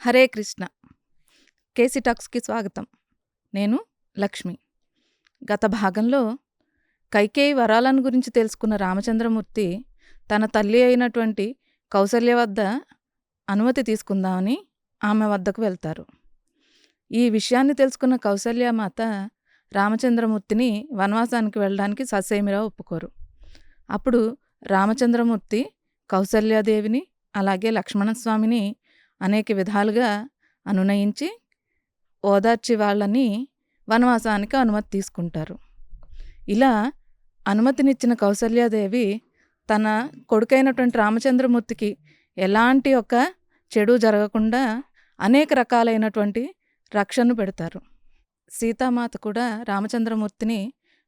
Hare Krishna. KC టాక్స్‌కి స్వాగతం. నేను లక్ష్మి. గత భాగంలో కైకేయి వరాలను గురించి తెలుసుకున్న రామచంద్రమూర్తి తన తల్లి అయినటువంటి కౌసల్య వద్ద అనుమతి తీసుకుందామని ఆమె వద్దకు వెళ్తారు. ఈ విషయాన్ని తెలుసుకున్న కౌసల్యామాత రామచంద్రమూర్తిని వనవాసానికి వెళ్ళడానికి ససేమిరా ఒప్పుకోరు. అప్పుడు రామచంద్రమూర్తి కౌసల్యాదేవిని అలాగే లక్ష్మణస్వామిని అనేక విధాలుగా అనునయించి ఓదార్చి వాళ్ళని వనవాసానికి అనుమతి తీసుకుంటారు. ఇలా అనుమతినిచ్చిన కౌసల్యాదేవి తన కొడుకైనటువంటి రామచంద్రమూర్తికి ఎలాంటి ఒక చెడు జరగకుండా అనేక రకాలైనటువంటి రక్షణను పెడతారు. సీతామాత కూడా రామచంద్రమూర్తిని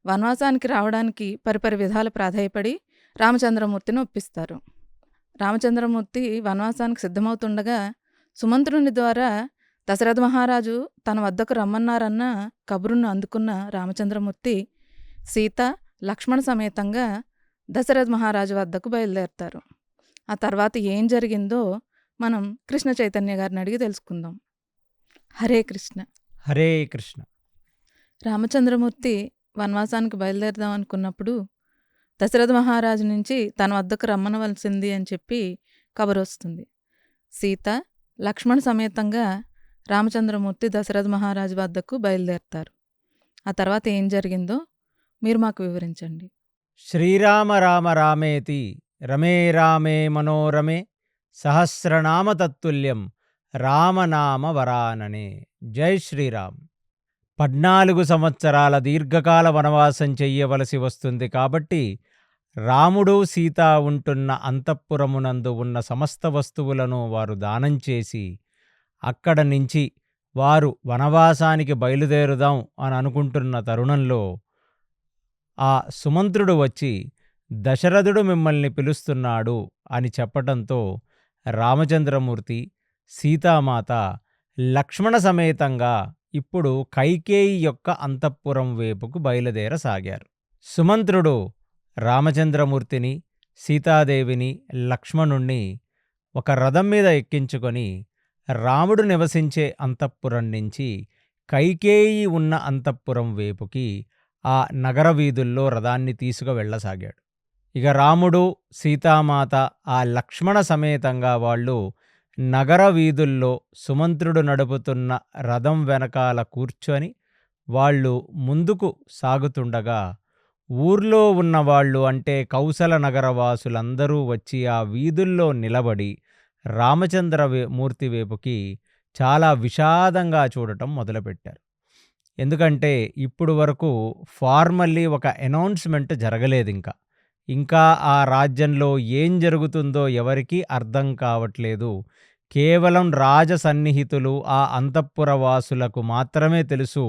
వనవాసానికి రావడానికి పరిపరి విధాలు ప్రాధేయపడి రామచంద్రమూర్తిని ఒప్పిస్తారు. రామచంద్రమూర్తి వనవాసానికి సిద్ధమవుతుండగా సుమంత్రుని ద్వారా దశరథ మహారాజు తన వద్దకు రమ్మన్నారన్న కబురును అందుకున్న రామచంద్రమూర్తి సీత లక్ష్మణ సమేతంగా దశరథ మహారాజు వద్దకు బయలుదేరతారు. ఆ తర్వాత ఏం జరిగిందో మనం కృష్ణ చైతన్య గారిని అడిగి తెలుసుకుందాం. హరే కృష్ణ. హరే కృష్ణ. రామచంద్రమూర్తి వనవాసానికి బయలుదేరదాం అనుకున్నప్పుడు దశరథ మహారాజు నుంచి తన వద్దకు రమ్మనవలసింది అని చెప్పి కబురు వస్తుంది. సీత లక్ష్మణ సమేతంగా రామచంద్రమూర్తి దశరథ మహారాజు వద్దకు బయలుదేరతారు. ఆ తర్వాత ఏం జరిగిందో మీరు మాకు వివరించండి. శ్రీరామ రామ రామేతి రమే రామే మనోరమే సహస్రనామ తత్తుల్యం రామనామ వరాననే. జై శ్రీరామ్. 14 సంవత్సరాల దీర్ఘకాల వనవాసం చెయ్యవలసి వస్తుంది కాబట్టి రాముడు సీత ఉంటున్న అంతఃపురమునందు ఉన్న సమస్త వస్తువులను వారు దానం చేసి అక్కడ నుంచి వారు వనవాసానికి బయలుదేరుదాం అని అనుకుంటున్న తరుణంలో ఆ సుమంత్రుడు వచ్చి దశరథుడు మిమ్మల్ని పిలుస్తున్నాడు అని చెప్పటంతో రామచంద్రమూర్తి సీతామాత లక్ష్మణ సమేతంగా ఇప్పుడు కైకేయి యొక్క అంతఃపురం వైపుకు బయలుదేరసాగారు. సుమంత్రుడు రామచంద్రమూర్తిని సీతాదేవిని లక్ష్మణుణ్ణి ఒక రథం మీద ఎక్కించుకొని రాముడు నివసించే అంతఃపురం నుంచి కైకేయి ఉన్న అంతఃపురం వైపుకి ఆ నగర వీధుల్లో రథాన్ని తీసుకువెళ్ళసాగాడు. ఇక రాముడు సీతామాత ఆ లక్ష్మణ సమేతంగా వాళ్ళు నగర వీధుల్లో సుమంత్రుడు నడుపుతున్న రథం వెనకాల కూర్చొని వాళ్ళు ముందుకు సాగుతుండగా ఊర్లో ఉన్నవాళ్ళు అంటే కౌసల నగరవాసులందరూ వచ్చి ఆ వీధుల్లో నిలబడి రామచంద్రమూర్తి వైపుకి చాలా విషాదంగా చూడటం మొదలుపెట్టారు. ఎందుకంటే ఇప్పుడు వరకు ఫార్మల్లీ ఒక అనౌన్స్మెంట్ జరగలేదు. ఇంకా ఆ రాజ్యంలో ఏం జరుగుతుందో ఎవరికీ అర్థం కావట్లేదు. కేవలం రాజ సన్నిహితులు ఆ అంతఃపురవాసులకు మాత్రమే తెలుసు.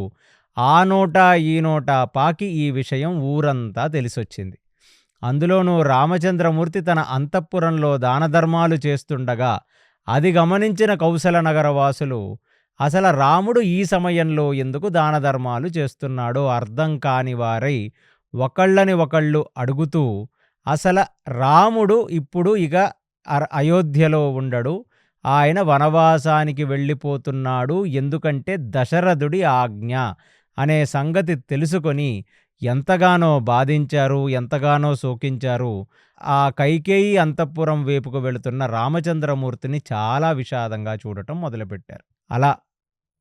ఆ నోటా ఈ నోటా పాకి ఈ విషయం ఊరంతా తెలిసొచ్చింది. అందులోనూ రామచంద్రమూర్తి తన అంతఃపురంలో దానధర్మాలు చేస్తుండగా అది గమనించిన కౌసల నగరవాసులు అసలు రాముడు ఈ సమయంలో ఎందుకు దానధర్మాలు చేస్తున్నాడో అర్థం కాని వారై ఒకళ్ళని ఒకళ్ళు అడుగుతూ అసలు రాముడు ఇప్పుడు ఇక అయోధ్యలో ఉండడు, ఆయన వనవాసానికి వెళ్ళిపోతున్నాడు, ఎందుకంటే దశరథుడి ఆజ్ఞ అనే సంగతి తెలుసుకొని ఎంతగానో బాధించారు, ఎంతగానో శోకించారు. ఆ కైకేయి అంతఃపురం వైపుకు వెళుతున్న రామచంద్రమూర్తిని చాలా విషాదంగా చూడటం మొదలుపెట్టారు. అలా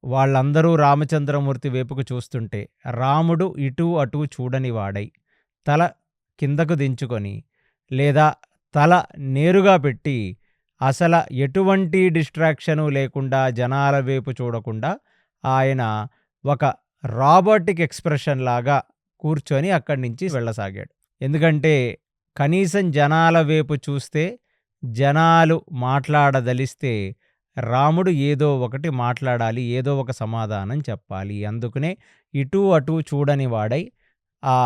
వాళ్ళందరూ రామచంద్రమూర్తి వైపుకు చూస్తుంటే రాముడు ఇటు అటు చూడని వాడై తల కిందకు దించుకొని లేదా తల నేరుగా పెట్టి అసలు ఎటువంటి డిస్ట్రాక్షను లేకుండా జనాల వైపు చూడకుండా ఆయన ఒక రాబోటిక్ ఎక్స్ప్రెషన్ లాగా కూర్చొని అక్కడి నుంచి వెళ్ళసాగాడు. ఎందుకంటే కనీసం జనాల వైపు చూస్తే జనాలు మాట్లాడదలిస్తే రాముడు ఏదో ఒకటి మాట్లాడాలి, ఏదో ఒక సమాధానం చెప్పాలి. అందుకనే ఇటు అటు చూడని వాడై ఆ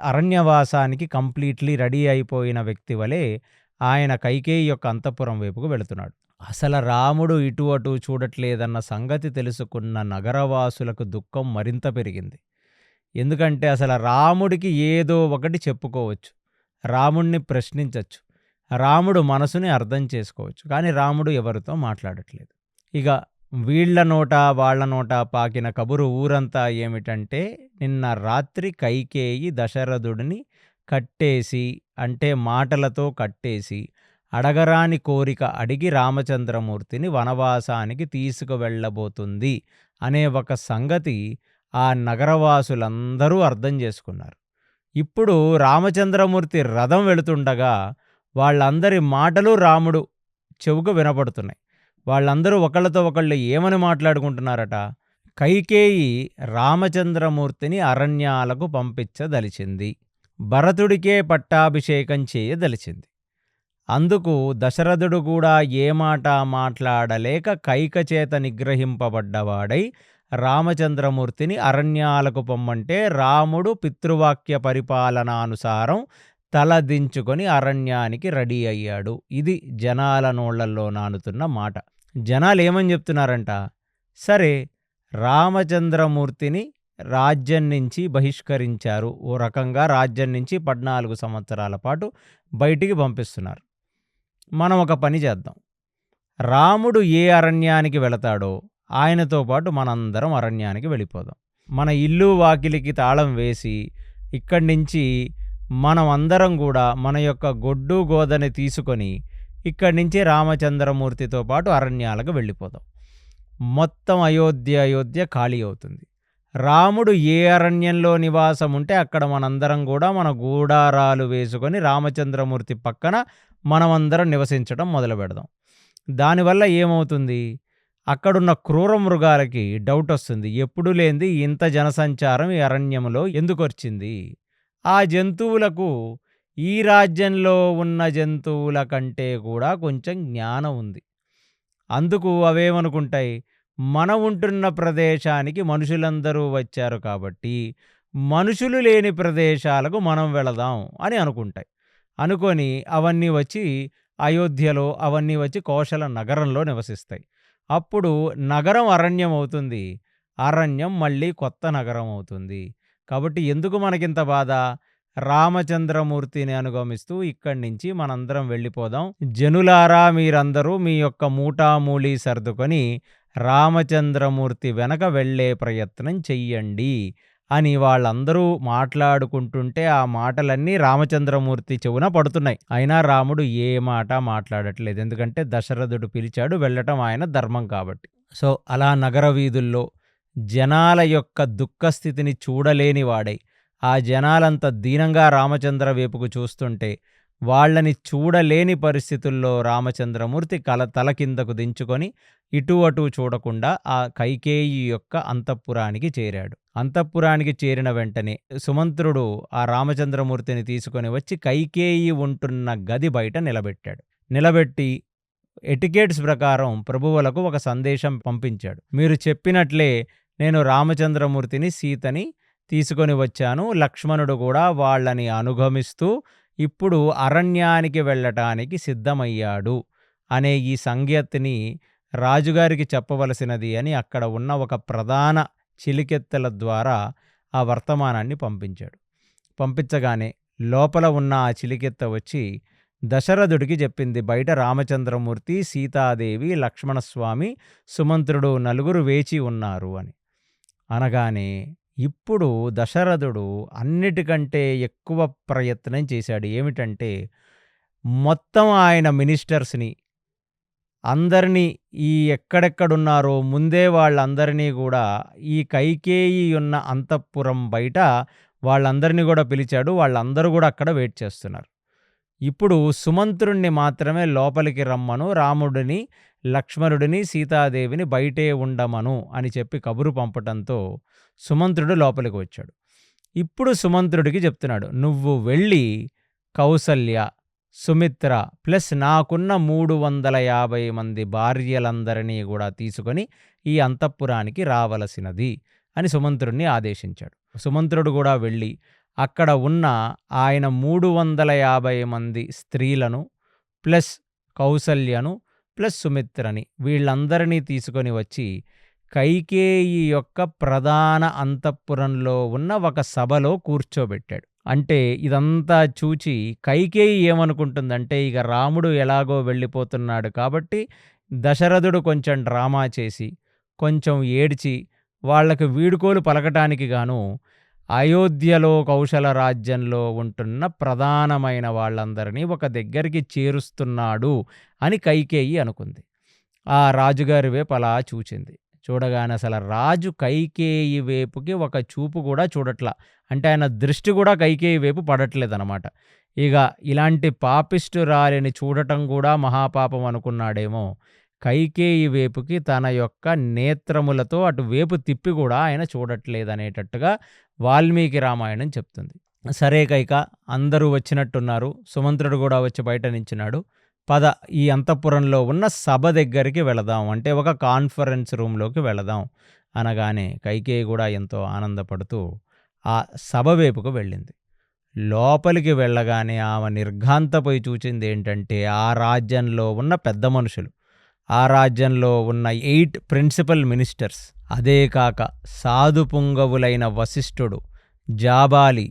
అరణ్యవాసానికి కంప్లీట్లీ రెడీ అయిపోయిన వ్యక్తి వలె ఆయన కైకేయి యొక్క అంతఃపురం వైపుకు వెళుతున్నాడు. అసలు రాముడు ఇటు అటు చూడట్లేదన్న సంగతి తెలుసుకున్న నగరవాసులకు దుఃఖం మరింత పెరిగింది. ఎందుకంటే అసలు రాముడికి ఏదో ఒకటి చెప్పుకోవచ్చు, రాముణ్ణి ప్రశ్నించవచ్చు, రాముడు మనసుని అర్థం చేసుకోవచ్చు, కానీ రాముడు ఎవరితో మాట్లాడట్లేదు. ఇక వీళ్ళ నోట వాళ్ళ నోట పాకిన కబురు ఊరంతా ఏమిటంటే, నిన్న రాత్రి కైకేయి దశరథుడిని కట్టేసి, అంటే మాటలతో కట్టేసి, అడగరాని కోరిక అడిగి రామచంద్రమూర్తిని వనవాసానికి తీసుకువెళ్ళబోతుంది అనే ఒక సంగతి ఆ నగరవాసులందరూ అర్థం చేసుకున్నారు. ఇప్పుడు రామచంద్రమూర్తి రథం వెళుతుండగా వాళ్ళందరి మాటలు రాముడు చెవుకు వినపడుతున్నాయి. వాళ్ళందరూ ఒకళ్ళతో ఒకళ్ళు ఏమని మాట్లాడుకుంటున్నారట, కైకేయి రామచంద్రమూర్తిని అరణ్యాలకు పంపించదలిచింది, భరతుడికే పట్టాభిషేకం చేయదలిచింది. అందుకు దశరథుడు కూడా ఏ మాట మాట్లాడలేక కైక చేత నిగ్రహింపబడ్డవాడై రామచంద్రమూర్తిని అరణ్యాలకు పొమ్మంటే రాముడు పితృవాక్య పరిపాలనానుసారం తలదించుకొని అరణ్యానికి రెడీ అయ్యాడు. ఇది జనాల నోళ్లల్లో నానుతున్న మాట. జనాలు ఏమని చెప్తున్నారంట, సరే రామచంద్రమూర్తిని రాజ్యం నుంచి బహిష్కరించారు, ఓ రకంగా రాజ్యం నుంచి 14 సంవత్సరాల పాటు బయటికి పంపిస్తున్నారు. మనం ఒక పని చేద్దాం, రాముడు ఏ అరణ్యానికి వెళతాడో ఆయనతో పాటు మనందరం అరణ్యానికి వెళ్ళిపోదాం. మన ఇల్లు వాకిలికి తాళం వేసి ఇక్కడి నుంచి మనం అందరం కూడా మన యొక్క గొడ్డు గోదని తీసుకొని ఇక్కడి నుంచి రామచంద్రమూర్తితో పాటు అరణ్యాలకు వెళ్ళిపోదాం. మొత్తం అయోధ్య ఖాళీ అవుతుంది. రాముడు ఏ అరణ్యంలో నివాసం ఉంటే అక్కడ మనందరం కూడా మన గూడారాలు వేసుకొని రామచంద్రమూర్తి పక్కన మనమందరం నివసించడం మొదలు పెడదాం. దానివల్ల ఏమవుతుంది, అక్కడున్న క్రూర మృగాలకి డౌట్ వస్తుంది, ఎప్పుడు లేనిది ఇంత జనసంచారం ఈ అరణ్యంలో ఎందుకు వచ్చింది. ఆ జంతువులకు ఈ రాజ్యంలో ఉన్న జంతువుల కంటే కూడా కొంచెం జ్ఞానం ఉంది. అందుకు అవేమనుకుంటాయి, మనం ఉంటున్న ప్రదేశానికి మనుషులందరూ వచ్చారు కాబట్టి మనుషులు లేని ప్రదేశాలకు మనం వెళదాం అని అనుకుంటాయి. అనుకొని అవన్నీ వచ్చి అయోధ్యలో, అవన్నీ వచ్చి కోశల నగరంలో నివసిస్తాయి. అప్పుడు నగరం అరణ్యం అవుతుంది, అరణ్యం మళ్ళీ కొత్త నగరం అవుతుంది. కాబట్టి ఎందుకు మనకింత బాధ, రామచంద్రమూర్తిని అనుగమిస్తూ ఇక్కడి నుంచి మనందరం వెళ్ళిపోదాం. జనులారా, మీరందరూ మీ యొక్క మూటామూళీ సర్దుకొని రామచంద్రమూర్తి వెనక వెళ్ళే ప్రయత్నం చెయ్యండి అని వాళ్ళందరూ మాట్లాడుకుంటుంటే ఆ మాటలన్నీ రామచంద్రమూర్తి చెవున పడుతున్నాయి. అయినా రాముడు ఏ మాట మాట్లాడట్లేదు, ఎందుకంటే దశరథుడు పిలిచాడు, వెళ్ళటం ఆయన ధర్మం కాబట్టి. సో అలా నగర వీధుల్లో జనాల యొక్క దుఃఖస్థితిని చూడలేని వాడై, ఆ జనాలంత దీనంగా రామచంద్ర వైపుకు చూస్తుంటే వాళ్ళని చూడలేని పరిస్థితుల్లో రామచంద్రమూర్తి తల కిందకు దించుకొని ఇటు అటు చూడకుండా ఆ కైకేయి యొక్క అంతఃపురానికి చేరాడు. అంతఃపురానికి చేరిన వెంటనే సుమంత్రుడు ఆ రామచంద్రమూర్తిని తీసుకొని వచ్చి కైకేయి ఉంటున్న గది బయట నిలబెట్టాడు. నిలబెట్టి ఎటికేట్స్ ప్రకారం ప్రభువులకు ఒక సందేశం పంపించాడు. మీరు చెప్పినట్లే నేను రామచంద్రమూర్తిని, సీతని తీసుకొని వచ్చాను, లక్ష్మణుడు కూడా వాళ్ళని అనుగమిస్తూ ఇప్పుడు అరణ్యానికి వెళ్ళటానికి సిద్ధమయ్యాడు అనే ఈ సంగతిని రాజుగారికి చెప్పవలసినది అని అక్కడ ఉన్న ఒక ప్రధాన చిలికెత్తెల ద్వారా ఆ వర్తమానాన్ని పంపించాడు. పంపించగానే లోపల ఉన్న ఆ చిలికెత్త వచ్చి దశరథుడికి చెప్పింది, బయట రామచంద్రమూర్తి, సీతాదేవి, లక్ష్మణస్వామి, సుమంత్రుడు నలుగురు వేచి ఉన్నారు అని. అనగానే ఇప్పుడు దశరథుడు అన్నిటికంటే ఎక్కువ ప్రయత్నం చేశాడు. ఏమిటంటే మొత్తం ఆయన మినిస్టర్స్ని అందరినీ, ఈ ఎక్కడెక్కడున్నారో ముందే వాళ్ళందరినీ కూడా ఈ కైకేయి ఉన్న అంతఃపురం బయట వాళ్ళందరినీ కూడా పిలిచాడు. వాళ్ళందరూ కూడా అక్కడ వెయిట్ చేస్తున్నారు. ఇప్పుడు సుమంత్రుణ్ణి మాత్రమే లోపలికి రమ్మను, రాముడిని, లక్ష్మణుడిని, సీతాదేవిని బయటే ఉండమను అని చెప్పి కబురు పంపటంతో సుమంత్రుడు లోపలికి వచ్చాడు. ఇప్పుడు సుమంత్రుడికి చెప్తున్నాడు, నువ్వు వెళ్ళి కౌసల్య, సుమిత్ర ప్లస్ నాకున్న 350 మంది భార్యలందరినీ కూడా తీసుకొని ఈ అంతఃపురానికి రావలసినది అని సుమంత్రుడిని ఆదేశించాడు. సుమంత్రుడు కూడా వెళ్ళి అక్కడ ఉన్న ఆయన 350 మంది స్త్రీలను ప్లస్ కౌసల్యను ప్లస్ సుమిత్రని వీళ్ళందరినీ తీసుకొని వచ్చి కైకేయి యొక్క ప్రధాన అంతఃపురంలో ఉన్న ఒక సభలో కూర్చోబెట్టాడు. అంటే ఇదంతా చూచి కైకేయి ఏమనుకుంటుందంటే, ఇక రాముడు ఎలాగో వెళ్ళిపోతున్నాడు కాబట్టి దశరథుడు కొంచెం డ్రామా చేసి, కొంచెం ఏడ్చి, వాళ్ళకి వీడుకోలు పలకటానికి గాను అయోధ్యలో కౌశల రాజ్యంలో ఉంటున్న ప్రధానమైన వాళ్ళందరినీ ఒక దగ్గరికి చేరుస్తున్నాడు అని కైకేయి అనుకుంది. ఆ రాజుగారి వైపు అలా చూచింది. చూడగానే అసలు రాజు కైకేయి వైపుకి ఒక చూపు కూడా చూడట్లా. అంటే ఆయన దృష్టి కూడా కైకేయి వైపు పడట్లేదనమాట. ఇక ఇలాంటి పాపిష్టురాలిని చూడటం కూడా మహాపాపం అనుకున్నాడేమో. కైకేయి వైపుకి తన యొక్క నేత్రములతో అటు వైపు తిప్పి కూడా ఆయన చూడట్లేదనేటట్టుగా వాల్మీకి రామాయణం చెప్తుంది. సరే కైక, అందరూ వచ్చినట్టున్నారు, సుమంత్రుడు కూడా వచ్చి బయట నించున్నాడు, పద ఈ అంతఃపురంలో ఉన్న సభ దగ్గరికి వెళదాం, అంటే ఒక కాన్ఫరెన్స్ రూమ్లోకి వెళదాం అనగానే కైకేయి కూడా ఎంతో ఆనందపడుతూ ఆ సభ వైపుకు వెళ్ళింది. లోపలికి వెళ్ళగానే ఆమె నిర్ఘాంతపోయి చూచింది ఏంటంటే, ఆ రాజ్యంలో ఉన్న పెద్ద మనుషులు, ఆ రాజ్యంలో ఉన్న 8 ప్రిన్సిపల్ మినిస్టర్స్, అదే కాక సాధు పుంగవులైన వశిష్ఠుడు, జాబాలి,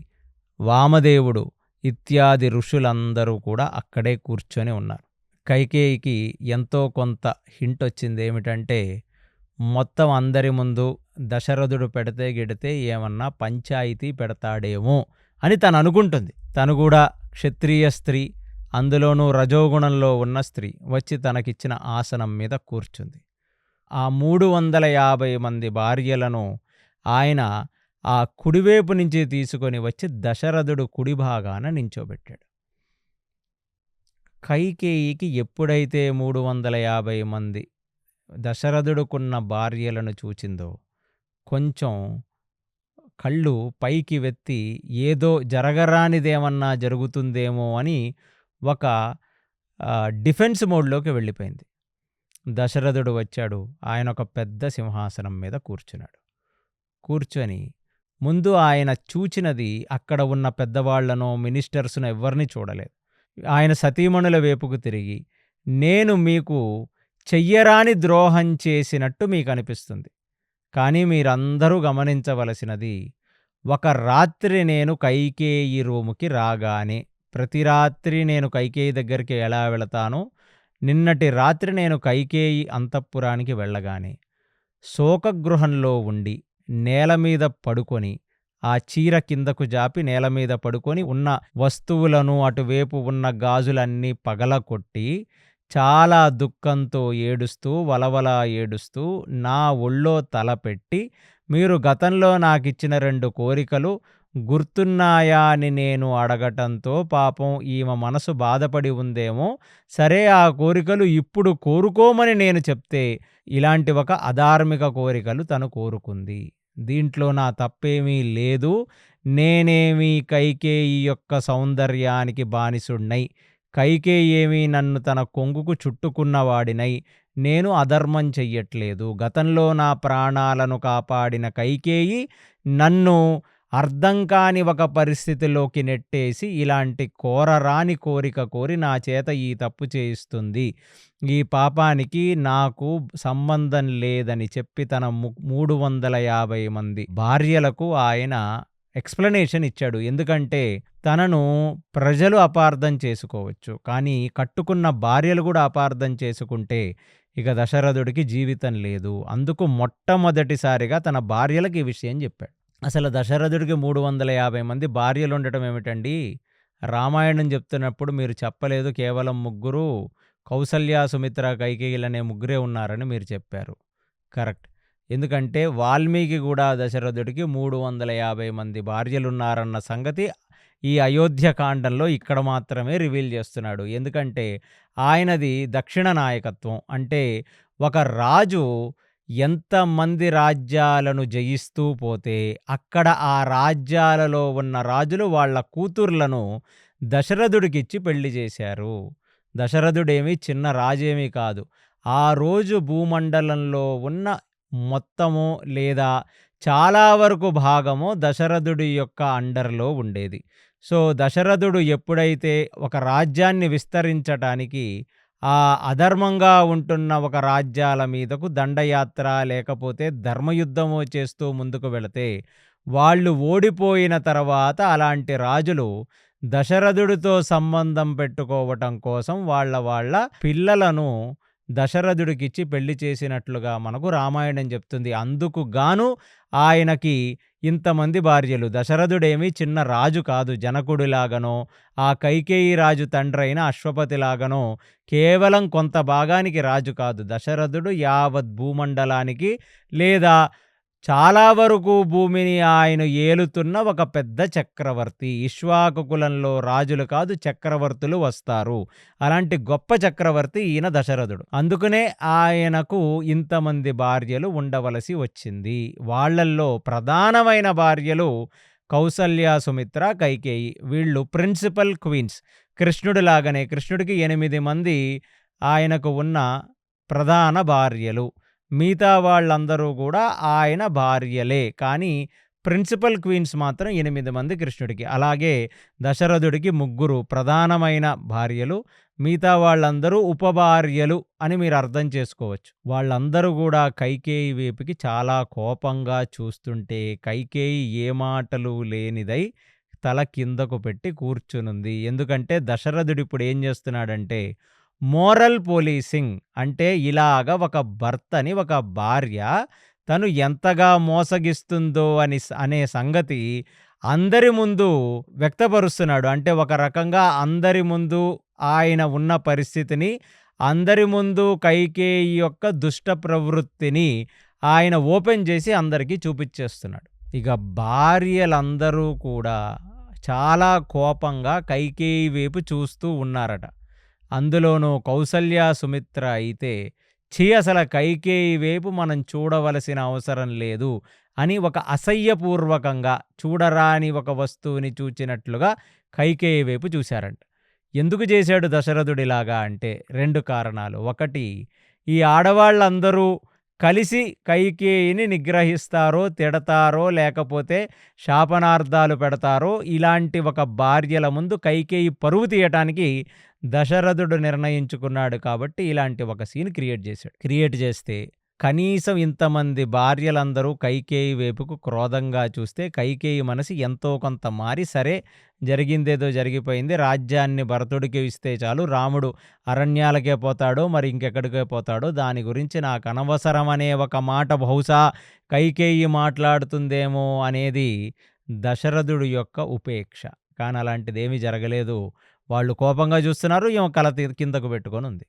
వామదేవుడు ఇత్యాది ఋషులందరూ కూడా అక్కడే కూర్చొని ఉన్నారు. కైకేయికి ఎంతో కొంత హింట్ వచ్చింది. ఏమిటంటే, మొత్తం అందరి ముందు దశరథుడు పెడితే గిడితే ఏమన్నా పంచాయితీ పెడతాడేమో అని తను అనుకుంటుంది. తను కూడా క్షత్రియ స్త్రీ, అందులోనూ రజోగుణంలో ఉన్న స్త్రీ, వచ్చి తనకిచ్చిన ఆసనం మీద కూర్చుంది. ఆ 350 మంది భార్యలను ఆయన ఆ కుడివైపు నుంచి తీసుకొని వచ్చి దశరథుడు కుడి భాగాన నించోబెట్టాడు. కైకేయికి ఎప్పుడైతే 350 మంది దశరథుడుకున్న భార్యలను చూచిందో, కొంచెం కళ్ళు పైకి వెత్తి ఏదో జరగరానిదేమన్నా జరుగుతుందేమో అని ఒక డిఫెన్స్ మోడ్లోకి వెళ్ళిపోయింది. దశరథుడు వచ్చాడు. ఆయన ఒక పెద్ద సింహాసనం మీద కూర్చున్నాడు. కూర్చొని ముందు ఆయన చూచినది అక్కడ ఉన్న పెద్దవాళ్లను, మినిస్టర్స్ను ఎవ్వరిని చూడలేదు. ఆయన సతీమణుల వైపుకు తిరిగి, నేను మీకు చెయ్యరాని ద్రోహం చేసినట్టు మీకు అనిపిస్తుంది, కానీ మీరందరూ గమనించవలసినది, ఒక రాత్రి నేను కైకేయి రూముకి రాగానే, ప్రతి రాత్రి నేను కైకేయి దగ్గరికి ఎలా వెళతానో, నిన్నటి రాత్రి నేను కైకేయి అంతఃపురానికి వెళ్ళగానే శోకగృహంలో ఉండి నేల మీద పడుకొని, ఆ చీర కిందకు జాపి నేల మీద పడుకొని ఉన్న వస్తువులను, అటువైపు ఉన్న గాజులన్నీ పగలకొట్టి చాలా దుఃఖంతో ఏడుస్తూ, వలవల ఏడుస్తూ నా ఒళ్ళో తలపెట్టి, మీరు గతంలో నాకిచ్చిన 2 కోరికలు గుర్తున్నాయా అని నేను అడగటంతో పాపం ఈమె మనసు బాధపడి ఉందేమో, సరే ఆ కోరికలు ఇప్పుడు కోరుకోమని నేను చెప్తే ఇలాంటి ఒక అధార్మిక కోరికలు తను కోరుకుంది. దీంట్లో నా తప్పేమీ లేదు. నేనేమీ కైకేయి యొక్క సౌందర్యానికి బానిసుడినై, కైకేయి ఏమీ నన్ను తన కొంగుకు చుట్టుకున్నవాడినై నేను అధర్మం చెయ్యట్లేదు. గతంలో నా ప్రాణాలను కాపాడిన కైకేయి నన్ను అర్థం కాని ఒక పరిస్థితిలోకి నెట్టేసి ఇలాంటి కోరరాని కోరిక కోరి నా చేత ఈ తప్పు చేయిస్తుంది. ఈ పాపానికి నాకు సంబంధం లేదని చెప్పి తన 350 మంది భార్యలకు ఆయన ఎక్స్ప్లెనేషన్ ఇచ్చాడు. ఎందుకంటే తనను ప్రజలు అపార్థం చేసుకోవచ్చు, కానీ కట్టుకున్న భార్యలు కూడా అపార్థం చేసుకుంటే ఇక దశరథుడికి జీవితం లేదు. అందుకు మొట్టమొదటిసారిగా తన భార్యలకు ఈ విషయం చెప్పాడు. అసలు దశరథుడికి 350 మంది భార్యలు ఉండటం ఏమిటండి? రామాయణం చెప్తున్నప్పుడు మీరు చెప్పలేదు కేవలం 3, కౌసల్య, సుమిత్ర, కైకేయులనే 3 ఉన్నారని మీరు చెప్పారు. కరెక్ట్. ఎందుకంటే వాల్మీకి కూడా దశరథుడికి 350 మంది భార్యలున్నారన్న సంగతి ఈ అయోధ్యకాండంలో ఇక్కడ మాత్రమే రివీల్ చేస్తున్నాడు. ఎందుకంటే ఆయనది దక్షిణ నాయకత్వం. అంటే ఒక రాజు ఎంతమంది రాజ్యాలను జయిస్తూ పోతే అక్కడ ఆ రాజ్యాలలో ఉన్న రాజులు వాళ్ళ కూతుర్లను దశరథుడికిచ్చి పెళ్లి చేశారు. దశరథుడేమీ చిన్న రాజేమీ కాదు. ఆ రోజు భూమండలంలో ఉన్న మొత్తము లేదా చాలా వరకు భాగము దశరథుడి యొక్క అండర్లో ఉండేది. సో దశరథుడు ఎప్పుడైతే ఒక రాజ్యాన్ని విస్తరించటానికి ఆ అధర్మంగా ఉంటున్న ఒక రాజ్యాల మీదకు దండయాత్ర లేకపోతే ధర్మయుద్ధము చేస్తూ ముందుకు వెళితే, వాళ్ళు ఓడిపోయిన తర్వాత అలాంటి రాజులు దశరథుడితో సంబంధం పెట్టుకోవటం కోసం వాళ్ళ పిల్లలను దశరథుడికిచ్చి పెళ్లి చేసినట్లుగా మనకు రామాయణం చెప్తుంది. అందుకు గాను ఆయనకి ఇంతమంది భార్యలు. దశరథుడేమి చిన్న రాజు కాదు. జనకుడిలాగనో, ఆ కైకేయి రాజు తండ్రైన అశ్వపతిలాగనో కేవలం కొంత భాగానికి రాజు కాదు. దశరథుడు యావత్ భూమండలానికి, లేదా చాలా వరకు భూమిని ఆయన ఏలుతున్న ఒక పెద్ద చక్రవర్తి. ఇక్ష్వాకు కులంలో రాజులు కాదు, చక్రవర్తులు వస్తారు. అలాంటి గొప్ప చక్రవర్తి ఈయన దశరథుడు. అందుకనే ఆయనకు ఇంతమంది భార్యలు ఉండవలసి వచ్చింది. వాళ్ళల్లో ప్రధానమైన భార్యలు కౌసల్య, సుమిత్ర, కైకేయి. వీళ్ళు ప్రిన్సిపల్ క్వీన్స్. కృష్ణుడిలాగానే కృష్ణుడికి 8 మంది ఆయనకు ఉన్న ప్రధాన భార్యలు. మిగతా వాళ్ళందరూ కూడా ఆయన భార్యలే. కానీ ప్రిన్సిపల్ క్వీన్స్ మాత్రం 8 మంది కృష్ణుడికి. అలాగే దశరథుడికి 3 ప్రధానమైన భార్యలు, మిగతా వాళ్ళందరూ ఉపభార్యలు అని మీరు అర్థం చేసుకోవచ్చు. వాళ్ళందరూ కూడా కైకేయి వైపుకి చాలా కోపంగా చూస్తుంటే కైకేయి ఏ మాటలు లేనిదై తల కిందకు పెట్టి కూర్చునుంది. ఎందుకంటే దశరథుడు ఇప్పుడు ఏం చేస్తున్నాడంటే మోరల్ పోలీసింగ్. అంటే ఇలాగ ఒక భర్తని, ఒక భార్య తను ఎంతగా మోసగిస్తుందో అనే సంగతి అందరి ముందు వ్యక్తపరుస్తున్నాడు. అంటే ఒక రకంగా అందరి ముందు ఆయన ఉన్న పరిస్థితిని, అందరి ముందు కైకేయి యొక్క దుష్ట ప్రవృత్తిని ఆయన ఓపెన్ చేసి అందరికీ చూపించేస్తున్నాడు. ఇక భార్యలందరూ కూడా చాలా కోపంగా కైకేయి వైపు చూస్తూ ఉన్నారట. అందులోనూ కౌసల్య, సుమిత్ర అయితే అసలు కైకేయి వైపు మనం చూడవలసిన అవసరం లేదు అని ఒక అసహ్యపూర్వకంగా, చూడరాని ఒక వస్తువుని చూచినట్లుగా కైకేయి వైపు చూశారంట. ఎందుకు చేశాడు దశరథుడిలాగా అంటే 2 కారణాలు. ఒకటి, ఈ ఆడవాళ్ళందరూ కలిసి కైకేయిని నిగ్రహిస్తారో, తిడతారో, లేకపోతే శాపనార్థాలు పెడతారో, ఇలాంటి ఒక భార్యల ముందు కైకేయి పరువు తీయటానికి దశరథుడు నిర్ణయించుకున్నాడు. కాబట్టి ఇలాంటి ఒక సీన్ క్రియేట్ చేశాడు. క్రియేట్ చేస్తే కనీసం ఇంతమంది భార్యలందరూ కైకేయి వైపుకు క్రోధంగా చూస్తే కైకేయి మనసు ఎంతో కొంత మారి, సరే జరిగిందేదో జరిగిపోయింది, రాజ్యాన్ని భరతుడికి ఇస్తే చాలు, రాముడు అరణ్యాలకే పోతాడో మరి ఇంకెక్కడికే పోతాడో దాని గురించి నాకు అనవసరం అనే ఒక మాట బహుశా కైకేయి మాట్లాడుతుందేమో అనేది దశరథుడి యొక్క ఉపేక్ష. కానీ అలాంటిదేమీ జరగలేదు. వాళ్ళు కోపంగా చూస్తున్నారు, ఈమె కల కిందకు పెట్టుకొని ఉంది.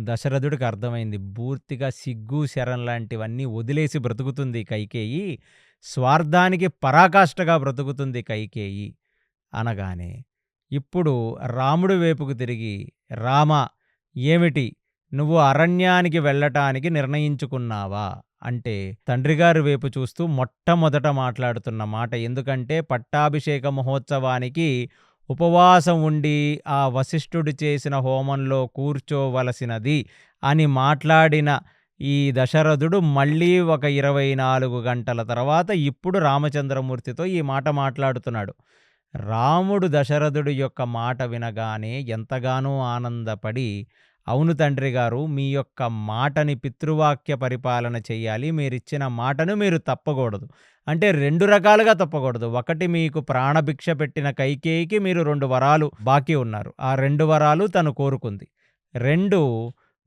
దశరథుడికి అర్థమైంది, పూర్తిగా సిగ్గు, శరం లాంటివన్నీ వదిలేసి బ్రతుకుతుంది కైకేయి, స్వార్థానికి పరాకాష్ఠగా బ్రతుకుతుంది కైకేయి అనగానే ఇప్పుడు రాముడి వైపుకు తిరిగి, రామ, ఏమిటి నువ్వు అరణ్యానికి వెళ్ళటానికి నిర్ణయించుకున్నావా అంటే తండ్రిగారి వైపు చూస్తూ మొట్టమొదట మాట్లాడుతున్న మాట. ఎందుకంటే పట్టాభిషేక మహోత్సవానికి ఉపవాసం ఉండి ఆ వశిష్ఠుడు చేసిన హోమంలో కూర్చోవలసినది అని మాట్లాడిన ఈ దశరథుడు మళ్ళీ ఒక 24 గంటల తర్వాత ఇప్పుడు రామచంద్రమూర్తితో ఈ మాట మాట్లాడుతున్నాడు. రాముడు దశరథుడి యొక్క మాట వినగానే ఎంతగానో ఆనందపడి, అవును తండ్రి గారు, మీ యొక్క మాటని పితృవాక్య పరిపాలన చెయ్యాలి, మీరిచ్చిన మాటను మీరు తప్పకూడదు. అంటే 2 రకాలుగా తప్పకూడదు. ఒకటి, మీకు ప్రాణభిక్ష పెట్టిన కైకేయికి మీరు 2 వరాలు బాకీ ఉన్నారు, ఆ 2 వరాలు తను కోరుకుంది. 2,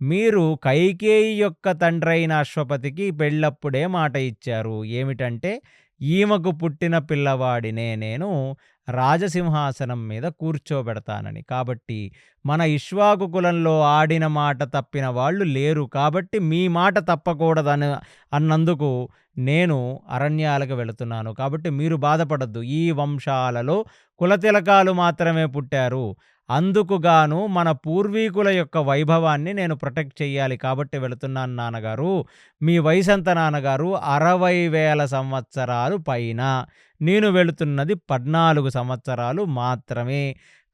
మీరు కైకేయి యొక్క తండ్రైన అశ్వపతికి పెళ్ళప్పుడే మాట ఇచ్చారు. ఏమిటంటే ఈమెకు పుట్టిన పిల్లవాడినే నేను రాజసింహాసనం మీద కూర్చోబెడతానని. కాబట్టి మన ఇక్ష్వాకు కులంలో ఆడిన మాట తప్పిన వాళ్ళు లేరు. కాబట్టి మీ మాట తప్పకూడదని అన్నందుకు నేను అరణ్యాలకు వెళుతున్నాను. కాబట్టి మీరు బాధపడద్దు, ఈ వంశాలలో కులతిలకాలు మాత్రమే పుట్టారు, అందుకుగాను మన పూర్వీకుల యొక్క వైభవాన్ని నేను ప్రొటెక్ట్ చెయ్యాలి కాబట్టి వెళుతున్నాను నాన్నగారు. మీ వయసు ఎంత నాన్నగారు? 60,000 సంవత్సరాలు పైన. నేను వెళుతున్నది 14 సంవత్సరాలు మాత్రమే.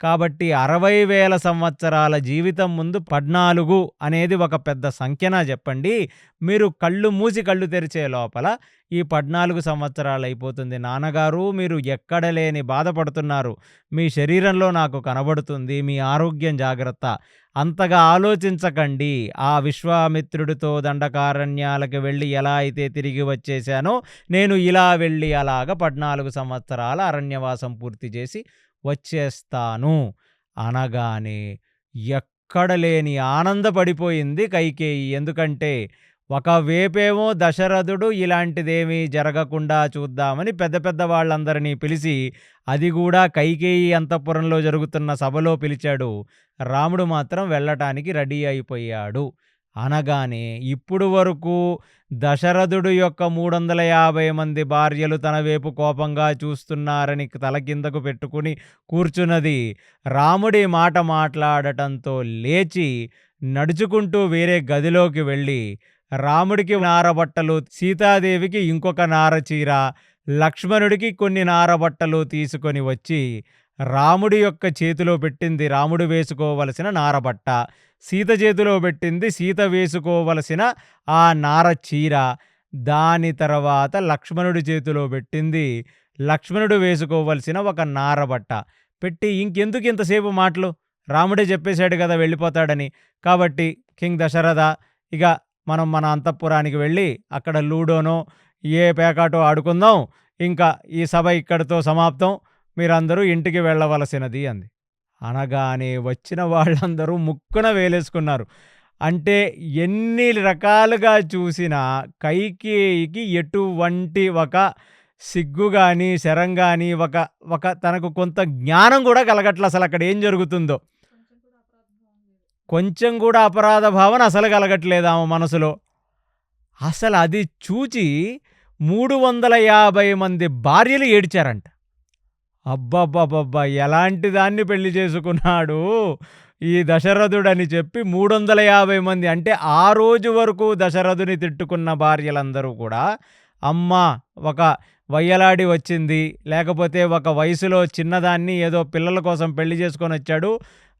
కాబట్టి 60,000 సంవత్సరాల జీవితం ముందు 14 అనేది ఒక పెద్ద సంఖ్యనా చెప్పండి. మీరు కళ్ళు మూసి కళ్ళు తెరిచే లోపల ఈ 14 సంవత్సరాలు అయిపోతుంది. నాన్నగారు, మీరు ఎక్కడ లేని బాధపడుతున్నారు, మీ శరీరంలో నాకు కనబడుతుంది, మీ ఆరోగ్యం జాగ్రత్త, అంతగా ఆలోచించకండి. ఆ విశ్వామిత్రుడితో దండకారణ్యాలకు వెళ్ళి ఎలా అయితే తిరిగి వచ్చేశానో నేను ఇలా వెళ్ళి అలాగ 14 సంవత్సరాల అరణ్యవాసం పూర్తి చేసి వచ్చేస్తాను అనగానే ఎక్కడ లేని ఆనందపడిపోయింది కైకేయి. ఎందుకంటే ఒకవేపేమో దశరథుడు ఇలాంటిదేమీ జరగకుండా చూద్దామని పెద్ద పెద్ద వాళ్ళందరినీ పిలిచి, అది కూడా కైకేయి అంతఃపురంలో జరుగుతున్న సభలో పిలిచాడు. రాముడు మాత్రం వెళ్ళటానికి రెడీ అయిపోయాడు. అనగానే ఇప్పుడు వరకు దశరథుడు యొక్క 350 మంది భార్యలు తన వైపు కోపంగా చూస్తున్నారని తల కిందకు పెట్టుకుని కూర్చున్నది రాముడి మాట మాట్లాడటంతో లేచి నడుచుకుంటూ వేరే గదిలోకి వెళ్ళి రాముడికి నారబట్టలు, సీతాదేవికి ఇంకొక నారచీర, లక్ష్మణుడికి కొన్ని నారబట్టలు తీసుకొని వచ్చి రాముడి యొక్క చేతిలో పెట్టింది రాముడు వేసుకోవలసిన నారబట్ట, సీత చేతిలో పెట్టింది సీత వేసుకోవలసిన ఆ నార చీర, దాని తర్వాత లక్ష్మణుడి చేతిలో పెట్టింది లక్ష్మణుడు వేసుకోవలసిన ఒక నారబట్ట పెట్టి, ఇంకెందుకు ఇంతసేపు మాటలు, రాముడే చెప్పేశాడు కదా వెళ్ళిపోతాడని. కాబట్టి కింగ్ దశరథ, ఇక మనం మన అంతఃపురానికి వెళ్ళి అక్కడ లూడోనో ఏ పేకాటో ఆడుకుందాం, ఇంకా ఈ సభ ఇక్కడితో సమాప్తం, మీరందరూ ఇంటికి వెళ్ళవలసినది అంది. అనగానే వచ్చిన వాళ్ళందరూ ముక్కున వేలేసుకున్నారు. అంటే ఎన్ని రకాలుగా చూసినా కైకేయికి ఎటువంటి ఒక సిగ్గు కానీ శరం కానీ ఒక తనకు కొంత జ్ఞానం కూడా కలగట్ల. అసలు అక్కడ ఏం జరుగుతుందో కొంచెం కూడా అపరాధ భావన అసలు కలగట్లేదు ఆమె మనసులో. అసలు అది చూచి 350 మంది భార్యలు ఏడ్చారంట. అబ్బబ్బబ్బబ్బా, ఎలాంటి దాన్ని పెళ్లి చేసుకున్నాడు ఈ దశరథుడని చెప్పి 350 మంది, అంటే ఆ రోజు వరకు దశరథుని తిట్టుకున్న భార్యలందరూ కూడా, అమ్మ ఒక వయ్యలాడి వచ్చింది, లేకపోతే ఒక వయసులో చిన్నదాన్ని ఏదో పిల్లల కోసం పెళ్లి చేసుకొని వచ్చాడు,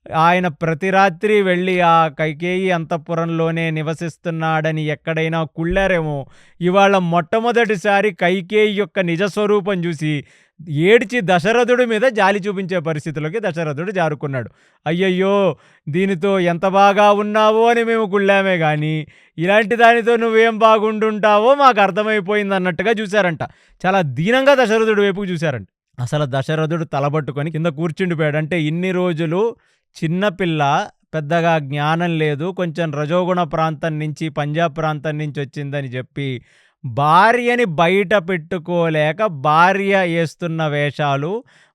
ఆయన ప్రతి రాత్రి వెళ్ళి ఆ కైకేయి అంతఃపురంలోనే నివసిస్తున్నాడని ఎక్కడైనా కుళ్ళారేమో, ఇవాళ మొట్టమొదటిసారి కైకేయి యొక్క నిజస్వరూపం చూసి ఏడ్చి దశరథుడి మీద జాలి చూపించే పరిస్థితిలోకి దశరథుడు జారుకున్నాడు. అయ్యయ్యో, దీనితో ఎంత బాగా ఉన్నావో అని మేము కుళ్ళామే కానీ ఇలాంటి దానితో నువ్వేం బాగుండుంటావో మాకు అర్థమైపోయింది అన్నట్టుగా చూశారంట. చాలా దీనంగా దశరథుడి వైపుకు చూశారంట. అసలు దశరథుడు తలబట్టుకొని కింద కూర్చుండిపోయాడు. అంటే ఇన్ని రోజులు చిన్నపిల్ల, పెద్దగా జ్ఞానం లేదు, కొంచెం రజోగుణ ప్రాంతం నుంచి పంజాబ్ ప్రాంతం నుంచి వచ్చిందని చెప్పి భార్యని బయట పెట్టుకోలేక భార్య వేస్తున్న వేషాలు,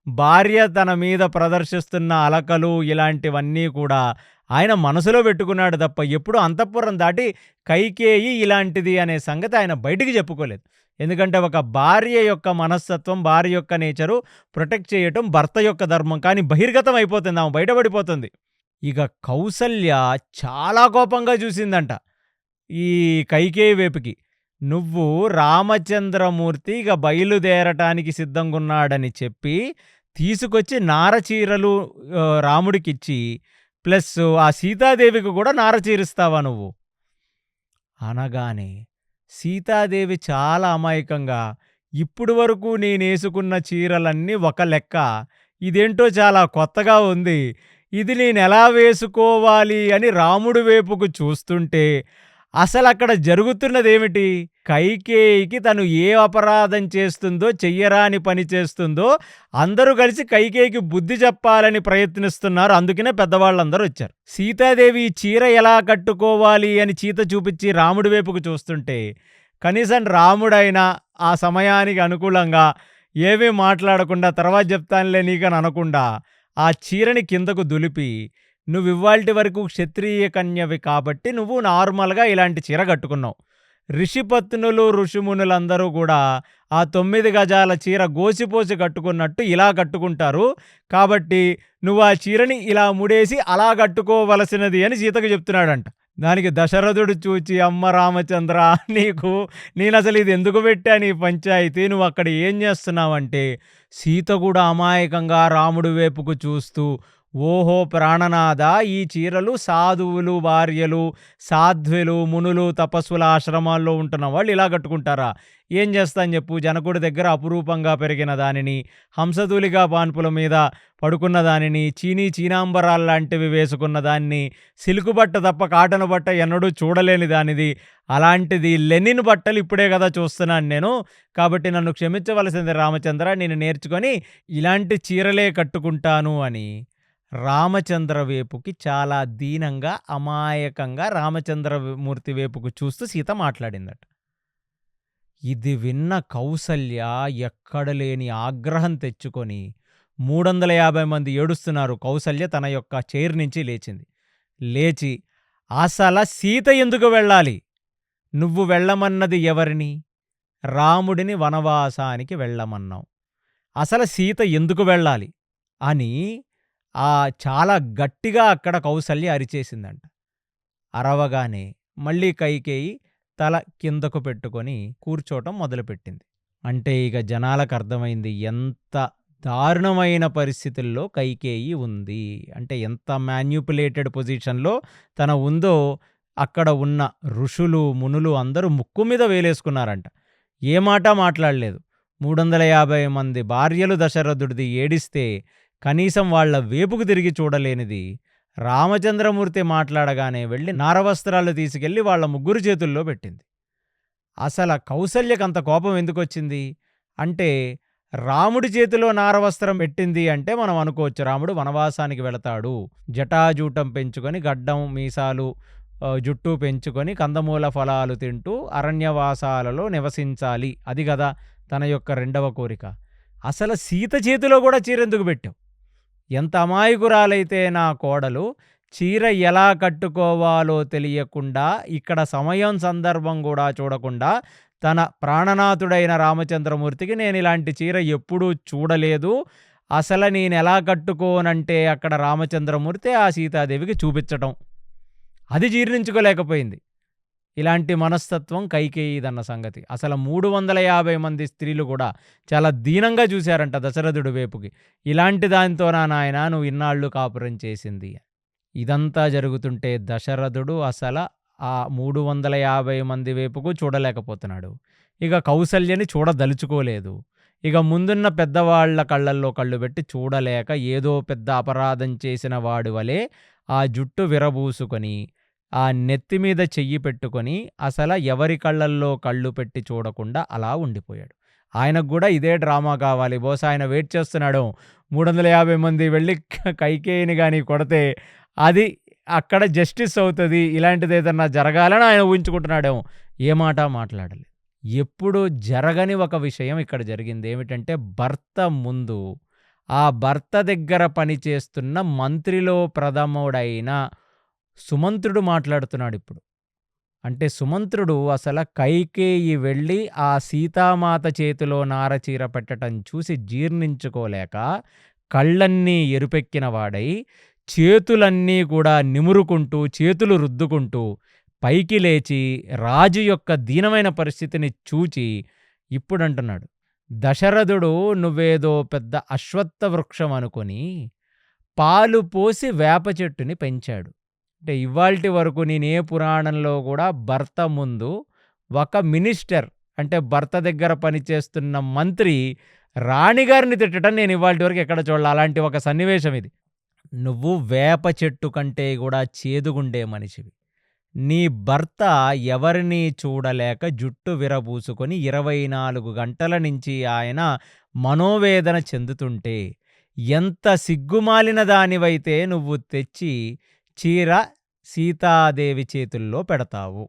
భార్య తన మీద ప్రదర్శిస్తున్న అలకలు, ఇలాంటివన్నీ కూడా ఆయన మనసులో పెట్టుకున్నాడు తప్ప ఎప్పుడు అంతఃపురం దాటి కైకేయి ఇలాంటిది అనే సంగతి ఆయన బయటికి చెప్పుకోలేదు. ఎందుకంటే ఒక భార్య యొక్క మనస్తత్వం, భార్య యొక్క నేచరు ప్రొటెక్ట్ చేయటం భర్త యొక్క ధర్మం. కానీ బహిర్గతం అయిపోతుంది, ఆమె బయటపడిపోతుంది. ఇక కౌసల్య చాలా కోపంగా చూసిందంట ఈ కైకేయి వైపుకి. నువ్వు రామచంద్రమూర్తి ఇక బయలుదేరటానికి సిద్ధంగా ఉన్నాడని చెప్పి తీసుకొచ్చి నారచీరలు రాముడికిచ్చి, ప్లస్ ఆ సీతాదేవికి కూడా నారచీరిస్తావా నువ్వు అనగానే సీతాదేవి చాలా అమాయకంగా, ఇప్పుడు వరకు నేనేసుకున్న చీరలన్నీ ఒక లెక్క, ఇదేంటో చాలా కొత్తగా ఉంది, ఇది నేనెలా వేసుకోవాలి అని రాముడి వైపుకు చూస్తుంటే అసలు అక్కడ జరుగుతున్నదేమిటి? కైకేయికి తను ఏ అపరాధం చేస్తుందో, చెయ్యరాని పని చేస్తుందో అందరూ కలిసి కైకేయికి బుద్ధి చెప్పాలని ప్రయత్నిస్తున్నారు. అందుకనే పెద్దవాళ్ళందరూ వచ్చారు. సీతాదేవి చీర ఎలా కట్టుకోవాలి అని చీత చూపించి రాముడి వైపుకు చూస్తుంటే కనీసం రాముడైనా ఆ సమయానికి అనుకూలంగా ఏమీ మాట్లాడకుండా తర్వాత చెప్తానులే నీకని అనకుండా ఆ చీరని కిందకు దులిపి, నువ్వు ఇవాల్టి వరకు క్షత్రియ కన్యవి కాబట్టి నువ్వు నార్మల్గా ఇలాంటి చీర కట్టుకున్నావు, ఋషిపత్నులు ఋషిమునులందరూ కూడా ఆ 9 గజాల చీర గోసిపోసి కట్టుకున్నట్టు ఇలా కట్టుకుంటారు, కాబట్టి నువ్వు ఆ చీరని ఇలా ముడేసి అలా కట్టుకోవలసినది అని సీతకు చెప్తున్నాడంట. దానికి దశరథుడు చూచి, అమ్మ రామచంద్ర, నేను అసలు ఇది ఎందుకు పెట్టాను ఈ పంచాయతీ, నువ్వు అక్కడ ఏం చేస్తున్నావంటే సీత కూడా అమాయకంగా రాముడి వైపుకు చూస్తూ, ఓహో ప్రాణనాథ, ఈ చీరలు సాధువులు భార్యలు, సాధ్వులు, మునులు, తపస్సుల ఆశ్రమాల్లో ఉంటున్న వాళ్ళు ఇలా కట్టుకుంటారా? ఏం చేస్తాను చెప్పు, జనకుడి దగ్గర అపురూపంగా పెరిగిన దానిని, హంసతూలిగా పాన్పుల మీద పడుకున్న దానిని, చీనాంబరాల్లాంటివి వేసుకున్న దాన్ని, సిల్కు బట్ట తప్ప కాటన్ బట్ట ఎన్నడూ చూడలేని దానిది, అలాంటిది లెనిన్ బట్టలు ఇప్పుడే కదా చూస్తున్నాను నేను, కాబట్టి నన్ను క్షమించవలసింది రామచంద్ర, నేను నేర్చుకొని ఇలాంటి చీరలే కట్టుకుంటాను అని రామచంద్ర వైపుకి చాలా దీనంగా, అమాయకంగా రామచంద్రమూర్తి వైపుకు చూస్తూ సీత మాట్లాడిందట. ఇది విన్న కౌసల్య ఎక్కడ లేని ఆగ్రహం తెచ్చుకొని 350 మంది ఏడుస్తున్నారు. కౌసల్య తన యొక్క చైర్ నుంచి లేచింది. లేచి, అసల సీత ఎందుకు వెళ్ళాలి? నువ్వు వెళ్ళమన్నది ఎవరిని? రాముడిని వనవాసానికి వెళ్ళమన్నావు. అసలు సీత ఎందుకు వెళ్ళాలి అని చాలా గట్టిగా అక్కడ కౌసల్య అరిచేసిందంట. అరవగానే మళ్ళీ కైకేయి తల కిందకు పెట్టుకొని కూర్చోవటం మొదలుపెట్టింది. అంటే ఇక జనాలకు అర్థమైంది ఎంత దారుణమైన పరిస్థితుల్లో కైకేయి ఉంది. అంటే ఎంత మ్యాన్యుపులేటెడ్ పొజిషన్లో తన ఉందో అక్కడ ఉన్న ఋషులు, మునులు అందరూ ముక్కు మీద వేలేసుకున్నారంట. ఏ మాట మాట్లాడలేదు. 350 మంది భార్యలు దశరథుడిది ఏడిస్తే కనీసం వాళ్ల వేపుకు తిరిగి చూడలేనిది రామచంద్రమూర్తి మాట్లాడగానే వెళ్ళి నారవస్త్రాలు తీసుకెళ్లి వాళ్ళ ముగ్గురు చేతుల్లో పెట్టింది. అసలు కౌసల్యకంత కోపం ఎందుకొచ్చింది అంటే, రాముడి చేతిలో నారవస్త్రం పెట్టింది అంటే మనం అనుకోవచ్చు రాముడు వనవాసానికి వెళతాడు, జటాజూటం పెంచుకొని గడ్డం మీసాలు జుట్టు పెంచుకొని కందమూల ఫలాలు తింటూ అరణ్యవాసాలలో నివసించాలి, అది కదా తన యొక్క రెండవ కోరిక. అసలు సీత చేతిలో కూడా చీరెందుకు పెట్టావు? ఎంత అమాయకురాలైతే నా కోడలు చీర ఎలా కట్టుకోవాలో తెలియకుండా, ఇక్కడ సమయం సందర్భం కూడా చూడకుండా తన ప్రాణనాథుడైన రామచంద్రమూర్తికి నేను ఇలాంటి చీర ఎప్పుడూ చూడలేదు, అసలు నేను ఎలా కట్టుకోనంటే అక్కడ రామచంద్రమూర్తి ఆ సీతాదేవికి చూపించటం, అది జీర్ణించుకోలేకపోయింది. ఇలాంటి మనస్తత్వం కైకేయిదన్న సంగతి. అసలు 350 మంది స్త్రీలు కూడా చాలా దీనంగా చూశారంట దశరథుడి వైపుకి. ఇలాంటి దానితోనా నాయనా నువ్వు ఇన్నాళ్ళు కాపురం చేసింది? ఇదంతా జరుగుతుంటే దశరథుడు అసలు ఆ 350 మంది వైపుకు చూడలేకపోతున్నాడు. ఇక కౌసల్యని చూడదలుచుకోలేదు. ఇక ముందున్న పెద్దవాళ్ల కళ్ళల్లో కళ్ళు పెట్టి చూడలేక ఏదో పెద్ద అపరాధం చేసిన వాడి వలె ఆ జుట్టు విరబూసుకొని ఆ నెత్తి మీద చెయ్యి పెట్టుకొని అసలు ఎవరి కళ్ళల్లో కళ్ళు పెట్టి చూడకుండా అలా ఉండిపోయాడు. ఆయనకు కూడా ఇదే డ్రామా కావాలి. బహుశా ఆయన వెయిట్ చేస్తున్నాడు. 350 మంది వెళ్ళి కైకేయిని కానీ కొడితే అది అక్కడ జస్టిస్ అవుతుంది, ఇలాంటిది ఏదన్నా జరగాలని ఆయన ఊహించుకుంటున్నాడేమో. ఏ మాట మాట్లాడలేదు. ఎప్పుడు జరగని ఒక విషయం ఇక్కడ జరిగింది. ఏమిటంటే, భర్త ముందు ఆ భర్త దగ్గర పనిచేస్తున్న మంత్రిలో ప్రథముడైన సుమంత్రుడు మాట్లాడుతున్నాడు ఇప్పుడు. అంటే సుమంత్రుడు అసలు కైకేయి వెళ్ళి ఆ సీతామాత చేతిలో నారచీర పెట్టడం చూసి జీర్ణించుకోలేక కళ్ళన్నీ ఎరుపెక్కిన వాడై చేతులన్నీ కూడా నిమురుకుంటూ చేతులు రుద్దుకుంటూ పైకి లేచి రాజు యొక్క దీనమైన పరిస్థితిని చూచి ఇప్పుడు అంటున్నాడు, దశరథుడు నువ్వేదో పెద్ద అశ్వత్థ వృక్షం అనుకొని పాలు పోసి వేప చెట్టుని పెంచాడు. అంటే ఇవాల్టి వరకు నేనే పురాణంలో కూడా భర్త ముందు ఒక మినిస్టర్, అంటే భర్త దగ్గర పనిచేస్తున్న మంత్రి రాణిగారిని తిట్టడం నేను ఇవాల్టి వరకు ఎక్కడ చూడాలి. అలాంటి ఒక సన్నివేశం ఇది. నువ్వు వేప చెట్టు కంటే కూడా చేదుగుండే మనిషివి. నీ భర్త ఎవరినీ చూడలేక జుట్టు విరబూసుకొని 24 గంటల నుంచి ఆయన మనోవేదన చెందుతుంటే ఎంత సిగ్గుమాలిన దానివైతే నువ్వు తెచ్చి చీర సీతాదేవి చేతుల్లో పెడతావు.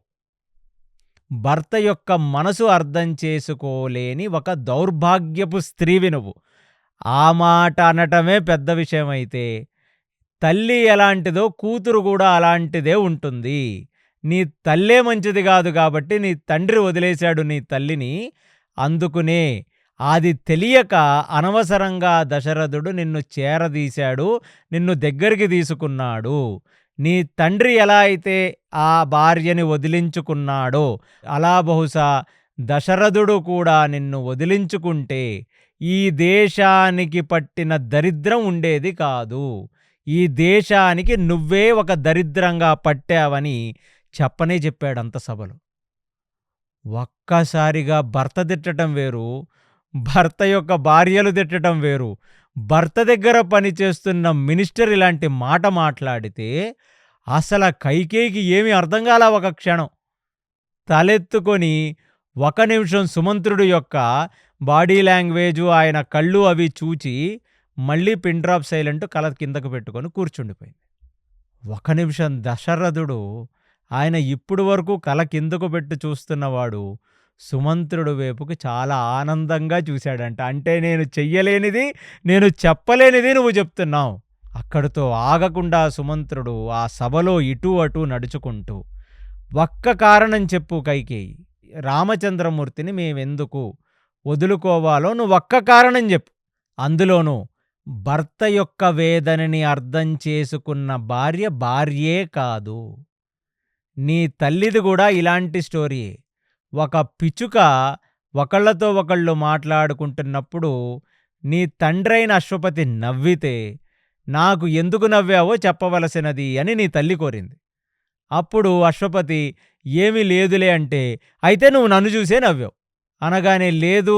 భర్త యొక్క మనసు అర్థం చేసుకోలేని ఒక దౌర్భాగ్యపు స్త్రీవి నువ్వు. ఆ మాట అనటమే పెద్ద విషయమైతే, తల్లి ఎలాంటిదో కూతురు కూడా అలాంటిదే ఉంటుంది. నీ తల్లే మంచిది కాదు కాబట్టి నీ తండ్రి వదిలేశాడు నీ తల్లిని. అందుకునే అది తెలియక అనవసరంగా దశరథుడు నిన్ను చేరదీశాడు, నిన్ను దగ్గరికి తీసుకున్నాడు. నీ తండ్రి ఎలా అయితే ఆ భార్యని వదిలించుకున్నాడో అలా బహుశా దశరథుడు కూడా నిన్ను వదిలించుకుంటే ఈ దేశానికి పట్టిన దరిద్రం ఉండేది కాదు. ఈ దేశానికి నువ్వే ఒక దరిద్రంగా పట్టావని చెప్పనే చెప్పాడంత సభలో. ఒక్కసారిగా భర్త తిట్టడం వేరు, భర్త యొక్క భార్యలు తిట్టడం వేరు. భర్త దగ్గర పనిచేస్తున్న మినిస్టర్ ఇలాంటి మాట మాట్లాడితే అసలు కైకేయికి ఏమీ అర్థం కాల. ఒక క్షణం తలెత్తుకొని 1 నిమిషం సుమంత్రుడు యొక్క బాడీ లాంగ్వేజు, ఆయన కళ్ళు అవి చూచి మళ్ళీ పిన్ డ్రాప్ సైలెంట్ కల కిందకు పెట్టుకొని కూర్చుండిపోయింది. ఒక నిమిషం దశరథుడు, ఆయన ఇప్పుడు వరకు కల కిందకు పెట్టి చూస్తున్నవాడు సుమంత్రుడు వైపుకి చాలా ఆనందంగా చూశాడంట. అంటే నేను చెయ్యలేనిది, నేను చెప్పలేనిది నువ్వు చెప్తున్నావు. అక్కడితో ఆగకుండా సుమంత్రుడు ఆ సభలో ఇటూ అటూ నడుచుకుంటూ, ఒక్క కారణం చెప్పు కైకేయి, రామచంద్రమూర్తిని మేమెందుకు వదులుకోవాలో నువ్వు ఒక్క కారణం చెప్పు. అందులోనూ భర్త యొక్క వేదనని అర్థం చేసుకున్న భార్య భార్యే కాదు, నీ తల్లిది కూడా ఇలాంటి స్టోరీయే. ఒక పిచ్చుక ఒకళ్ళతో ఒకళ్ళు మాట్లాడుకుంటున్నప్పుడు నీ తండ్రైన అశ్వపతి నవ్వితే నాకు ఎందుకు నవ్వావో చెప్పవలసినది అని నీ తల్లి కోరింది. అప్పుడు అశ్వపతి ఏమీ లేదులే అంటే, అయితే నువ్వు నన్ను చూసే నవ్వావు అనగానే, లేదు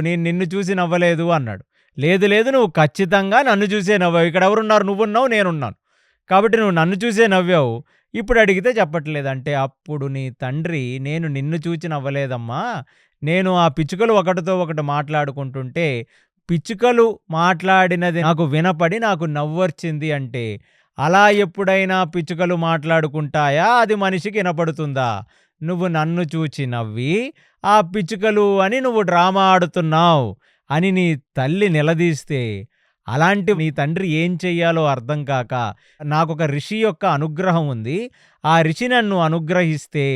నేను నిన్ను చూసి నవ్వలేదు అన్నాడు. లేదు లేదు నువ్వు ఖచ్చితంగా నన్ను చూసే నవ్వావు, ఇక్కడ ఎవరున్నారు, నువ్వున్నావు నేనున్నాను, కాబట్టి నువ్వు నన్ను చూసే నవ్వావు, ఇప్పుడు అడిగితే చెప్పట్లేదంటే అప్పుడు నీ తండ్రి, నేను నిన్ను చూచి నవ్వలేదమ్మా, నేను ఆ పిచ్చుకలు ఒకటితో ఒకటి మాట్లాడుకుంటుంటే పిచ్చుకలు మాట్లాడినది నాకు వినపడి నాకు నవ్వొచ్చింది అంటే, అలా ఎప్పుడైనా పిచ్చుకలు మాట్లాడుకుంటాయా, అది మనిషికి వినపడుతుందా? నువ్వు నన్ను చూచి నవ్వి ఆ పిచ్చుకలు అని నువ్వు డ్రామా ఆడుతున్నావు అని నీ తల్లి నిలదీస్తే, అలాంటి నీ తండ్రి ఏం చెయ్యాలో అర్థం కాక, నాకొక ఋషి యొక్క అనుగ్రహం ఉంది, ఆ ఋషి నన్ను అనుగ్రహిస్తే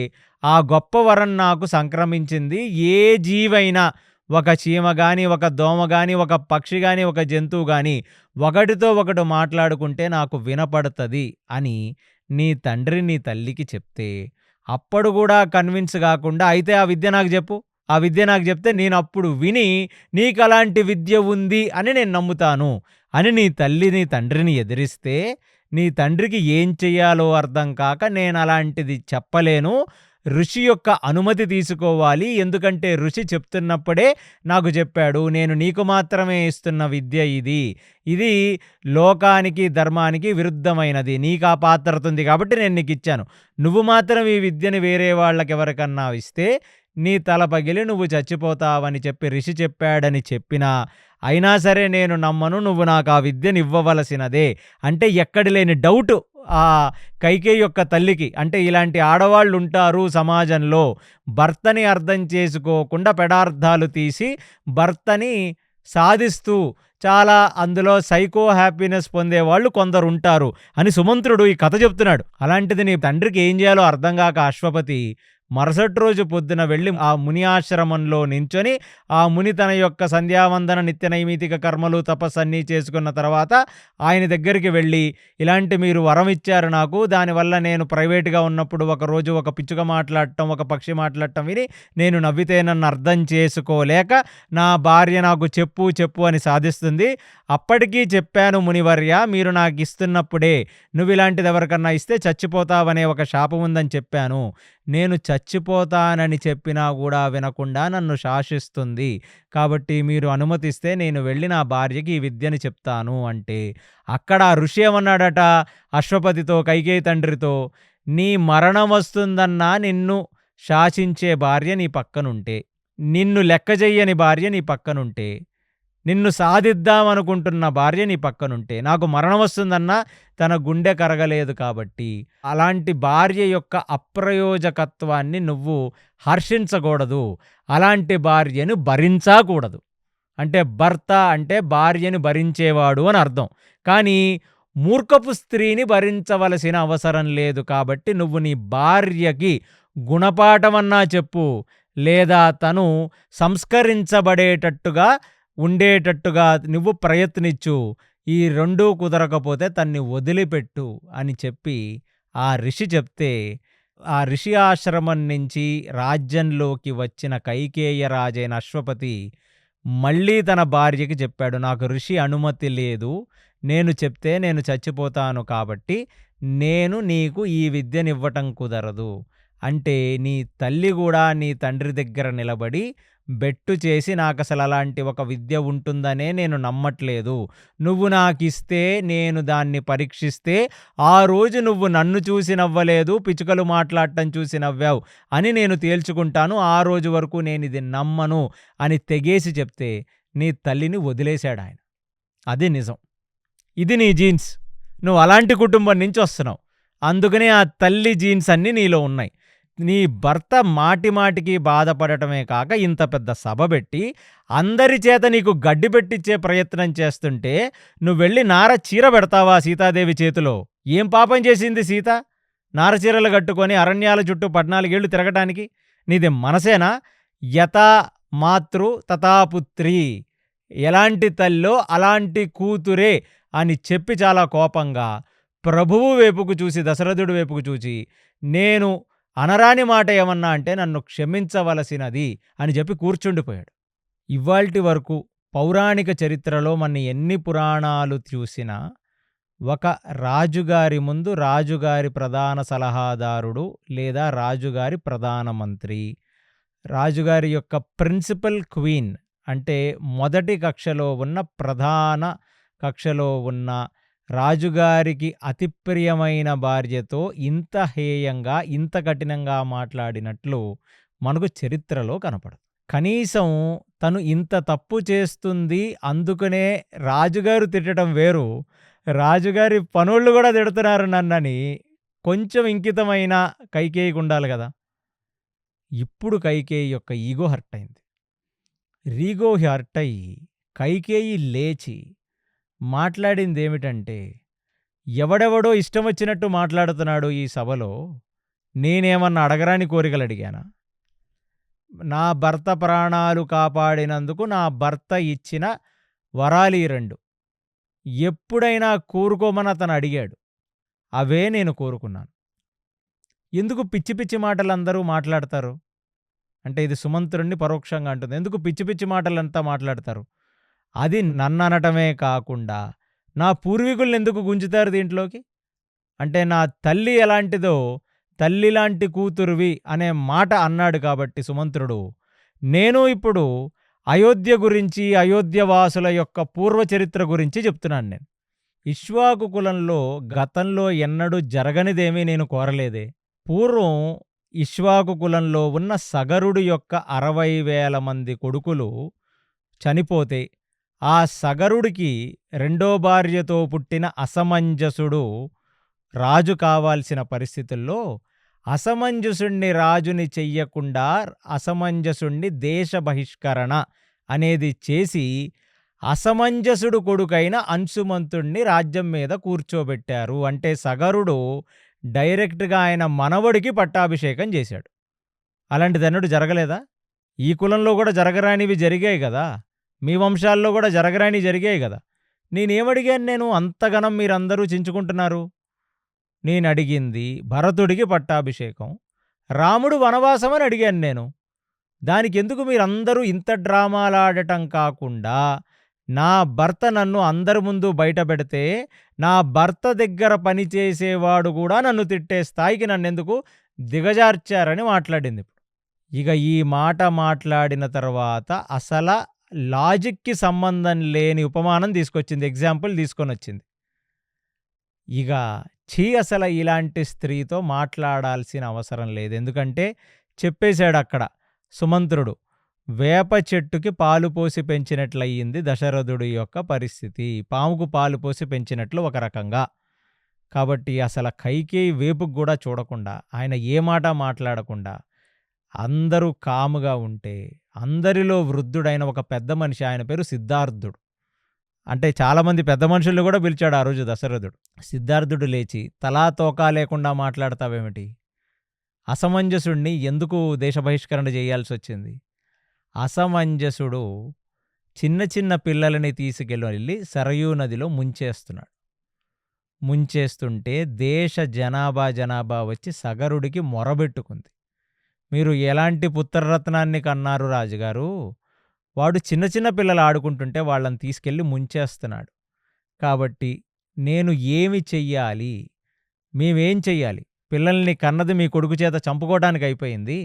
ఆ గొప్ప వరం నాకు సంక్రమించింది, ఏ జీవైనా, ఒక చీమ గాని, ఒక దోమ గాని, ఒక పక్షి గాని, ఒక జంతువు గాని ఒకటితో ఒకటి మాట్లాడుకుంటే నాకు వినపడుతుంది అని నీ తండ్రి నీ తల్లికి చెప్తే, అప్పుడు కూడా కన్విన్స్ కాకుండా, అయితే ఆ విద్య నాకు చెప్పు, ఆ విద్య నాకు చెప్తే నేను అప్పుడు విని నీకు అలాంటి విద్య ఉంది అని నేను నమ్ముతాను అని నీ తల్లిని తండ్రిని ఎదిరిస్తే, నీ తండ్రికి ఏం చెయ్యాలో అర్థం కాక, నేను అలాంటిది చెప్పలేను, ఋషి యొక్క అనుమతి తీసుకోవాలి, ఎందుకంటే ఋషి చెప్తున్నప్పుడే నాకు చెప్పాడు, నేను నీకు మాత్రమే ఇస్తున్న విద్య ఇది, ఇది లోకానికి ధర్మానికి విరుద్ధమైనది, నీకు ఆ పాత్రత ఉంది కాబట్టి నేను నీకు ఇచ్చాను, నువ్వు మాత్రం ఈ విద్యని వేరే వాళ్ళకి ఎవరికన్నా ఇస్తే నీ తల పగిలి నువ్వు చచ్చిపోతావని చెప్పి ఋషి చెప్పాడని చెప్పినా అయినా సరే నేను నమ్మను, నువ్వు నాకు ఆ విద్యను ఇవ్వవలసినదే అంటే, ఎక్కడి లేని డౌట్ ఆ కైకేయి యొక్క తల్లికి. అంటే ఇలాంటి ఆడవాళ్ళు ఉంటారు సమాజంలో, భర్తని అర్థం చేసుకోకుండా పెడార్థాలు తీసి భర్తని సాధిస్తూ చాలా అందులో సైకో హ్యాపీనెస్ పొందేవాళ్ళు కొందరు ఉంటారు అని సుమంత్రుడు ఈ కథ చెప్తున్నాడు. అలాంటిది నీ తండ్రికి ఏం చేయాలో అర్థం కాక అశ్వపతి మరుసటి రోజు పొద్దున వెళ్ళి ఆ ముని ఆశ్రమంలో నించొని, ఆ ముని తన యొక్క సంధ్యావందన నిత్య నైమితిక కర్మలు తపస్సన్నీ చేసుకున్న తర్వాత ఆయన దగ్గరికి వెళ్ళి, ఇలాంటి మీరు వరం ఇచ్చారు నాకు, దానివల్ల నేను ప్రైవేట్గా ఉన్నప్పుడు ఒకరోజు ఒక పిచ్చుక మాట్లాడటం, ఒక పక్షి మాట్లాడటం విని నేను నవ్వితే నన్ను అర్థం చేసుకోలేక నా భార్య నాకు చెప్పు చెప్పు అని సాధిస్తుంది, అప్పటికీ చెప్పాను మునివర్య, మీరు నాకు ఇస్తున్నప్పుడే నువ్వు ఇలాంటిది ఎవరికన్నా ఇస్తే చచ్చిపోతావనే ఒక శాపం ఉందని చెప్పాను, నేను చచ్చిపోతానని చెప్పినా కూడా వినకుండా నన్ను శాసిస్తుంది, కాబట్టి మీరు అనుమతిస్తే నేను వెళ్ళి నా భార్యకి ఈ విద్యని చెప్తాను అంటే, అక్కడ ఆ ఋషి ఏమన్నాడట అశ్వపతితో, కైకేయి తండ్రితో, నీ మరణం వస్తుందన్నా నిన్ను శాసించే భార్య నీ పక్కనుంటే, నిన్ను లెక్క చెయ్యని భార్య నీ పక్కనుంటే, నిన్ను సాధిద్దామనుకుంటున్న భార్య నీ పక్కనుంటే, నాకు మరణం వస్తుందన్నా తన గుండె కరగలేదు కాబట్టి, అలాంటి భార్య యొక్క అప్రయోజకత్వాన్ని నువ్వు హర్షించకూడదు, అలాంటి భార్యను భరించకూడదు. అంటే భర్త అంటే భార్యని భరించేవాడు అని అర్థం, కానీ మూర్ఖపు స్త్రీని భరించవలసిన అవసరం లేదు, కాబట్టి నువ్వు నీ భార్యకి గుణపాఠమన్నా చెప్పు, లేదా తను సంస్కరించబడేటట్టుగా ఉండేటట్టుగా నువ్వు ప్రయత్నించు, ఈ రెండూ కుదరకపోతే తన్ని వదిలిపెట్టు అని చెప్పి ఆ ఋషి చెప్తే, ఆ ఋషి ఆశ్రమం నుంచి రాజ్యంలోకి వచ్చిన కైకేయ రాజైన అశ్వపతి మళ్ళీ తన భార్యకి చెప్పాడు, నాకు ఋషి అనుమతి లేదు, నేను చెప్తే నేను చచ్చిపోతాను, కాబట్టి నేను నీకు ఈ విద్యనివ్వటం కుదరదు అంటే, నీ తల్లి కూడా నీ తండ్రి దగ్గర నిలబడి బెట్టు చేసి, నాకు అసలు అలాంటి ఒక విద్య ఉంటుందనే నేను నమ్మట్లేదు, నువ్వు నాకిస్తే నేను దాన్ని పరీక్షిస్తే ఆ రోజు నువ్వు నన్ను చూసి నవ్వలేదు, పిచ్చుకలు మాట్లాడటం చూసి నవ్వావు అని నేను తేల్చుకుంటాను, ఆ రోజు వరకు నేను ఇది నమ్మను అని తెగేసి చెప్తే నీ తల్లిని వదిలేశాడు ఆయన. అది నిజం. ఇది నీ జీన్స్. నువ్వు అలాంటి కుటుంబం నుంచి వస్తున్నావు. అందుకనే ఆ తల్లి జీన్స్ అన్నీ నీలో ఉన్నాయి. నీ భర్త మాటి మాటికి బాధపడటమే కాక ఇంత పెద్ద సభ పెట్టి అందరి చేత నీకు గడ్డి పెట్టించే ప్రయత్నం చేస్తుంటే నువ్వెళ్ళి నార చీర పెడతావా సీతాదేవి చేతిలో? ఏం పాపం చేసింది సీత? నార చీరలు కట్టుకొని అరణ్యాల చుట్టూ 14 ఏళ్ళు తిరగటానికి? నీది మనసేనా? యథా మాతృ తథా పుత్రి. ఎలాంటి తల్లో అలాంటి కూతురే అని చెప్పి చాలా కోపంగా ప్రభువు వైపుకు చూసి, దశరథుడి వైపుకు చూసి, నేను అనరాని మాట ఏమన్నా అంటే నన్ను క్షమించవలసినది అని చెప్పి కూర్చుండిపోయాడు. ఇవాల్టి వరకు పౌరాణిక చరిత్రలో మన ఎన్ని పురాణాలు చూసినా ఒక రాజుగారి ముందు రాజుగారి ప్రధాన సలహాదారుడు లేదా రాజుగారి ప్రధానమంత్రి, రాజుగారి యొక్క ప్రిన్సిపల్ క్వీన్ అంటే మొదటి కక్షలో ఉన్న ప్రధాన కక్షలో ఉన్న రాజుగారికి అతి ప్రియమైన భార్యతో ఇంత హేయంగా ఇంత కఠినంగా మాట్లాడినట్లు మనకు చరిత్రలో కనపడదు. కనీసం తను ఇంత తప్పు చేస్తుంది అందుకనే రాజుగారు తిట్టడం వేరు, రాజుగారి పనోళ్ళు కూడా తిడుతున్నారు నన్నని కొంచెం ఇంకితమైన కైకేయికి ఉండాలి కదా. ఇప్పుడు కైకేయి యొక్క ఈగో హర్ట్ అయింది. రీగో హర్ట్ అయ్యి కైకేయి లేచి మాట్లాడింది ఏమిటంటే, ఎవడెవడో ఇష్టం వచ్చినట్టు మాట్లాడుతున్నాడు ఈ సభలో, నేనేమన్నా అడగరాని కోరికలు అడిగానా? నా భర్త ప్రాణాలు కాపాడినందుకు నా భర్త ఇచ్చిన వరాలి 2 ఎప్పుడైనా కోరుకోమని అతను అడిగాడు, అవే నేను కోరుకున్నాను. ఎందుకు పిచ్చి పిచ్చి మాటలు అందరూ మాట్లాడతారు అంటే ఇది సుమంత్రుణ్ణి పరోక్షంగా అంటుంది. ఎందుకు పిచ్చి పిచ్చి మాటలంతా మాట్లాడతారు? అది నన్ననటమే కాకుండా నా పూర్వీకుల్ని ఎందుకు గుంజుతారు దీంట్లోకి? అంటే నా తల్లి ఎలాంటిదో తల్లిలాంటి కూతురువి అనే మాట అన్నాడు కాబట్టి సుమంత్రుడు, నేను ఇప్పుడు అయోధ్య గురించి అయోధ్యవాసుల యొక్క పూర్వచరిత్ర గురించి చెప్తున్నాను. నేను ఇక్ష్వాకు కులంలో గతంలో ఎన్నడూ జరగనిదేమీ నేను కోరలేదే. పూర్వం ఇక్ష్వాకు కులంలో ఉన్న సగరుడు యొక్క 60,000 మంది కొడుకులు చనిపోతే ఆ సగరుడికి రెండో భార్యతో పుట్టిన అసమంజసుడు రాజు కావాల్సిన పరిస్థితుల్లో అసమంజసుణ్ణి రాజుని చెయ్యకుండా అసమంజసుణ్ణి దేశ బహిష్కరణ అనేది చేసి అసమంజసుడు కొడుకైన అంశుమంతుణ్ణి రాజ్యం మీద కూర్చోబెట్టారు. అంటే సగరుడు డైరెక్ట్గా ఆయన మనవడికి పట్టాభిషేకం చేశాడు. అలాంటిదన్నడు జరగలేదా? ఈ కులంలో కూడా జరగరానివి జరిగాయి కదా, మీ వంశాల్లో కూడా జరగరాని జరిగాయి కదా. నేనేమడిగాను? నేను అంతగనం మీరందరూ చించుకుంటున్నారు. నేను అడిగింది భరతుడికి పట్టాభిషేకం, రాముడు వనవాసం అని అడిగాను నేను. దానికి ఎందుకు మీరందరూ ఇంత డ్రామాలాడటం కాకుండా నా భర్త నన్ను అందరి ముందు బయట పెడితే నా భర్త దగ్గర పనిచేసేవాడు కూడా నన్ను తిట్టే స్థాయికి నన్నెందుకు దిగజార్చారని మాట్లాడింది. ఇక ఈ మాట మాట్లాడిన తర్వాత అసలు లాజిక్కి సంబంధం లేని ఉపమానం తీసుకొచ్చింది, ఎగ్జాంపుల్ తీసుకొని వచ్చింది. ఇక అసలు ఇలాంటి స్త్రీతో మాట్లాడాల్సిన అవసరం లేదు. ఎందుకంటే చెప్పేశాడు అక్కడ సుమంత్రుడు, వేప చెట్టుకి పాలు పోసి పెంచినట్లయింది దశరథుడి యొక్క పరిస్థితి, పాముకు పాలు పోసి పెంచినట్లు ఒక రకంగా. కాబట్టి అసలు కైకేయి వేపుకు కూడా చూడకుండా ఆయన ఏ మాట మాట్లాడకుండా అందరూ కాముగా ఉంటే, అందరిలో వృద్ధుడైన ఒక పెద్ద మనిషి, ఆయన పేరు సిద్ధార్థుడు, అంటే చాలామంది పెద్ద మనుషుల్ని కూడా పిలిచాడు ఆ రోజు దశరథుడు. సిద్ధార్థుడు లేచి తలా తోకా లేకుండా మాట్లాడతావేమిటి? అసమంజసుడిని ఎందుకు దేశ బహిష్కరణ చేయాల్సి వచ్చింది? అసమంజసుడు చిన్న చిన్న పిల్లలని తీసుకెళ్ళి సరయూ నదిలో ముంచేస్తున్నాడు. ముంచేస్తుంటే దేశ జనాభా వచ్చి సగరుడికి మొరబెట్టుకుంది. మీరు ఎలాంటి పుత్రరత్నాన్ని కన్నారు రాజుగారు? వాడు చిన్న చిన్న పిల్లలు ఆడుకుంటుంటే వాళ్ళని తీసుకెళ్ళి ముంచేస్తున్నాడు. కాబట్టి నేను ఏమి చెయ్యాలి? మేమేం చెయ్యాలి? పిల్లల్ని కన్నది మీ కొడుకు చేత చంపుకోవడానికి అయిపోయింది,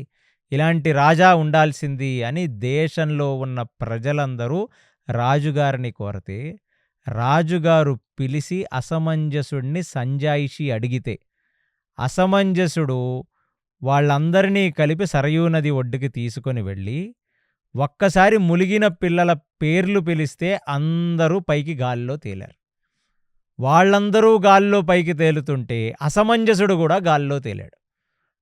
ఇలాంటి రాజా ఉండాల్సింది అని దేశంలో ఉన్న ప్రజలందరూ రాజుగారిని కోరితే, రాజుగారు పిలిచి అసమంజసుడిని సంజాయిషి అడిగితే అసమంజసుడు వాళ్ళందరినీ కలిపి సరయూ నది ఒడ్డుకి తీసుకొని వెళ్ళి ఒక్కసారి ములిగిన పిల్లల పేర్లు పిలిస్తే అందరూ పైకి గాలిలో తేలారు. వాళ్ళందరూ గాల్లో పైకి తేలుతుంటే అసమంజసుడు కూడా గాల్లో తేలాడు.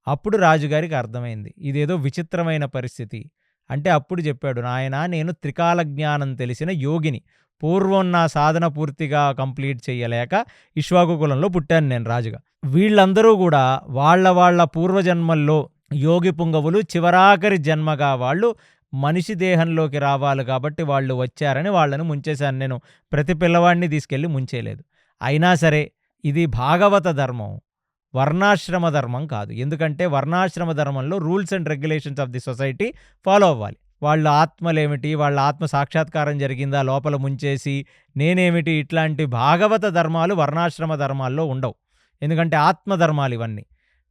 అప్పుడు రాజుగారికి అర్థమైంది, ఇదేదో విచిత్రమైన పరిస్థితి. అంటే అప్పుడు చెప్పాడు, నాయనా, నేను త్రికాల జ్ఞానం తెలిసిన యోగిని. పూర్వం నా సాధన పూర్తిగా కంప్లీట్ చెయ్యలేక ఇక్ష్వాకు కులంలో పుట్టాను నేను రాజుగా. వీళ్ళందరూ కూడా వాళ్ళ పూర్వజన్మల్లో యోగి పుంగవులు, చివరాఖరి జన్మగా వాళ్ళు మనిషి దేహంలోకి రావాలి కాబట్టి వాళ్ళు వచ్చారని వాళ్ళని ముంచేశాను నేను. ప్రతి పిల్లవాడిని తీసుకెళ్ళి ముంచేయలేదు. అయినా సరే ఇది భాగవత ధర్మం, వర్ణాశ్రమ ధర్మం కాదు. ఎందుకంటే వర్ణాశ్రమ ధర్మంలో rules and regulations of the society follow అవ్వాలి. వాళ్ళ ఆత్మలేమిటి, వాళ్ళ ఆత్మ సాక్షాత్కారం జరిగిందా లోపల ముంచేసి నేనేమిటి, ఇట్లాంటి భాగవత ధర్మాలు వర్ణాశ్రమ ధర్మాల్లో ఉండవు. ఎందుకంటే ఆత్మధర్మాలు ఇవన్నీ.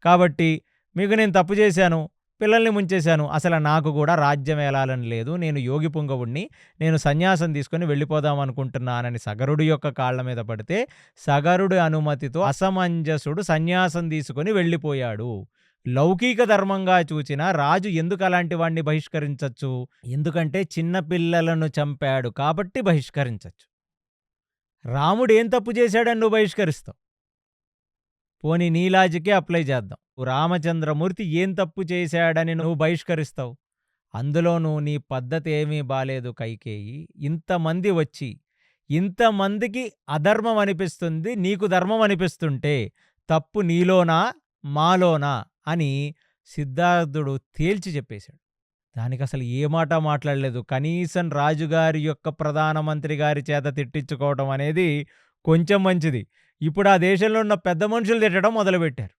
కాబట్టి మీకు నేను తప్పు చేశాను, పిల్లల్ని ముంచేశాను, అసలు నాకు కూడా రాజ్యం ఏలాలని లేదు, నేను యోగి పుంగవుణ్ణి, నేను సన్యాసం తీసుకొని వెళ్ళిపోదాం అనుకుంటున్నానని సగరుడు యొక్క కాళ్ల మీద పడితే సగరుడి అనుమతితో అసమంజసుడు సన్యాసం తీసుకొని వెళ్ళిపోయాడు. లౌకిక ధర్మంగా చూచిన రాజు ఎందుకు అలాంటి వాడిని బహిష్కరించవచ్చు? ఎందుకంటే చిన్న పిల్లలను చంపాడు కాబట్టి బహిష్కరించవచ్చు. రాముడు ఏం తప్పు చేశాడని నువ్వు బహిష్కరిస్తావు? పోనీ నీ లాజికే అప్లై చేద్దాం. రామచంద్రమూర్తి ఏం తప్పు చేశాడని నువ్వు బహిష్కరిస్తావు? అందులోనూ నీ పద్ధతి ఏమీ బాలేదు కైకేయి. ఇంతమంది వచ్చి ఇంతమందికి అధర్మం అనిపిస్తుంది, నీకు ధర్మం అనిపిస్తుంటే తప్పు నీలోనా మాలోనా అని సిద్ధార్థుడు తేల్చి చెప్పేశాడు. దానికి అసలు ఏ మాట మాట్లాడలేదు. కనీసం రాజుగారి యొక్క ప్రధానమంత్రి గారి చేత తిట్టించుకోవడం అనేది కొంచెం మంచిది. ఇప్పుడు ఆ దేశంలో ఉన్న పెద్ద మనుషులు తిట్టడం మొదలుపెట్టారు.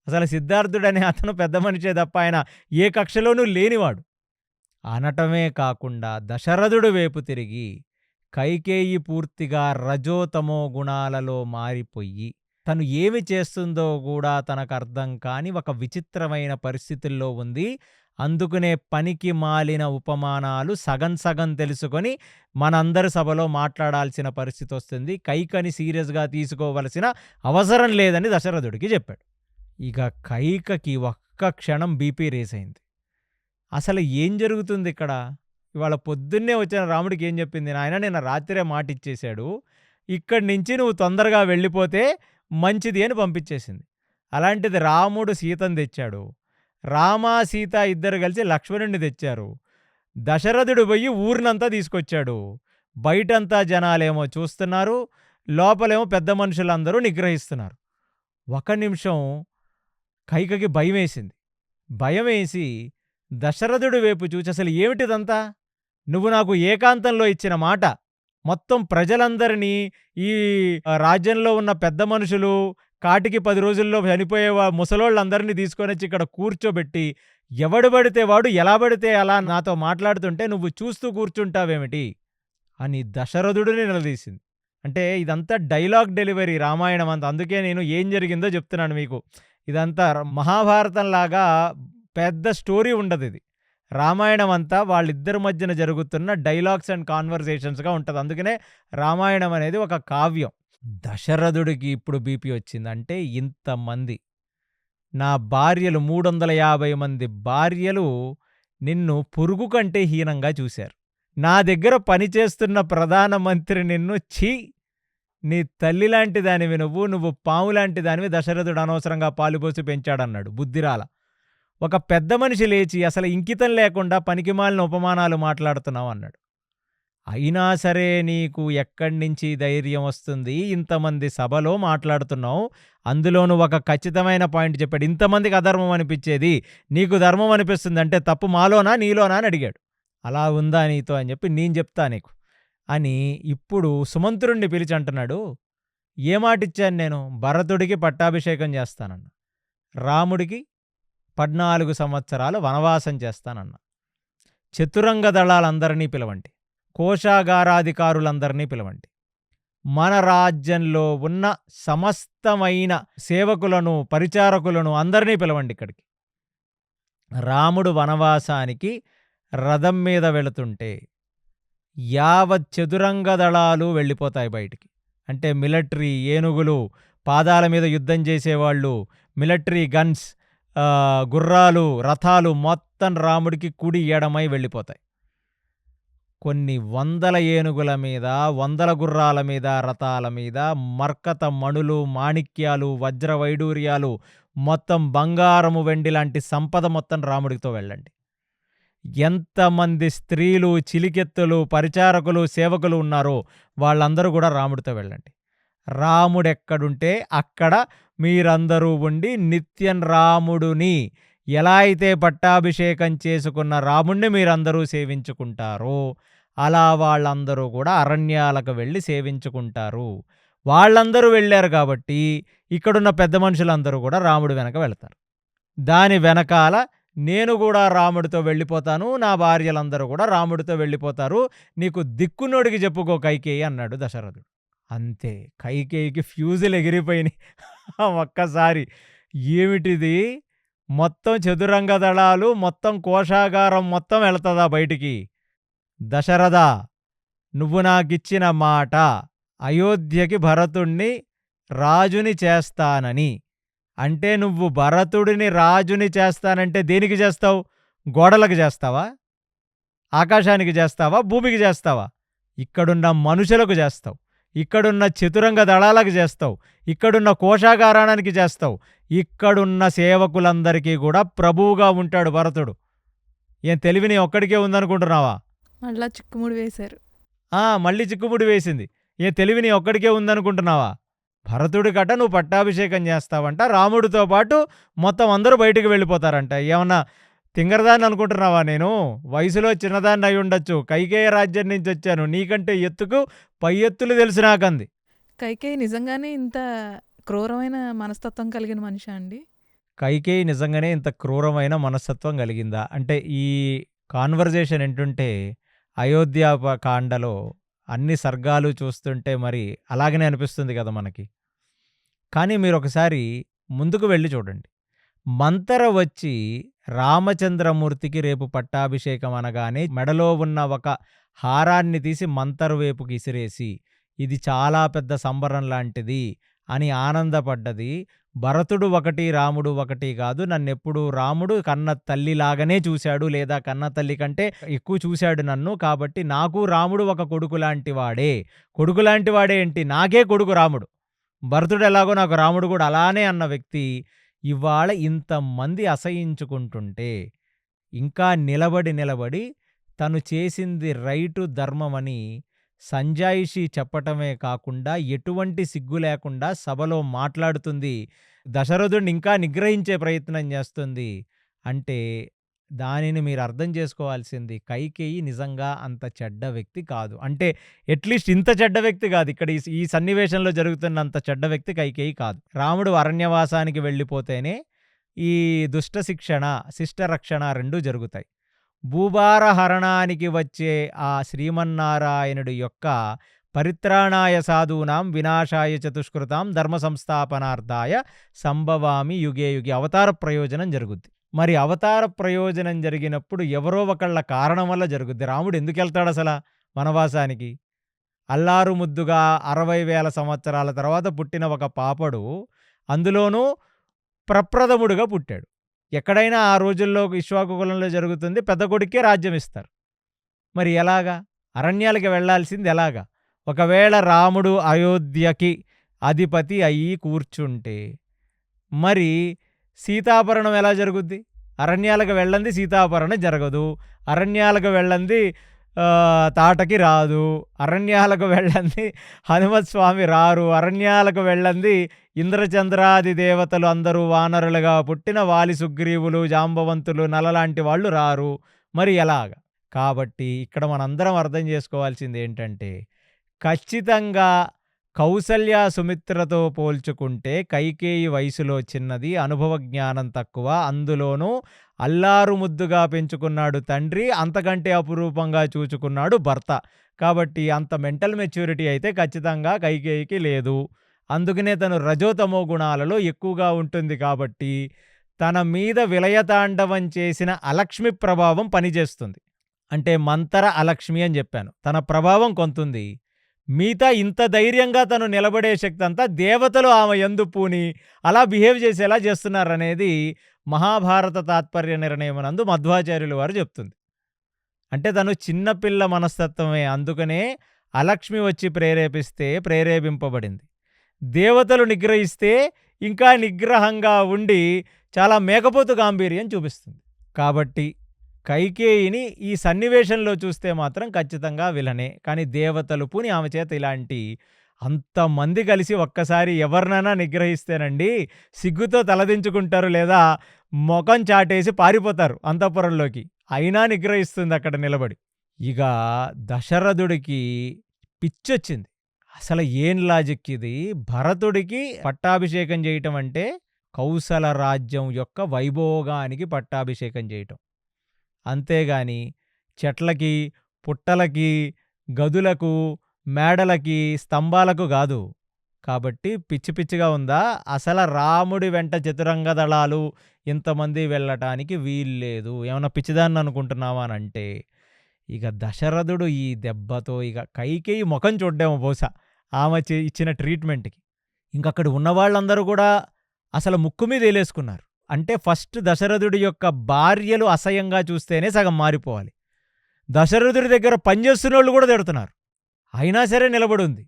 అసలు సిద్ధార్థుడనే అతను పెద్ద మనిషే తప్ప ఆయన ఏ కక్షలోనూ లేనివాడు. అనటమే కాకుండా దశరథుడు వైపు తిరిగి కైకేయి పూర్తిగా రజోతమో గుణాలలో మారిపోయి తను ఏమి చేస్తుందో కూడా తనకు అర్థం కాని ఒక విచిత్రమైన పరిస్థితుల్లో ఉంది. అందుకునే పనికి మాలిన ఉపమానాలు సగం సగం తెలుసుకొని మనందరి సభలో మాట్లాడాల్సిన పరిస్థితి వస్తుంది. కైకని సీరియస్గా తీసుకోవలసిన అవసరం లేదని దశరథుడికి చెప్పాడు. ఇక కైకకి ఒక్క క్షణం బీపీ రేస్ అయింది. అసలు ఏం జరుగుతుంది ఇక్కడ? ఇవాళ పొద్దున్నే వచ్చిన రాముడికి ఏం చెప్పింది? నాయన, నిన్న రాత్రే మాట ఇచ్చేశాడు, ఇక్కడి నుంచి నువ్వు తొందరగా వెళ్ళిపోతే మంచిది అని పంపించేసింది. అలాంటిది రాముడు సీతను తెచ్చాడు. రామ సీత ఇద్దరు కలిసి లక్ష్మణుడిని తెచ్చారు. దశరథుడు పోయి ఊరినంతా తీసుకొచ్చాడు. బయటంతా జనాలేమో చూస్తున్నారు, లోపలేమో పెద్ద మనుషులందరూ నిగ్రహిస్తున్నారు. ఒక నిమిషం కైకకి భయం వేసింది. భయం వేసి దశరథుడి వైపు చూసి, అసలు ఏమిటిదంతా? నువ్వు నాకు ఏకాంతంలో ఇచ్చిన మాట, మొత్తం ప్రజలందరినీ, ఈ రాజ్యంలో ఉన్న పెద్ద మనుషులు, కాటికి 10 రోజుల్లో చనిపోయే ముసలోళ్ళందరినీ తీసుకొని వచ్చి ఇక్కడ కూర్చోబెట్టి ఎవడు పడితే వాడు ఎలా పడితే అలా నాతో మాట్లాడుతుంటే నువ్వు చూస్తూ కూర్చుంటావేమిటి అని దశరథుడిని నిలదీసింది. అంటే ఇదంతా డైలాగ్ డెలివరీ రామాయణం అంతా. అందుకే నేను ఏం జరిగిందో చెప్తున్నాను మీకు. ఇదంతా మహాభారతంలాగా పెద్ద స్టోరీ ఉండదు. ఇది రామాయణం అంతా వాళ్ళిద్దరి మధ్యన జరుగుతున్న డైలాగ్స్ అండ్ కాన్వర్సేషన్స్గా ఉంటుంది. అందుకనే రామాయణం అనేది ఒక కావ్యం. దశరథుడికి ఇప్పుడు బీపీ వచ్చింది. అంటే ఇంతమంది నా భార్యలు, 350 మంది భార్యలు నిన్ను పురుగు కంటే హీనంగా చూశారు. నా దగ్గర పనిచేస్తున్న ప్రధానమంత్రి నిన్ను ఛీ, నీ తల్లి లాంటి దానివి నువ్వు పాము లాంటి దానివి, దశరథుడు అనవసరంగా పాలుపోసి పెంచాడన్నాడు. బుద్ధిరాల. ఒక పెద్ద మనిషి లేచి అసలు ఇంకితం లేకుండా పనికిమాలిన ఉపమానాలు మాట్లాడుతున్నావు అన్నాడు. అయినా సరే నీకు ఎక్కడి నుంచి ధైర్యం వస్తుంది? ఇంతమంది సభలో మాట్లాడుతున్నావు, అందులోనూ ఒక ఖచ్చితమైన పాయింట్ చెప్పాడు. ఇంతమందికి అధర్మం అనిపించేది నీకు ధర్మం అనిపిస్తుంది అంటే తప్పు మాలోనా నీలోనా అని అడిగాడు. అలా ఉందా నీతో అని చెప్పి నేను చెప్తా నీకు అని ఇప్పుడు సుమంత్రుణ్ణి పిలిచి అంటున్నాడు. ఏ మాట ఇచ్చాను నేను? భరతుడికి పట్టాభిషేకం చేస్తానన్నా, రాముడికి 14 సంవత్సరాలు వనవాసం చేస్తానన్నా, చతురంగ దళాలందరినీ పిలవండి, కోశాగారాధికారులందరినీ పిలవండి, మన రాజ్యంలో ఉన్న సమస్తమైన సేవకులను, పరిచారకులను అందరినీ పిలవండి ఇక్కడికి. రాముడు వనవాసానికి రథం మీద వెళుతుంటే యావత్ చతురంగ దళాలు వెళ్ళిపోతాయి బయటికి. అంటే మిలిటరీ ఏనుగులు, పాదాల మీద యుద్ధం చేసేవాళ్ళు, మిలిటరీ గన్స్, గుర్రాలు, రథాలు మొత్తం రాముడికి కుడి ఎడమై వెళ్ళిపోతాయి. కొన్ని వందల ఏనుగుల మీద, వందల గుర్రాల మీద, రథాల మీద మర్కత మణులు, మాణిక్యాలు, వజ్ర వైడూర్యాలు, మొత్తం బంగారము, వెండి లాంటి సంపద మొత్తం రాముడితో వెళ్ళండి. ఎంతమంది స్త్రీలు, చిలికెత్తులు, పరిచారకులు, సేవకులు ఉన్నారో వాళ్ళందరూ కూడా రాముడితో వెళ్ళండి. రాముడెక్కడుంటే అక్కడ మీరందరూ ఉండి నిత్యం రాముడుని ఎలా అయితే పట్టాభిషేకం చేసుకున్న రాముణ్ణి మీరందరూ సేవించుకుంటారో అలా వాళ్ళందరూ కూడా అరణ్యాలకు వెళ్ళి సేవించుకుంటారు. వాళ్ళందరూ వెళ్ళారు కాబట్టి ఇక్కడున్న పెద్ద మనుషులందరూ కూడా రాముడి వెనక వెళతారు. దాని వెనకాల నేను కూడా రాముడితో వెళ్ళిపోతాను, నా భార్యలందరూ కూడా రాముడితో వెళ్ళిపోతారు, నీకు దిక్కునోడికి చెప్పుకో కైకేయి అన్నాడు దశరథుడు. అంతే, కైకేయికి ఫ్యూజులు ఎగిరిపోయినాయి. ఒక్కసారి ఏమిటిది, మొత్తం చతురంగ దళాలు, మొత్తం కోశాగారం మొత్తం వెళుతుందా బయటికి? దశరథ, నువ్వు నాకిచ్చిన మాట అయోధ్యకి భరతుణ్ణి రాజుని చేస్తానని, అంటే నువ్వు భరతుడిని రాజుని చేస్తానంటే దేనికి చేస్తావు? గోడలకు చేస్తావా? ఆకాశానికి చేస్తావా? భూమికి చేస్తావా? ఇక్కడున్న మనుషులకు చేస్తావు, ఇక్కడున్న చతురంగ దళాలకు చేస్తావు, ఇక్కడున్న కోశాగారానికి చేస్తావు, ఇక్కడున్న సేవకులందరికీ కూడా ప్రభువుగా ఉంటాడు భరతుడు. ఏం తెలివిని ఒక్కడికే ఉందనుకుంటున్నావా? మళ్ళా చిక్కుముడి వేశారు. మళ్ళీ చిక్కుముడి వేసింది. ఏ తెలివిని ఒక్కడికే ఉందనుకుంటున్నావా? భరతుడి గట నువ్వు పట్టాభిషేకం చేస్తావంట, రాముడితో పాటు మొత్తం అందరూ బయటికి వెళ్ళిపోతారంట. ఏమన్నా తింగరదాన్ని అనుకుంటున్నావా? నేను వయసులో చిన్నదాన్ని అయి ఉండొచ్చు, కైకేయ రాజ్యం నుంచి వచ్చాను, నీకంటే ఎత్తుకు పై ఎత్తులు తెలుసు నాకంది. కైకేయి నిజంగానే ఇంత క్రూరమైన మనస్తత్వం కలిగిన మనిషి అండి? కైకేయి నిజంగానే ఇంత క్రూరమైన మనస్తత్వం కలిగిందా అంటే, ఈ కాన్వర్జేషన్ ఏంటుంటే అయోధ్య కాండలో అన్ని సర్గాలు చూస్తుంటే మరి అలాగనే అనిపిస్తుంది కదా మనకి. కానీ మీరు ఒకసారి ముందుకు వెళ్ళి చూడండి. మంతర వచ్చి రామచంద్రమూర్తికి రేపు పట్టాభిషేకం అనగానే మెడలో ఉన్న ఒక హారాన్ని తీసి మంతరు వైపుకి ఇసిరేసి, ఇది చాలా పెద్ద సంబరం లాంటిది అని ఆనందపడ్డది. భరతుడు ఒకటి, రాముడు ఒకటి కాదు, నన్నెప్పుడు రాముడు కన్న తల్లిలాగానే చూశాడు, లేదా కన్న తల్లి కంటే ఎక్కువ చూశాడు నన్ను, కాబట్టి నాకు రాముడు ఒక కొడుకు లాంటి వాడే. కొడుకు లాంటి వాడే ఏంటి, నాకే కొడుకు రాముడు. భరతుడు ఎలాగో నాకు రాముడు కూడా అలానే అన్న వ్యక్తి ఇవాళ ఇంతమంది అసహించుకుంటుంటే ఇంకా నిలబడి తను చేసింది రైటు, ధర్మమని సంజాయిషి చెప్పటమే కాకుండా ఎటువంటి సిగ్గు లేకుండా సభలో మాట్లాడుతుంది, దశరథుడిని ఇంకా నిగ్రహించే ప్రయత్నం చేస్తుంది. అంటే దానిని మీరు అర్థం చేసుకోవాల్సింది, కైకేయి నిజంగా అంత చెడ్డ వ్యక్తి కాదు. అంటే అట్లీస్ట్ ఇంత చెడ్డ వ్యక్తి కాదు, ఇక్కడ ఈ సన్నివేశంలో జరుగుతున్నంత చెడ్డ వ్యక్తి కైకేయి కాదు. రాముడు అరణ్యవాసానికి వెళ్ళిపోతేనే ఈ దుష్ట శిక్షణ, శిష్ట రక్షణ రెండూ జరుగుతాయి. భూభార హరణానికి వచ్చే ఆ శ్రీమన్నారాయణుడి యొక్క పరిత్రాణాయ సాధూనాం వినాశాయ చతుష్కృతాం ధర్మ సంస్థాపనార్థాయ సంభవామి యుగే యుగే అవతార ప్రయోజనం జరుగుద్ది. మరి అవతార ప్రయోజనం జరిగినప్పుడు ఎవరో ఒకళ్ళ కారణం వల్ల జరుగుద్ది. రాముడు ఎందుకు వెళ్తాడు అసలు వనవాసానికి? అల్లారు ముద్దుగా 60,000 సంవత్సరాల తర్వాత పుట్టిన ఒక పాపడు, అందులోనూ ప్రప్రథముడుగా పుట్టాడు. ఎక్కడైనా ఆ రోజుల్లో ఇక్ష్వాకు కులంలో జరుగుతుంది, పెద్ద కొడుకే రాజ్యం ఇస్తారు. మరి ఎలాగా? అరణ్యాలకి వెళ్లాల్సింది ఎలాగా? ఒకవేళ రాముడు అయోధ్యకి అధిపతి అయ్యి కూర్చుంటే మరి సీతాపహరణం ఎలా జరుగుద్ది? అరణ్యాలకు వెళ్ళంది సీతాపహరణం జరగదు, అరణ్యాలకు వెళ్ళంది తాటకి రాదు, అరణ్యాలకు వెళ్ళంది హనుమత్ స్వామి రారు, అరణ్యాలకు వెళ్ళంది ఇంద్రచంద్రాది దేవతలు అందరూ వానరులుగా పుట్టిన వాలి, సుగ్రీవులు, జాంబవంతులు, నలలాంటి వాళ్ళు రారు. మరి ఎలాగా? కాబట్టి ఇక్కడ మనందరం అర్థం చేసుకోవాల్సింది ఏంటంటే, ఖచ్చితంగా కౌసల్య సుమిత్రతో పోల్చుకుంటే కైకేయి వయసులో చిన్నది, అనుభవ జ్ఞానం తక్కువ, అందులోనూ అల్లారు ముద్దుగా పెంచుకున్నాడు తండ్రి, అంతకంటే అపురూపంగా చూచుకున్నాడు భర్త. కాబట్టి అంత మెంటల్ మెచ్యూరిటీ అయితే ఖచ్చితంగా కైకేయికి లేదు. అందుకనే తను రజోతమో గుణాలలో ఎక్కువగా ఉంటుంది. కాబట్టి తన మీద విలయతాండవం చేసిన అలక్ష్మి ప్రభావం పనిచేస్తుంది. అంటే మంతర అలక్ష్మి అని చెప్పాను, తన ప్రభావం కొంతుంది. మిగతా ఇంత ధైర్యంగా తను నిలబడే శక్తి అంతా దేవతలు ఆమె యందు పూని అలా బిహేవ్ చేసేలా చేస్తున్నారనేది మహాభారత తాత్పర్య నిర్ణయమునందు మధ్వాచార్యులు వారు చెప్తుంది. అంటే తను చిన్నపిల్ల మనస్తత్వమే, అందుకనే అలక్ష్మి వచ్చి ప్రేరేపిస్తే ప్రేరేపింపబడింది. దేవతలు నిగ్రహిస్తే ఇంకా నిగ్రహంగా ఉండి చాలా మేకపోతు గాంభీర్యం చూపిస్తుంది. కాబట్టి కైకేయిని ఈ సన్నివేశంలో చూస్తే మాత్రం ఖచ్చితంగా విలనే. కానీ దేవతలు పూని ఆమె చేత ఇలాంటి అంతమంది కలిసి ఒక్కసారి ఎవరినైనా నిగ్రహిస్తేనండి సిగ్గుతో తలదించుకుంటారు, లేదా ముఖం చాటేసి పారిపోతారు అంతఃపురంలోకి. అయినా నిగ్రహిస్తుంది అక్కడ నిలబడి. ఇక దశరథుడికి పిచ్చొచ్చింది. అసలు ఏం లాజిక్ ఇది? భరతుడికి పట్టాభిషేకం చేయటం అంటే కౌసల రాజ్యం యొక్క వైభోగానికి పట్టాభిషేకం చేయటం, అంతేగాని చెట్లకి, పుట్టలకి, గదులకు, మేడలకి, స్తంభాలకు కాదు. కాబట్టి పిచ్చి పిచ్చిగా ఉందా? అసలు రాముడి వెంట చతురంగ దళాలు ఇంతమంది వెళ్ళటానికి వీల్లేదు. ఏమన్నా పిచ్చిదాన్ని అనుకుంటున్నావా అని అంటే, ఇక దశరథుడు ఈ దెబ్బతో ఇక కైకేయి ముఖం చూడ్డాము బహుశా ఆమె ఇచ్చిన ట్రీట్మెంట్కి. ఇంకక్కడ ఉన్నవాళ్ళందరూ కూడా అసలు ముక్కు మీద వేలేసుకున్నారు. అంటే ఫస్ట్ దశరథుడి యొక్క భార్యలు అసహ్యంగా చూస్తేనే సగం మారిపోవాలి. దశరథుడి దగ్గర పనిచేస్తున్న వాళ్ళు కూడా తిడుతున్నారు, అయినా సరే నిలబడుంది.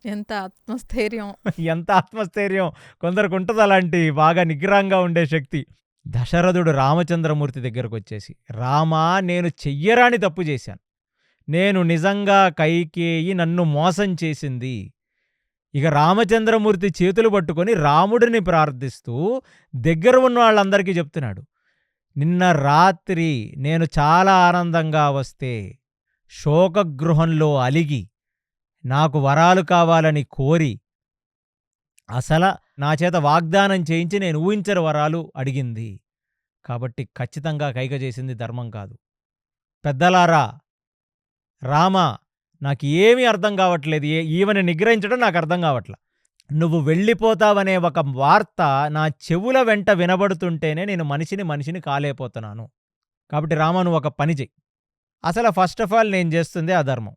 ఎంత ఆత్మస్థైర్యం! ఎంత ఆత్మస్థైర్యం! కొందరికి ఉంటుంది అలాంటి బాగా నిగ్రహంగా ఉండే శక్తి. దశరథుడు రామచంద్రమూర్తి దగ్గరకు వచ్చేసి, రామా, నేను చెయ్యరాని తప్పు చేశాను. నేను నిజంగా కైకేయి నన్ను మోసం చేసింది. ఇక రామచంద్రమూర్తి చేతులు పట్టుకొని రాముడిని ప్రార్థిస్తూ దగ్గర ఉన్న వాళ్ళందరికీ చెప్తున్నాడు, నిన్న రాత్రి నేను చాలా ఆనందంగా వస్తే శోకగృహంలో అలిగి నాకు వరాలు కావాలని కోరి అసలు నా చేత వాగ్దానం చేయించి నేను ఊహించని వరాలు అడిగింది. కాబట్టి ఖచ్చితంగా కైక చేసింది ధర్మం కాదు. పెద్దలారా, రామ, నాకు ఏమీ అర్థం కావట్లేదు. ఈమెను నిగ్రహించడం నాకు అర్థం కావట్లా. నువ్వు వెళ్ళిపోతావనే ఒక వార్త నా చెవుల వెంట వినబడుతుంటేనే నేను మనిషిని కాలేపోతున్నాను. కాబట్టి రామ, నువ్వు ఒక పని చెయ్యి. అసలు ఫస్ట్ ఆఫ్ ఆల్ నేను చేస్తుంది అధర్మం.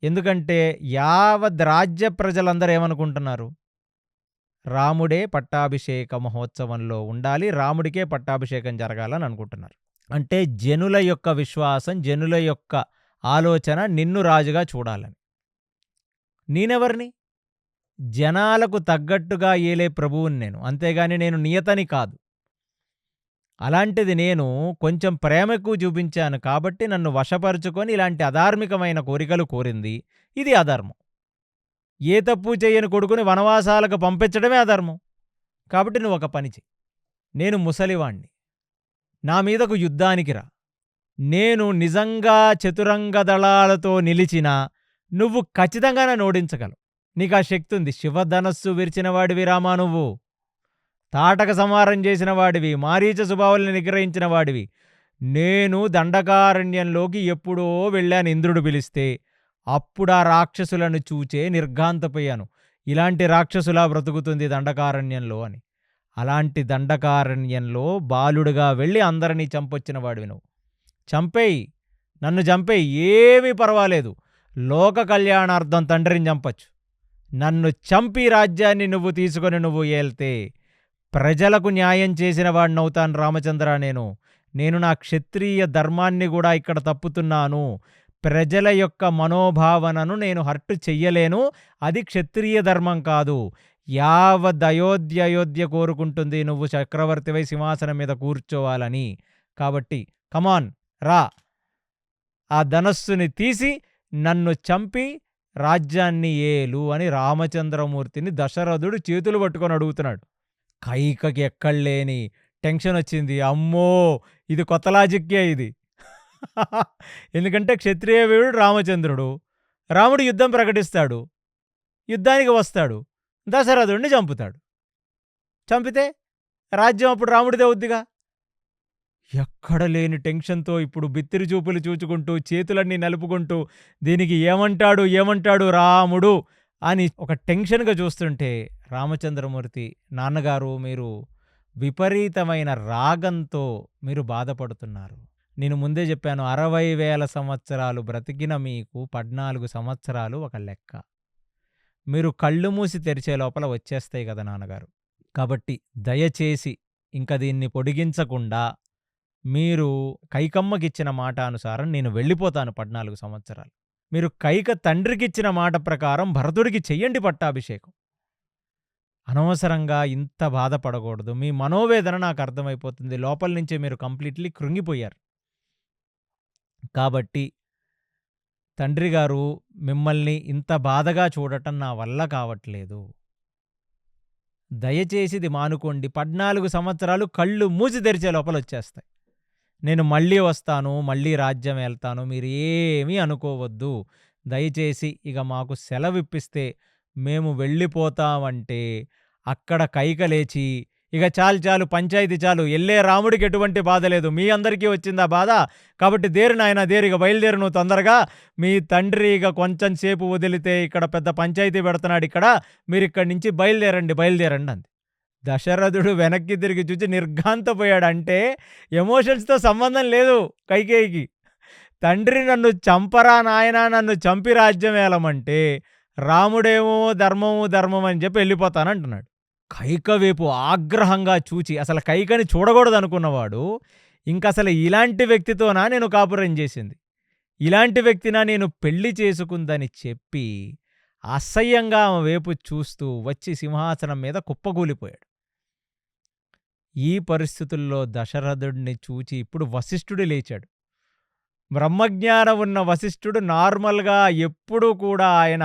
ఎందుకంటే యావత్ రాజ్య ప్రజలందరూ ఏమనుకుంటున్నారు? రాముడే పట్టాభిషేక మహోత్సవంలో ఉండాలి, రాముడికే పట్టాభిషేకం జరగాలని అనుకుంటున్నారు. అంటే జనుల యొక్క విశ్వాసం, జనుల యొక్క ఆలోచన నిన్ను రాజుగా చూడాలని. నేనెవరిని? జనాలకు తగ్గట్టుగా ఏలే ప్రభువుని నేను, అంతేగాని నేను నియతని కాదు. అలాంటిది నేను కొంచెం ప్రేమ ఎక్కువ చూపించాను కాబట్టి నన్ను వశపరుచుకొని ఇలాంటి అధార్మికమైన కోరికలు కోరింది. ఇది అధర్మం. ఏ తప్పు చేయని కొడుకుని వనవాసాలకు పంపించడమే అధర్మం. కాబట్టి నువ్వు ఒక పని చెయ్యి. నేను ముసలివాణ్ణి, నా మీదకు యుద్ధానికి రా. నేను నిజంగా చతురంగ దళాలతో నిలిచినా నువ్వు ఖచ్చితంగా నన్ను ఓడించగలవు. నీకు ఆ శక్తి ఉంది. శివధనస్సు విరిచిన వాడివి రామా నువ్వు. తాటక సంహారం చేసిన వాడివి, మారీచ సుబావుల్ని నిగ్రహించిన వాడివి. నేను దండకారణ్యంలోకి ఎప్పుడో వెళ్ళాను ఇంద్రుడు పిలిస్తే. అప్పుడు ఆ రాక్షసులను చూచే నిర్ఘాంతపోయాను. ఇలాంటి రాక్షసులా బ్రతుకుతుంది దండకారణ్యంలో అని. అలాంటి దండకారణ్యంలో బాలుడుగా వెళ్ళి అందరినీ చంపొచ్చిన వాడివి నువ్వు. చంపేయి, నన్ను చంపేయి, ఏమీ పర్వాలేదు. లోక కళ్యాణార్థం తండ్రిని చంపచ్చు. నన్ను చంపి రాజ్యాన్ని నువ్వు తీసుకొని నువ్వు ఏల్తే ప్రజలకు న్యాయం చేసిన వాడినవుతాను రామచంద్ర. నేను నా క్షత్రియ ధర్మాన్ని కూడా ఇక్కడ తప్పుతున్నాను. ప్రజల యొక్క మనోభావనను నేను హర్టు చెయ్యలేను. అది క్షత్రియ ధర్మం కాదు. యావద్ అయోధ్య కోరుకుంటుంది నువ్వు చక్రవర్తివై సింహాసనం మీద కూర్చోవాలని. కాబట్టి కమాన్ రా, ఆ ధనస్సుని తీసి నన్ను చంపి రాజ్యాన్ని ఏలు అని రామచంద్రమూర్తిని దశరథుడు చేతులు పట్టుకొని అడుగుతున్నాడు. కైకకి ఎక్కడలేని టెన్షన్ వచ్చింది. అమ్మో, ఇది కొత్త లాజిక్కే ఇది. ఎందుకంటే క్షత్రియ వీరుడు రామచంద్రుడు, రాముడు యుద్ధం ప్రకటిస్తాడు, యుద్ధానికి వస్తాడు, దశరథుడిని చంపుతాడు. చంపితే రాజ్యం అప్పుడు రాముడిదే అవుద్దిగా. ఎక్కడ లేని టెన్షన్తో ఇప్పుడు బిత్తిరి చూపులు చూచుకుంటూ చేతులన్నీ నలుపుకుంటూ దీనికి ఏమంటాడు రాముడు అని ఒక టెన్షన్గా చూస్తుంటే రామచంద్రమూర్తి, నాన్నగారు, మీరు విపరీతమైన రాగంతో మీరు బాధపడుతున్నారు. నేను ముందే చెప్పాను, 60,000 సంవత్సరాలు బ్రతికిన మీకు 14 సంవత్సరాలు ఒక లెక్క. మీరు కళ్ళు మూసి తెరిచే లోపల వచ్చేస్తాయి కదా నాన్నగారు. కాబట్టి దయచేసి ఇంక దీన్ని పొడిగించకుండా మీరు కైకమ్మకిచ్చిన మాట అనుసారం నేను వెళ్ళిపోతాను 14 సంవత్సరాలు. మీరు కైక తండ్రికిచ్చిన మాట ప్రకారం భరతుడికి చెయ్యండి పట్టాభిషేకం. అనవసరంగా ఇంత బాధపడకూడదు. మీ మనోవేదన నాకు అర్థమైపోతుంది. లోపల నుంచే మీరు కంప్లీట్‌లీ కృంగిపోయారు. కాబట్టి తండ్రి గారు మిమ్మల్ని ఇంత బాధగా చూడటం నా వల్ల కావట్లేదు. దయచేసి ఇది మానుకోండి. 14 సంవత్సరాలు కళ్ళు మూసి తెరిచే లోపలొచ్చేస్తాయి. నేను మళ్ళీ వస్తాను, మళ్ళీ రాజ్యం ఏల్తాను. మీరేమీ అనుకోవద్దు. దయచేసి ఇక మాకు సెలవిప్పిస్తే మేము వెళ్ళిపోతామంటే అక్కడ కైక లేచి, ఇక చాలు చాలు పంచాయితీ చాలు. ఎళ్ళే రాముడికి ఎటువంటి బాధ లేదు. మీ అందరికీ వచ్చిందా బాధ? కాబట్టి దేరు నాయనా దేరు, ఇక బయలుదేరు నువ్వు తొందరగా. మీ తండ్రి ఇక కొంచెం సేపు వదిలితే ఇక్కడ పెద్ద పంచాయితీ పెడుతున్నాడు ఇక్కడ. మీరిక్కడి నుంచి బయలుదేరండి అంది. దశరథుడు వెనక్కి తిరిగి చూచి నిర్ఘాంతపోయాడు. అంటే ఎమోషన్స్‌తో సంబంధం లేదు కైకేయికి. తండ్రి నన్ను చంపరా నాయనా, నన్ను చంపి రాజ్యం ఏలమంటే రాముడేమో ధర్మం అని చెప్పి వెళ్ళిపోతానంటున్నాడు. కైక వైపు ఆగ్రహంగా చూచి, అసలు కైకని చూడకూడదనుకున్నవాడు ఇంకసలు ఇలాంటి వ్యక్తితోనా నేను కాపురం చేసింది, ఇలాంటి వ్యక్తినా నేను పెళ్లి చేసుకుందని చెప్పి అసహ్యంగా ఆమె వైపు చూస్తూ వచ్చి సింహాసనం మీద కుప్పకూలిపోయాడు. ఈ పరిస్థితుల్లో దశరథుడిని చూచి ఇప్పుడు వశిష్ఠుడు లేచాడు. బ్రహ్మజ్ఞానం ఉన్న వశిష్ఠుడు నార్మల్గా ఎప్పుడూ కూడా ఆయన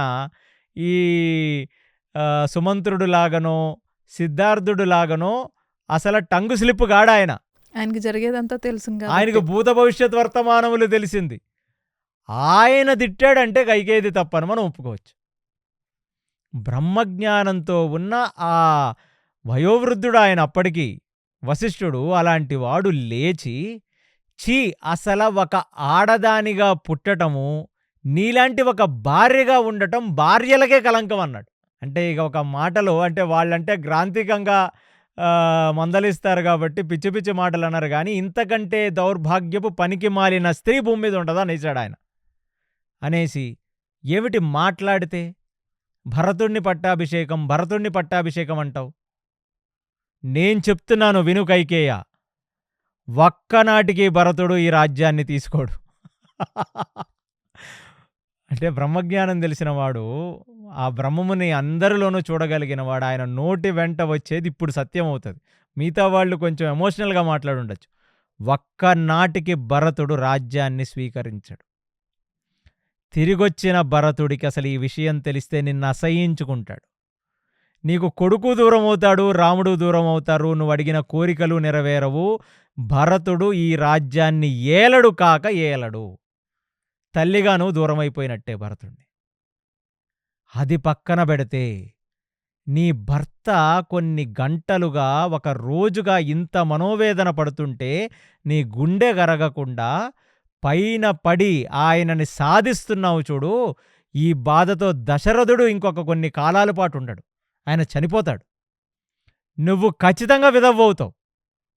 ఈ సుమంత్రుడులాగనో సిద్ధార్థుడులాగనో అసలు టంగు స్లిప్ గాడాయన. ఆయనకి జరిగేదంతా తెలుసు. ఆయనకు భూత భవిష్యత్ వర్తమానములు తెలిసింది. ఆయన తిట్టాడంటే కైకేయిది తప్పని మనం ఒప్పుకోవచ్చు. బ్రహ్మజ్ఞానంతో ఉన్న ఆ వయోవృద్ధుడు ఆయన అప్పటికి వశిష్ఠుడు అలాంటి వాడు లేచి, ఛీ అసలు ఒక ఆడదానిగా పుట్టటము, నీలాంటి ఒక భార్యగా ఉండటం భార్యలకే కలంకం అన్నాడు. అంటే ఇక ఒక మాటలో, అంటే వాళ్ళంటే గ్రాంథికంగా మందలిస్తారు కాబట్టి పిచ్చి పిచ్చి మాటలు అన్నారు, కానీ ఇంతకంటే దౌర్భాగ్యపు పనికి మాలిన స్త్రీ భూమి మీద ఉంటుందా అనేసాడు ఆయన. అనేసి ఏమిటి మాట్లాడితే భరతుణ్ణి పట్టాభిషేకం అంటావు? నేను చెప్తున్నాను విను కైకేయ, ఒక్కనాటికి భరతుడు ఈ రాజ్యాన్ని తీసుకోడు. అంటే బ్రహ్మజ్ఞానం తెలిసినవాడు, ఆ బ్రహ్మముని అందరిలోనూ చూడగలిగినవాడు, ఆయన నోటి వెంట వచ్చేది ఇప్పుడు సత్యం అవుతుంది. మిగతా వాళ్ళు కొంచెం ఎమోషనల్గా మాట్లాడుండొచ్చు. ఒక్కనాటికి భరతుడు రాజ్యాన్ని స్వీకరించాడు. తిరిగొచ్చిన భరతుడికి అసలు ఈ విషయం తెలిస్తే నిన్ను అసహ్యించుకుంటాడు. నీకు కొడుకు దూరం అవుతాడు, రాముడు దూరం అవుతారు, నువ్వు అడిగిన కోరికలు నెరవేరవు. భరతుడు ఈ రాజ్యాన్ని ఏలడు కాక ఏలడు. తల్లిగా నువ్వు దూరం అయిపోయినట్టే భరతుడిని. అది పక్కన పెడితే నీ భర్త కొన్ని గంటలుగా, ఒక రోజుగా ఇంత మనోవేదన పడుతుంటే నీ గుండె గరగకుండా పైన పడి ఆయనని సాధిస్తున్నావు చూడు. ఈ బాధతో దశరథుడు ఇంకొక కొన్ని కాలాల పాటు ఉండడు, ఆయన చనిపోతాడు. నువ్వు ఖచ్చితంగా విధవవుతావు.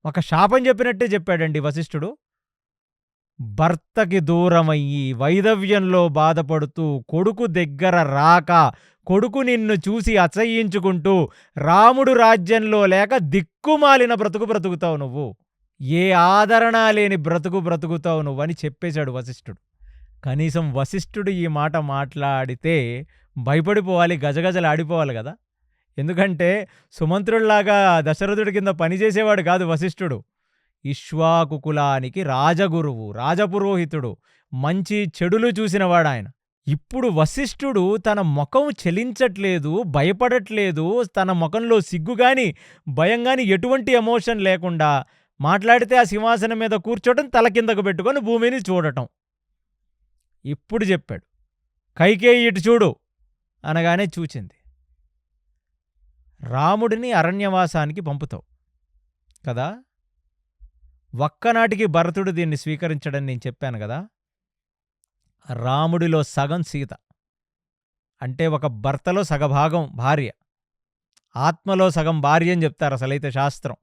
ఒక శాపం చెప్పినట్టే చెప్పాడండి వశిష్ఠుడు. భర్తకి దూరమయ్యి వైధవ్యంలో బాధపడుతూ, కొడుకు దగ్గర రాక, కొడుకు నిన్ను చూసి అసహ్యించుకుంటూ, రాముడు రాజ్యంలో లేక దిక్కుమాలిన బ్రతుకుతావు నువ్వు. ఏ ఆదరణ లేని బ్రతుకుతావు నువ్వని చెప్పేశాడు వశిష్ఠుడు. కనీసం వశిష్ఠుడు ఈ మాట మాట్లాడితే భయపడిపోవాలి, గజగజలాడిపోవాలి కదా. ఎందుకంటే సుమంత్రుల్లాగా దశరథుడి కింద పనిచేసేవాడు కాదు వశిష్ఠుడు. ఇక్ష్వాకు కులానికి రాజగురువు, రాజపురోహితుడు, మంచి చెడులు చూసినవాడు ఆయన. ఇప్పుడు వశిష్ఠుడు తన ముఖం చెలించట్లేదు, భయపడట్లేదు, తన ముఖంలో సిగ్గుగాని భయంగాని ఎటువంటి ఎమోషన్ లేకుండా మాట్లాడితే ఆ సింహాసనం మీద కూర్చోటం, తల కిందకు పెట్టుకొని భూమిని చూడటం. ఇప్పుడు చెప్పాడు, కైకేయి ఇటు చూడు అనగానే చూచింది. రాముడిని అరణ్యవాసానికి పంపుతావు కదా, ఒక్కనాటికి భరతుడు దీన్ని స్వీకరించడని నేను చెప్పాను కదా. రాముడిలో సగం సీత, అంటే ఒక భర్తలో సగభాగం భార్య, ఆత్మలో సగం భార్య అని చెప్తారు అసలైతే శాస్త్రం.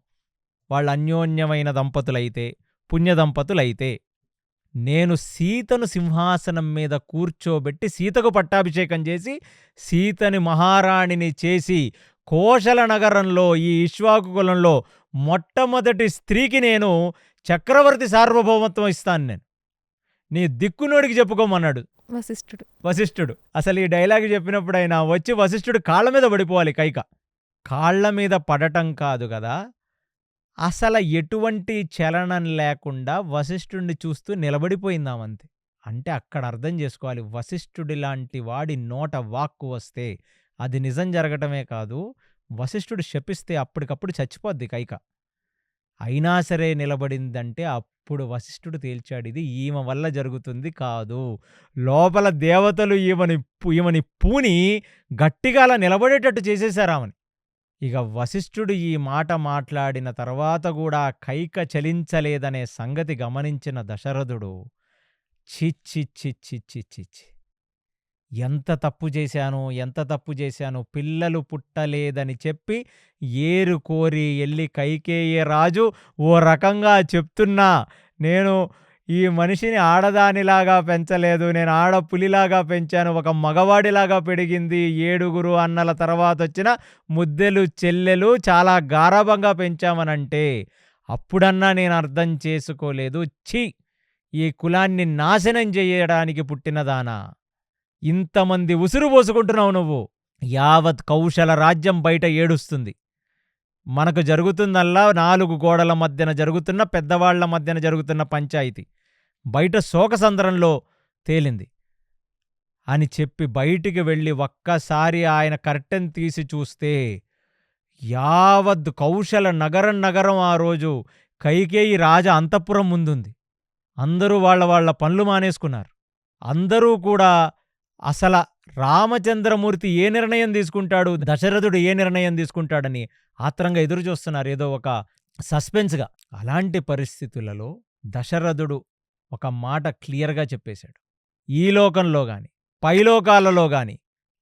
వాళ్ళు అన్యోన్యమైన దంపతులైతే, పుణ్యదంపతులైతే, నేను సీతను సింహాసనం మీద కూర్చోబెట్టి సీతకు పట్టాభిషేకం చేసి సీతని మహారాణిని చేసి కోశల నగరంలో, ఈ ఇక్ష్వాకు కులంలో మొట్టమొదటి స్త్రీకి నేను చక్రవర్తి సార్వభౌమత్వం ఇస్తాను, నేను నీ దిక్కునోడికి చెప్పుకోమన్నాడు వశిష్ఠుడు. అసలు ఈ డైలాగ్ చెప్పినప్పుడు ఆయన వచ్చి వశిష్ఠుడు కాళ్ళ మీద పడిపోవాలి. కైక కాళ్ళ మీద పడటం కాదు కదా, అసలు ఎటువంటి చలనం లేకుండా వశిష్ఠుడిని చూస్తూ నిలబడిపోయిందామంతే. అంటే అక్కడ అర్థం చేసుకోవాలి, వశిష్ఠుడి లాంటి వాడి నోట వాక్కు వస్తే అది నిజం జరగటమే కాదు, వశిష్ఠుడు శపిస్తే అప్పటికప్పుడు చచ్చిపోద్ది కైక. అయినా సరే నిలబడిందంటే అప్పుడు వశిష్ఠుడు తేల్చాడు, ఇది ఈమె వల్ల జరుగుతుంది కాదు, లోపల దేవతలు ఈమెని పూని గట్టిగా అలా నిలబడేటట్టు చేసేశారు ఆమెని. ఇక వశిష్ఠుడు ఈ మాట మాట్లాడిన తర్వాత కూడా కైక చలించలేదనే సంగతి గమనించిన దశరథుడు చిచ్చి ఎంత తప్పు చేశాను, పిల్లలు పుట్టలేదని చెప్పి ఏరు కోరి ఎల్లి కైకేయ రాజు ఓ రకంగా చెప్తున్నా, నేను ఈ మనిషిని ఆడదానిలాగా పెంచలేదు, నేను ఆడపులిలాగా పెంచాను, ఒక మగవాడిలాగా పెరిగింది, 7 అన్నల తర్వాత వచ్చిన ముద్దెలు చెల్లెలు చాలా గారాబంగా పెంచామనంటే అప్పుడన్నా నేను అర్థం చేసుకోలేదు. ఛీ, ఈ కులాన్ని నాశనం చేయడానికి పుట్టినదానా, ఇంతమంది ఉసురు పోసుకుంటున్నావు నువ్వు. యావత్ కౌశల రాజ్యం బయట ఏడుస్తుంది. మనకు జరుగుతుందల్లా 4 గోడల మధ్యన జరుగుతున్న, పెద్దవాళ్ల మధ్యన జరుగుతున్న పంచాయితీ బయట శోకసంద్రంలో తేలింది అని చెప్పి బయటికి వెళ్ళి ఒక్కసారి ఆయన కర్టెన్ తీసి చూస్తే యావత్ కౌశల నగరం ఆ రోజు కైకేయి రాజ అంతఃపురం ముందుంది. అందరూ వాళ్ళ పనులు మానేసుకున్నారు. అందరూ కూడా అసల రామచంద్రమూర్తి ఏ నిర్ణయం తీసుకుంటాడు, దశరథుడు ఏ నిర్ణయం తీసుకుంటాడని ఆత్రంగా ఎదురుచూస్తున్నారు, ఏదో ఒక సస్పెన్స్గా. అలాంటి పరిస్థితులలో దశరథుడు ఒక మాట క్లియర్గా చెప్పేశాడు, ఈ లోకంలో గాని, పైలోకాలలో గాని,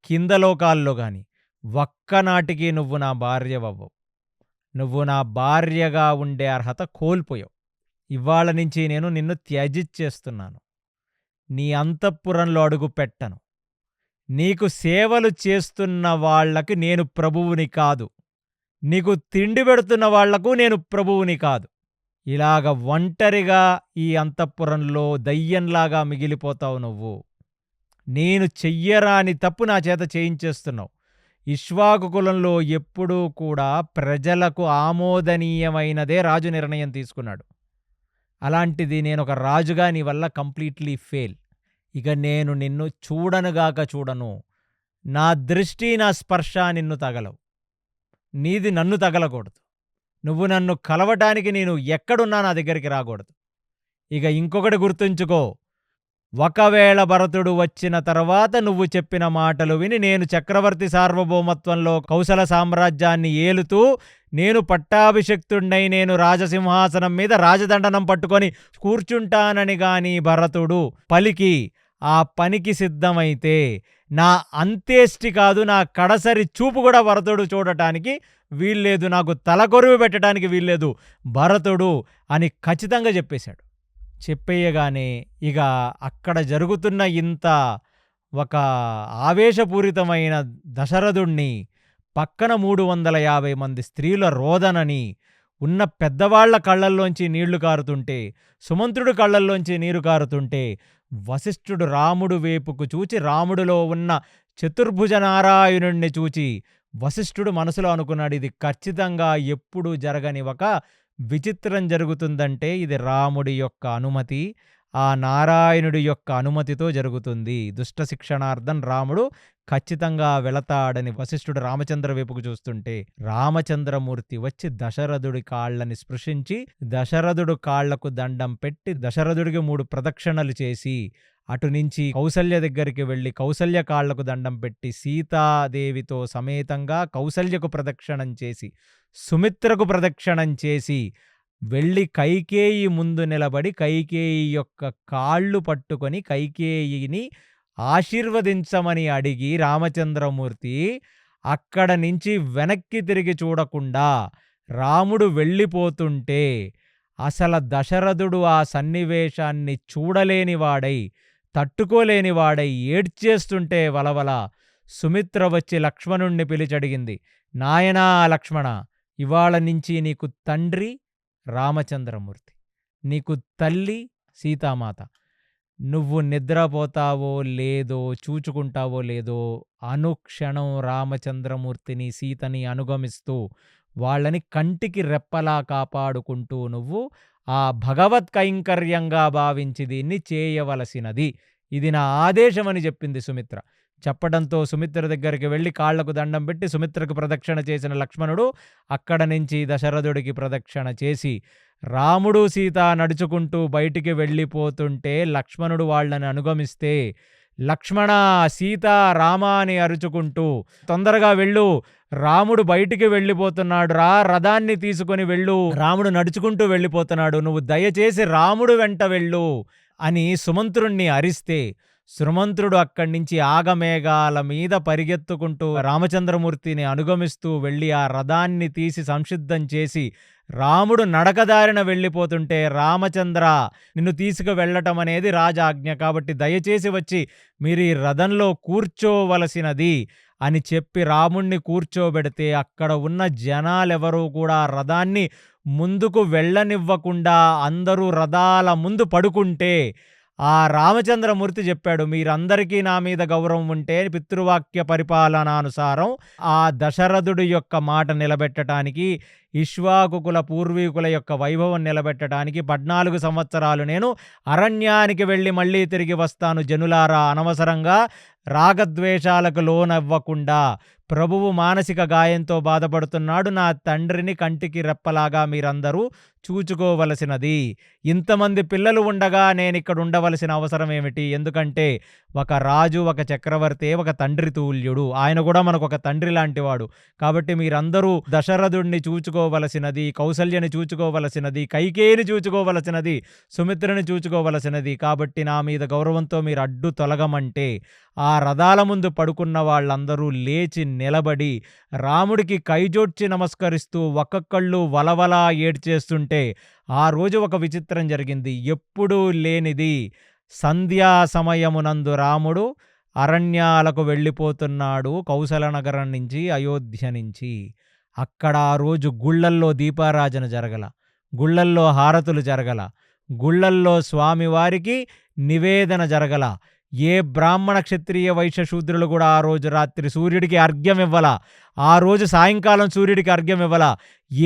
కింద లోకాల్లో గాని ఒక్కనాటికి నువ్వు నా భార్యవవ్వవు, నువ్వు నా భార్యగా ఉండే అర్హత కోల్పోయావు. ఇవాళ నుంచి నేను నిన్ను త్యజిచ్చేస్తున్నాను, నీ అంతఃపురంలో అడుగు పెట్టను, నీకు సేవలు చేస్తున్న వాళ్లకి నేను ప్రభువుని కాదు, నీకు తిండి పెడుతున్న వాళ్లకు నేను ప్రభువుని కాదు. ఇలాగ ఒంటరిగా ఈ అంతఃపురంలో దయ్యంలాగా మిగిలిపోతావు నువ్వు. నేను చెయ్యరాని తప్పు నా చేత చేయించేస్తున్నావు. ఇక్ష్వాకు కులంలో ఎప్పుడూ కూడా ప్రజలకు ఆమోదనీయమైనదే రాజు నిర్ణయం తీసుకున్నాడు. అలాంటిది నేనొక రాజుగా నీ వల్ల కంప్లీట్లీ ఫెయిల్. ఇక నేను నిన్ను చూడనుగాక చూడను, నా దృష్టి నా స్పర్శ నిన్ను తగలవు, నీది నన్ను తగలకూడదు, నువ్వు నన్ను కలవటానికి నేను ఎక్కడున్నా నా దగ్గరికి రాకూడదు. ఇక ఇంకొకటి గుర్తుంచుకో, ఒకవేళ భరతుడు వచ్చిన తర్వాత నువ్వు చెప్పిన మాటలు విని నేను చక్రవర్తి సార్వభౌమత్వంలో కౌసల సామ్రాజ్యాన్ని ఏలుతూ నేను పట్టాభిషిక్తుణ్ణై నేను రాజసింహాసనం మీద రాజదండనం పట్టుకొని కూర్చుంటానని గాని భరతుడు పలికి ఆ పనికి సిద్ధమైతే నా అంత్యేష్టి కాదు, నా కడసరి చూపు కూడా భరతుడు చూడటానికి వీల్లేదు, నాకు తలకొరువు పెట్టడానికి వీల్లేదు భరతుడు అని ఖచ్చితంగా చెప్పేశాడు. చెప్పేయగానే ఇక అక్కడ జరుగుతున్న ఇంత ఒక ఆవేశపూరితమైన దశరథుణ్ణి పక్కన 350 మంది స్త్రీల రోదనని, ఉన్న పెద్దవాళ్ల కళ్ళల్లోంచి నీళ్లు కారుతుంటే, సుమంత్రుడు కళ్ళల్లోంచి నీరు కారుతుంటే వశిష్ఠుడు రాముడు వైపుకు చూచి రాముడిలో ఉన్న చతుర్భుజ నారాయణుణ్ణి చూచి వశిష్ఠుడు మనసులో అనుకున్నాడు, ఇది ఖచ్చితంగా ఎప్పుడూ జరగని ఒక విచిత్రం జరుగుతుందంటే ఇది రాముడి యొక్క అనుమతి, ఆ నారాయణుడి యొక్క అనుమతితో జరుగుతుంది. దుష్ట శిక్షణార్థం రాముడు ఖచ్చితంగా వెళతాడని వశిష్ఠుడు రామచంద్ర వైపుకు చూస్తుంటే రామచంద్రమూర్తి వచ్చి దశరథుడి కాళ్ళని స్పృశించి దశరథుడు కాళ్లకు దండం పెట్టి దశరథుడికి 3 ప్రదక్షిణలు చేసి అటు నుంచి కౌసల్య దగ్గరికి వెళ్ళి కౌసల్య కాళ్లకు దండం పెట్టి సీతాదేవితో సమేతంగా కౌసల్యకు ప్రదక్షిణం చేసి సుమిత్రకు ప్రదక్షిణం చేసి వెళ్ళి కైకేయి ముందు నిలబడి కైకేయి యొక్క కాళ్ళు పట్టుకొని కైకేయిని ఆశీర్వదించమని అడిగి రామచంద్రమూర్తి అక్కడ నుంచి వెనక్కి తిరిగి చూడకుండా రాముడు వెళ్ళిపోతుంటే అసలు దశరథుడు ఆ సన్నివేశాన్ని చూడలేనివాడై తట్టుకోలేనివాడై ఏడ్చేస్తుంటే వలవల సుమిత్ర వచ్చి లక్ష్మణుణ్ణి పిలిచడిగింది, నాయనా లక్ష్మణ, ఇవాళ నుంచి నీకు తండ్రి రామచంద్రమూర్తి, నీకు తల్లి సీతామాత. నువ్వు నిద్రపోతావో లేదో, చూచుకుంటావో లేదో, అనుక్షణం రామచంద్రమూర్తిని, సీతని అనుగమిస్తూ వాళ్ళని కంటికి రెప్పలా కాపాడుకుంటూ నువ్వు ఆ భగవత్ కైంకర్యంగా భావించి దీన్ని చేయవలసినది. ఇది నా ఆదేశమని చెప్పింది సుమిత్ర. చెప్పడంతో సుమిత్ర దగ్గరికి వెళ్ళి కాళ్లకు దండం పెట్టి సుమిత్రకు ప్రదక్షిణ చేసిన లక్ష్మణుడు అక్కడ నుంచి దశరథుడికి ప్రదక్షిణ చేసి రాముడు సీత నడుచుకుంటూ బయటికి వెళ్ళిపోతుంటే లక్ష్మణుడు వాళ్ళని అనుగమిస్తే, లక్ష్మణ సీత రామ అని అరుచుకుంటూ తొందరగా వెళ్ళు, రాముడు బయటికి వెళ్ళిపోతున్నాడు రా, రథాన్ని తీసుకొని వెళ్ళు, రాముడు నడుచుకుంటూ వెళ్ళిపోతున్నాడు, నువ్వు దయచేసి రాముడు వెంట వెళ్ళు అని సుమంత్రుణ్ణి అరిస్తే సుమంత్రుడు అక్కడి నుంచి ఆగమేఘాల మీద పరిగెత్తుకుంటూ రామచంద్రమూర్తిని అనుగమిస్తూ వెళ్ళి ఆ రథాన్ని తీసి సంసిద్ధం చేసి రాముడు నడకదారిన వెళ్ళిపోతుంటే, రామచంద్ర నిన్ను తీసుకు వెళ్ళటం అనేది రాజాజ్ఞ, కాబట్టి దయచేసి వచ్చి మీరు ఈ రథంలో కూర్చోవలసినది అని చెప్పి రాముణ్ణి కూర్చోబెడితే అక్కడ ఉన్న జనాలెవరూ కూడా రథాన్ని ముందుకు వెళ్ళనివ్వకుండా అందరూ రథాల ముందు పడుకుంటే ఆ రామచంద్రమూర్తి చెప్పాడు, మీరందరికీ నా మీద గౌరవం ఉంటే పితృవాక్య పరిపాలనానుసారం ఆ దశరథుడి యొక్క మాట నిలబెట్టడానికి, ఇక్ష్వాకుకుల పూర్వీకుల యొక్క వైభవం నిలబెట్టడానికి 14 సంవత్సరాలు నేను అరణ్యానికి వెళ్ళి మళ్ళీ తిరిగి వస్తాను జనులారా, అనవసరంగా రాగద్వేషాలకు లోనవ్వకుండా. ప్రభువు మానసిక గాయంతో బాధపడుతున్నాడు, నా తండ్రిని కంటికి రెప్పలాగా మీరందరూ చూచుకోవలసినది. ఇంతమంది పిల్లలు ఉండగా నేనిక్కడ ఉండవలసిన అవసరం ఏమిటి? ఎందుకంటే ఒక రాజు, ఒక చక్రవర్తి, ఒక తండ్రి తుల్యుడు, ఆయన కూడా మనకు ఒక తండ్రి లాంటివాడు. కాబట్టి మీరందరూ దశరథుడిని చూచుకోవలసినది, కౌసల్యని చూచుకోవలసినది, కైకేయిని చూచుకోవలసినది, సుమిత్రని చూచుకోవలసినది. కాబట్టి నా మీద గౌరవంతో మీరు అడ్డు తొలగమంటే ఆ రథాల ముందు పడుకున్న వాళ్ళందరూ లేచి నిలబడి రాముడికి కైజోడ్చి నమస్కరిస్తూ ఒక్కొక్కళ్ళు వలవలా ఏడ్చేస్తుంటే ఆ రోజు ఒక విచిత్రం జరిగింది. ఎప్పుడూ లేనిది సంధ్యా సమయమునందు రాముడు అరణ్యాలకు వెళ్ళిపోతున్నాడు, కౌసల నగరం నుంచి, అయోధ్య నుంచి. అక్కడ ఆ రోజు గుళ్ళల్లో దీపారాజన జరగల, గుళ్ళల్లో హారతులు జరగల, గుళ్ళల్లో స్వామివారికి నివేదన జరగల. ఏ బ్రాహ్మణ క్షత్రియ వైశ్య శూద్రులు కూడా ఆ రోజు రాత్రి సూర్యుడికి అర్ఘ్యం ఇవ్వాల, ఆ రోజు సాయంకాలం సూర్యుడికి అర్ఘ్యం ఇవ్వాల.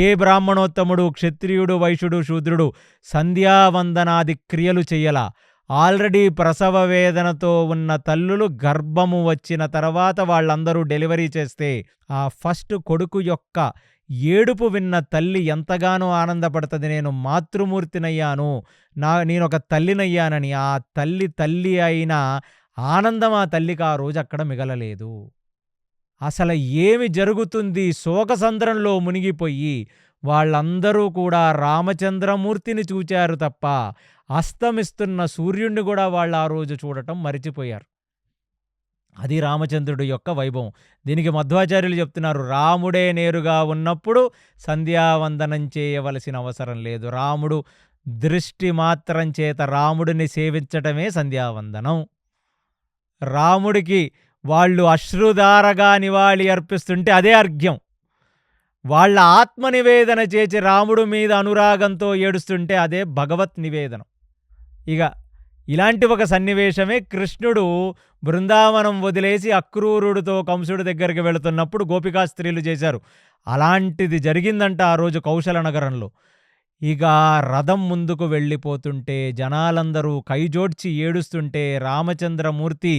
ఏ బ్రాహ్మణోత్తముడు, క్షత్రియుడు, వైశ్యుడు, శూద్రుడు సంధ్యావందనాది క్రియలు చెయ్యల. ఆల్రెడీ ప్రసవ వేదనతో ఉన్న తల్లులు గర్భము వచ్చిన తర్వాత వాళ్ళందరూ డెలివరీ చేస్తే ఆ ఫస్ట్ కొడుకు యొక్క ఏడుపు విన్న తల్లి ఎంతగానో ఆనందపడుతుంది, నేను మాతృమూర్తినయ్యాను, నేనొక తల్లినయ్యానని. ఆ తల్లి అయిన ఆనందం ఆ తల్లికి ఆ రోజు అక్కడ మిగలలేదు. అసలు ఏమి జరుగుతుంది? శోకసంద్రంలో మునిగిపోయి వాళ్ళందరూ కూడా రామచంద్రమూర్తిని చూచారు తప్ప అస్తమిస్తున్న సూర్యుడిని కూడా వాళ్ళు ఆ రోజు చూడటం మరిచిపోయారు. అది రామచంద్రుడి యొక్క వైభవం. దీనికి మధ్వాచార్యులు చెప్తున్నారు, రాముడే నేరుగా ఉన్నప్పుడు సంధ్యావందనం చేయవలసిన అవసరం లేదు. రాముడు దృష్టి మాత్రం చేత రాముడిని సేవించటమే సంధ్యావందనం. రాముడికి వాళ్ళు అశ్రుధారగా నివాళి అర్పిస్తుంటే అదే అర్ఘ్యం. వాళ్ళ ఆత్మనివేదన చేసి రాముడు మీద అనురాగంతో ఏడుస్తుంటే అదే భగవత్ నివేదనం. ఇక ఇలాంటి ఒక సన్నివేశమే కృష్ణుడు బృందావనం వదిలేసి అక్రూరుడితో కంసుడి దగ్గరికి వెళుతున్నప్పుడు గోపికా స్త్రీలు చేశారు. అలాంటిది జరిగిందంట ఆ రోజు కౌశల నగరంలో. ఇక రథం ముందుకు వెళ్ళిపోతుంటే జనాలందరూ కైజోడ్చి ఏడుస్తుంటే రామచంద్రమూర్తి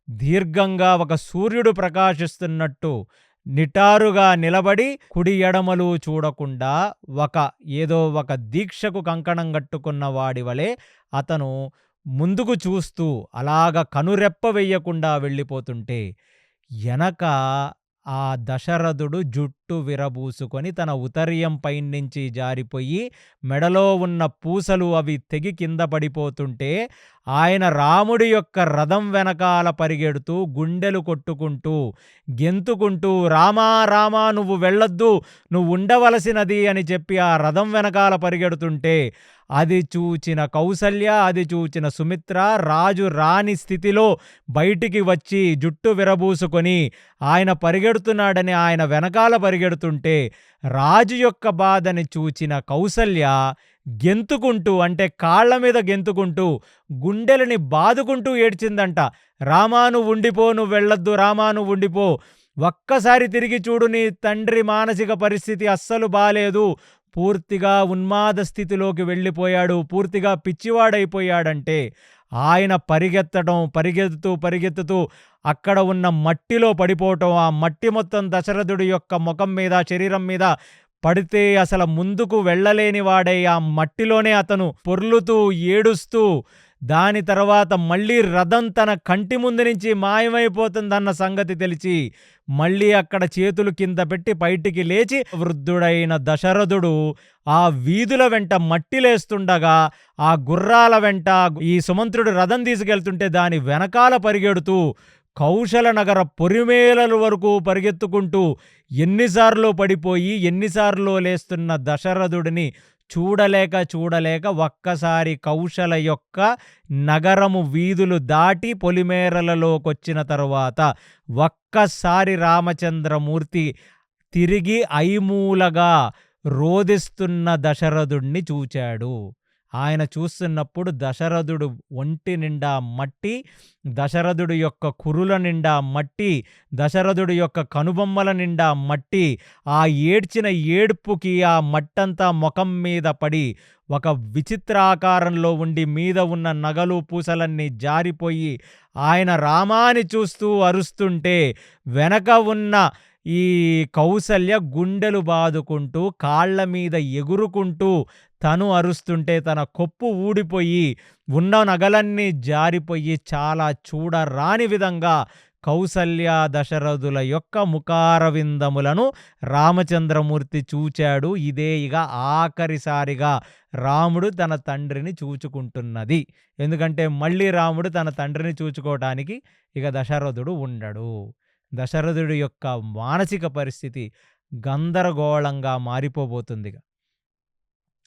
దీర్ఘంగా ఒక సూర్యుడు ప్రకాశిస్తున్నట్టు నిటారుగా నిలబడి కుడి ఎడమలు చూడకుండా ఏదో ఒక దీక్షకు కంకణం కట్టుకున్న వాడి వలె అతను ముందుకు చూస్తూ అలాగ కనురెప్ప వెయ్యకుండా వెళ్ళిపోతుంటే ఎనక ఆ దశరథుడు జుట్టు విరబూసుకొని తన ఉతర్యం పైనుంచి జారిపోయి మెడలో ఉన్న పూసలు అవి తెగి కింద పడిపోతుంటే ఆయన రాముడి యొక్క రథం వెనకాల పరిగెడుతూ గుండెలు కొట్టుకుంటూ గెంతుకుంటూ రామా రామా నువ్వు వెళ్ళొద్దు, నువ్వు ఉండవలసినది అని చెప్పి ఆ రథం వెనకాల పరిగెడుతుంటే అది చూచిన కౌసల్య, అది చూచిన సుమిత్ర రాజు రాని స్థితిలో బయటికి వచ్చి జుట్టు విరబూసుకొని ఆయన పరిగెడుతున్నాడని ఆయన వెనకాల పరిగెడుతుంటే రాజు యొక్క బాధని చూచిన కౌసల్య గెంతుకుంటూ, అంటే కాళ్ళ మీద గెంతుకుంటూ గుండెలని బాదుకుంటూ ఏడ్చిందంట. రామా నువ్వు ఉండిపో, నువ్వు వెళ్ళొద్దు, రామా నువ్వు ఉండిపో, ఒక్కసారి తిరిగి చూడు, నీ తండ్రి మానసిక పరిస్థితి అస్సలు బాలేదు, పూర్తిగా ఉన్మాద స్థితిలోకి వెళ్ళిపోయాడు, పూర్తిగా పిచ్చివాడైపోయాడంటే ఆయన పరిగెత్తుతూ అక్కడ ఉన్న మట్టిలో పడిపోవటం, ఆ మట్టి మొత్తం దశరథుడి యొక్క ముఖం మీద, శరీరం మీద పడితే అసలు ముందుకు వెళ్ళలేని వాడై ఆ మట్టిలోనే అతను పొర్లుతూ ఏడుస్తూ, దాని తర్వాత మళ్ళీ రథం తన కంటి ముందు నుంచి మాయమైపోతుందన్న సంగతి తెలిసి మళ్ళీ అక్కడ చేతులు కింద పెట్టి బయటికి లేచి వృద్ధుడైన దశరథుడు ఆ వీధుల వెంట మట్టిలేస్తుండగా ఆ గుర్రాల వెంట ఈ సుమంత్రుడు రథం తీసుకెళ్తుంటే దాని వెనకాల పరిగెడుతూ కౌశల నగర పొరిమేలల వరకు పరిగెత్తుకుంటూ ఎన్నిసార్లు పడిపోయి ఎన్నిసార్లు లేస్తున్న దశరథుడిని చూడలేక ఒక్కసారి కౌశల యొక్క నగరము వీధులు దాటి పొలిమేరలలోకొచ్చిన తరువాత ఒక్కసారి రామచంద్రమూర్తి తిరిగి ఐమూలగా రోదిస్తున్న దశరథుడిని చూచాడు. ఆయన చూస్తున్నప్పుడు దశరథుడు ఒంటి నిండా మట్టి, దశరథుడు యొక్క కురుల నిండా మట్టి, దశరథుడు యొక్క కనుబొమ్మల నిండా మట్టి, ఆ ఏడ్చిన ఏడ్పుకి ఆ మట్టంతా ముఖం మీద పడి ఒక విచిత్రాకారంలో ఉండి మీద ఉన్న నగలు పూసలన్నీ జారిపోయి ఆయన రామాని చూస్తూ అరుస్తుంటే వెనక ఉన్న ఈ కౌసల్య గుండెలు బాదుకుంటూ కాళ్ల మీద ఎగురుకుంటూ తను అరుస్తుంటే తన కొప్పు ఊడిపోయి ఉన్న నగలన్నీ జారిపోయి చాలా చూడరాని విధంగా కౌసల్య దశరథుల యొక్క ముఖారవిందములను రామచంద్రమూర్తి చూచాడు. ఇదే ఇక ఆఖరిసారిగా రాముడు తన తండ్రిని చూచుకుంటున్నది. ఎందుకంటే మళ్ళీ రాముడు తన తండ్రిని చూచుకోవటానికి ఇక దశరథుడు ఉండడు. దశరథుడి యొక్క మానసిక పరిస్థితి గందరగోళంగా మారిపోబోతుంది.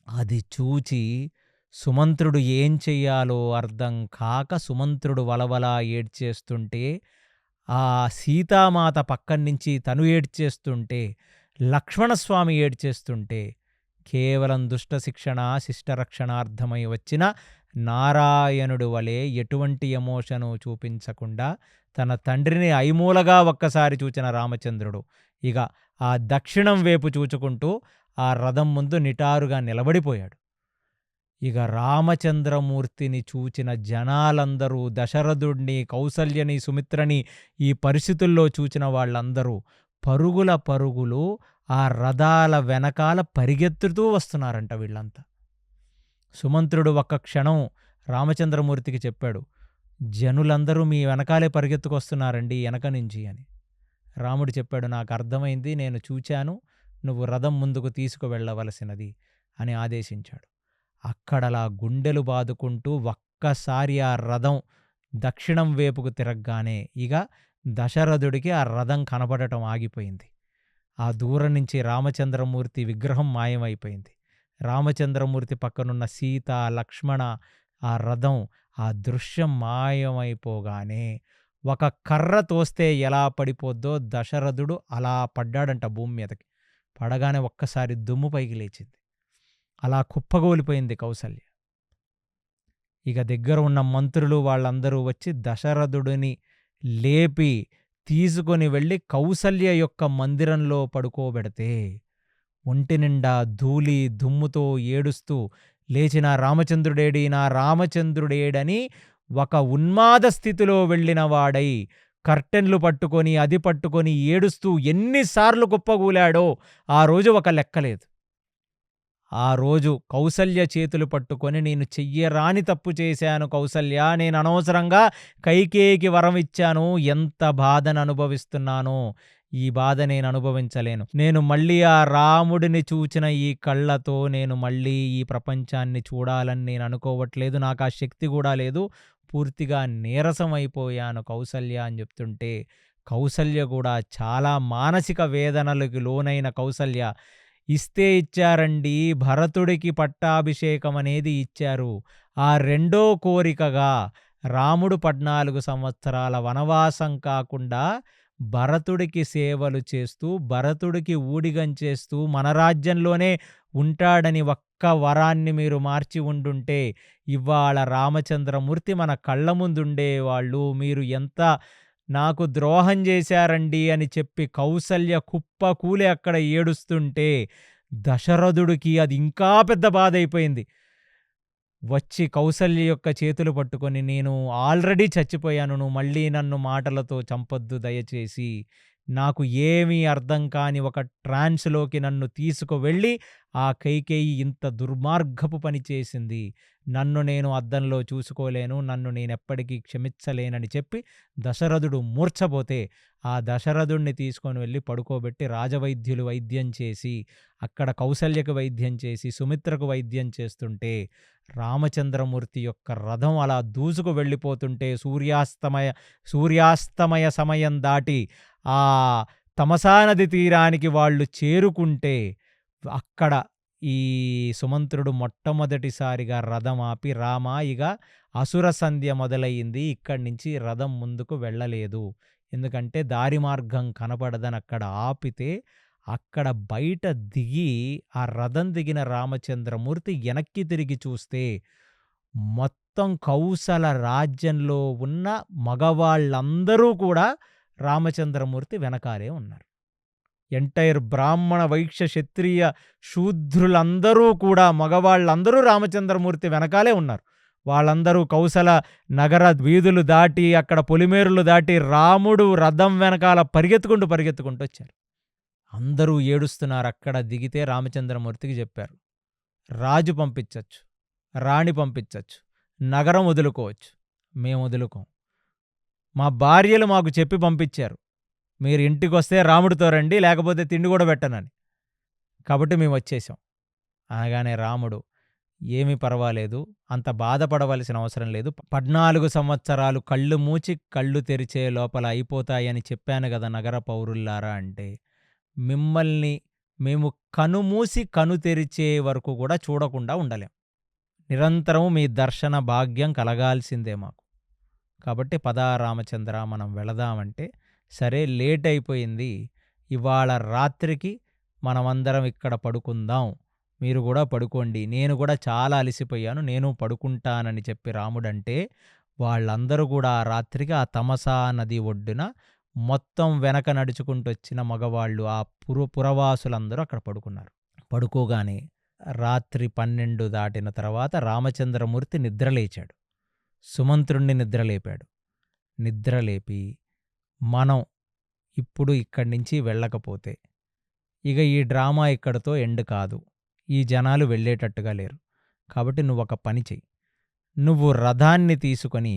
అది చూచి సుమంత్రుడు ఏం చెయ్యాలో అర్థం కాక సుమంత్రుడు వలవలా ఏడ్చేస్తుంటే, ఆ సీతామాత పక్కన నుంచి తను ఏడ్చేస్తుంటే, లక్ష్మణస్వామి ఏడ్చేస్తుంటే, కేవలం దుష్ట శిక్షణ శిష్టరక్షణార్థమై వచ్చిన నారాయణుడు వలె ఎటువంటి ఎమోషను చూపించకుండా తన తండ్రిని ఐమూలగా ఒక్కసారి చూచిన రామచంద్రుడు ఇక ఆ దక్షిణం వైపు చూచుకుంటూ ఆ రథం ముందు నిటారుగా నిలబడిపోయాడు. ఇక రామచంద్రమూర్తిని చూచిన జనాలందరూ, దశరథుడిని, కౌసల్యని, సుమిత్రని ఈ పరిస్థితుల్లో చూచిన వాళ్ళందరూ పరుగులు ఆ రథాల వెనకాల పరిగెత్తుతూ వస్తున్నారంట వీళ్ళంతా. సుమంత్రుడు ఒక్క క్షణం రామచంద్రమూర్తికి చెప్పాడు, జనులందరూ మీ వెనకాలే పరిగెత్తుకొస్తున్నారండి వెనక నుంచి అని. రాముడు చెప్పాడు, నాకు అర్థమైంది, నేను చూచాను, నువ్వు రథం ముందుకు తీసుకువెళ్ళవలసినది అని ఆదేశించాడు. అక్కడలా గుండెలు బాదుకుంటూ ఒక్కసారి ఆ రథం దక్షిణం వైపుకు తిరగగానే ఇక దశరథుడికి ఆ రథం కనపడటం ఆగిపోయింది. ఆ దూరం నుంచి రామచంద్రమూర్తి విగ్రహం మాయమైపోయింది. రామచంద్రమూర్తి పక్కనున్న సీత, లక్ష్మణ, ఆ రథం, ఆ దృశ్యం మాయమైపోగానే ఒక కర్ర తోస్తే ఎలా పడిపోద్దో దశరథుడు అలా పడ్డాడంట భూమి మీదకి. పడగానే ఒక్కసారి దుమ్ము పైకి లేచింది. అలా కుప్పగోలిపోయింది కౌసల్య. ఇక దగ్గర ఉన్న మంత్రులు వాళ్ళందరూ వచ్చి దశరథుడిని లేపి తీసుకొని వెళ్ళి కౌసల్య యొక్క మందిరంలో పడుకోబెడితే ఒంటి నిండా ధూళి దుమ్ముతో ఏడుస్తూ లేచిన రామచంద్రుడేడి, నా రామచంద్రుడేడని ఒక ఉన్మాద స్థితిలో వెళ్ళిన వాడై కర్టెన్లు పట్టుకొని అది పట్టుకొని ఏడుస్తూ ఎన్నిసార్లు కుప్పగూలాడో ఆ రోజు ఒక లెక్కలేదు. ఆ రోజు కౌసల్య చేతులు పట్టుకొని, నేను చెయ్యరాని తప్పు చేశాను కౌసల్య, నేను అనవసరంగా కైకేయికి వరం ఇచ్చాను, ఎంత బాధను అనుభవిస్తున్నానో, ఈ బాధ నేను అనుభవించలేను. నేను మళ్ళీ ఆ రాముడిని చూచిన ఈ కళ్ళతో నేను మళ్ళీ ఈ ప్రపంచాన్ని చూడాలని నేను అనుకోవట్లేదు, నాకు ఆ శక్తి కూడా లేదు, పూర్తిగా నీరసమైపోయాను కౌసల్య అని చెప్తుంటే, కౌసల్య కూడా చాలా మానసిక వేదనలకు లోనైన కౌసల్య ఇస్తే ఇచ్చారండి, భరతుడికి పట్టాభిషేకం అనేది ఇచ్చారు. ఆ రెండో కోరికగా రాముడు 14 సంవత్సరాల వనవాసం కాకుండా భరతుడికి సేవలు చేస్తూ, భరతుడికి ఊడిగం చేస్తూ మన రాజ్యంలోనే ఉంటాడని ఒక్క వరాన్ని మీరు మార్చి ఉండుంటే ఇవాళ రామచంద్రమూర్తి మన కళ్ళ ముందుండేవాళ్ళు. మీరు ఎంత నాకు ద్రోహం చేశారండి అని చెప్పి కౌసల్య కుప్పకూలి అక్కడ ఏడుస్తుంటే దశరథుడికి అది ఇంకా పెద్ద బాధైపోయింది. వచ్చి కౌసల్య యొక్క చేతులు పట్టుకొని, నేను ఆల్రెడీ చచ్చిపోయాను, నువ్వు మళ్ళీ నన్ను మాటలతో చంపొద్దు దయచేసి, నాకు ఏమీ అర్థం కాని ఒక ట్రాన్స్‌లోకి నన్ను తీసుకువెళ్ళి ఆ కైకేయి ఇంత దుర్మార్గపు పని చేసింది. నన్ను నేను అద్దంలో చూసుకోలేను, నన్ను నేనెప్పటికీ క్షమించలేనని చెప్పి దశరథుడు మూర్ఛపోతే, ఆ దశరథుడిని తీసుకొని వెళ్ళి పడుకోబెట్టి రాజవైద్యులు వైద్యం చేసి, అక్కడ కౌసల్యకు వైద్యం చేసి, సుమిత్రకు వైద్యం చేస్తుంటే, రామచంద్రమూర్తి యొక్క రథం అలా దూసుకు వెళ్ళిపోతుంటే సూర్యాస్తమయ సమయం దాటి ఆ తమసా నది తీరానికి వాళ్ళు చేరుకుంటే అక్కడ ఈ సుమంత్రుడు మొట్టమొదటిసారిగా రథం ఆపి, రామ ఇక అసుర సంధ్య మొదలయ్యింది, ఇక్కడి నుంచి రథం ముందుకు వెళ్ళలేదు, ఎందుకంటే దారి మార్గం కనపడదని అక్కడ ఆపితే, అక్కడ బయట దిగి ఆ రథం దిగిన రామచంద్రమూర్తి వెనక్కి తిరిగి చూస్తే మొత్తం కౌసల రాజ్యంలో ఉన్న మగవాళ్ళందరూ కూడా రామచంద్రమూర్తి వెనకాలే ఉన్నారు. ఎంటైర్ బ్రాహ్మణ వైశ్య క్షత్రియ శూద్రులందరూ కూడా మగవాళ్ళందరూ రామచంద్రమూర్తి వెనకాలే ఉన్నారు. వాళ్ళందరూ కౌసల నగర వీధులు దాటి అక్కడ పొలిమేరులు దాటి రాముడు రథం వెనకాల పరిగెత్తుకుంటూ వచ్చారు. అందరూ ఏడుస్తున్నారు. అక్కడ దిగితే రామచంద్రమూర్తికి చెప్పారు, రాజు పంపించచ్చు, రాణి పంపించచ్చు, నగరం వదులుకోవచ్చు, మేము వదులుకోం. మా భార్యలు మాకు చెప్పి పంపించారు, మీరు ఇంటికి వస్తే రాముడితో రండి, లేకపోతే తిండి కూడా పెట్టనని, కాబట్టి మేము వచ్చేసాం. అనగానే రాముడు, ఏమీ పర్వాలేదు, అంత బాధపడవలసిన అవసరం లేదు, 14 సంవత్సరాలు కళ్ళు మూచి కళ్ళు తెరిచే లోపల అయిపోతాయని చెప్పాను కదా నగర పౌరుల్లారా అంటే, మిమ్మల్ని మేము కనుమూసి కను తెరిచే వరకు కూడా చూడకుండా ఉండలేం, నిరంతరం మీ దర్శన భాగ్యం కలగాల్సిందే మాకు, కాబట్టి పదా రామచంద్ర మనం వెళదామంటే, సరే లేట్ అయిపోయింది, ఇవాళ రాత్రికి మనమందరం ఇక్కడ పడుకుందాం, మీరు కూడా పడుకోండి, నేను కూడా చాలా అలసిపోయాను, నేను పడుకుంటానని చెప్పి రాముడంటే, వాళ్ళందరూ కూడా ఆ రాత్రికి ఆ తమసా నది ఒడ్డున మొత్తం వెనక నడుచుకుంటూ వచ్చిన మగవాళ్ళు ఆ పురవాసులందరూ అక్కడ పడుకున్నారు. పడుకోగానే రాత్రి 12 దాటిన తర్వాత రామచంద్రమూర్తి నిద్రలేచాడు. సుమంత్రుణ్ణి నిద్రలేపాడు. నిద్రలేపి, మనం ఇప్పుడు ఇక్కడి నుంచి వెళ్ళకపోతే ఇక ఈ డ్రామా ఇక్కడితో ఎండ్ కాదు, ఈ జనాలు వెళ్ళేటట్టుగా లేరు, కాబట్టి నువ్వు ఒక పని చెయ్యి, నువ్వు రథాన్ని తీసుకొని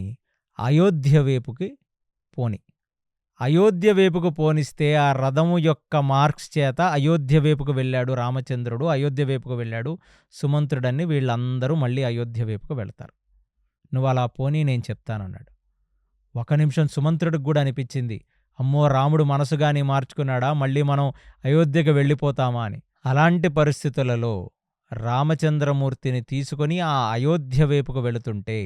అయోధ్య వైపుకి పోని, అయోధ్య వైపుకు పోనిస్తే ఆ రథము యొక్క మార్క్స్ చేత అయోధ్య వైపుకు వెళ్ళాడు రామచంద్రుడు, అయోధ్య వైపుకు వెళ్ళాడు సుమంత్రుడని, వీళ్ళందరూ మళ్ళీ అయోధ్య వైపుకు వెళ్తారు, నువ్వు అలా పోనీ నేను చెప్తానన్నాడు. ఒక నిమిషం సుమంత్రుడికి కూడా అనిపించింది, అమ్మో రాముడు మనసుగాని మార్చుకున్నాడా, మళ్ళీ మనం అయోధ్యకు వెళ్ళిపోతామా అని. అలాంటి పరిస్థితులలో రామచంద్రమూర్తిని తీసుకొని ఆ అయోధ్య వైపుకు వెళుతుంటే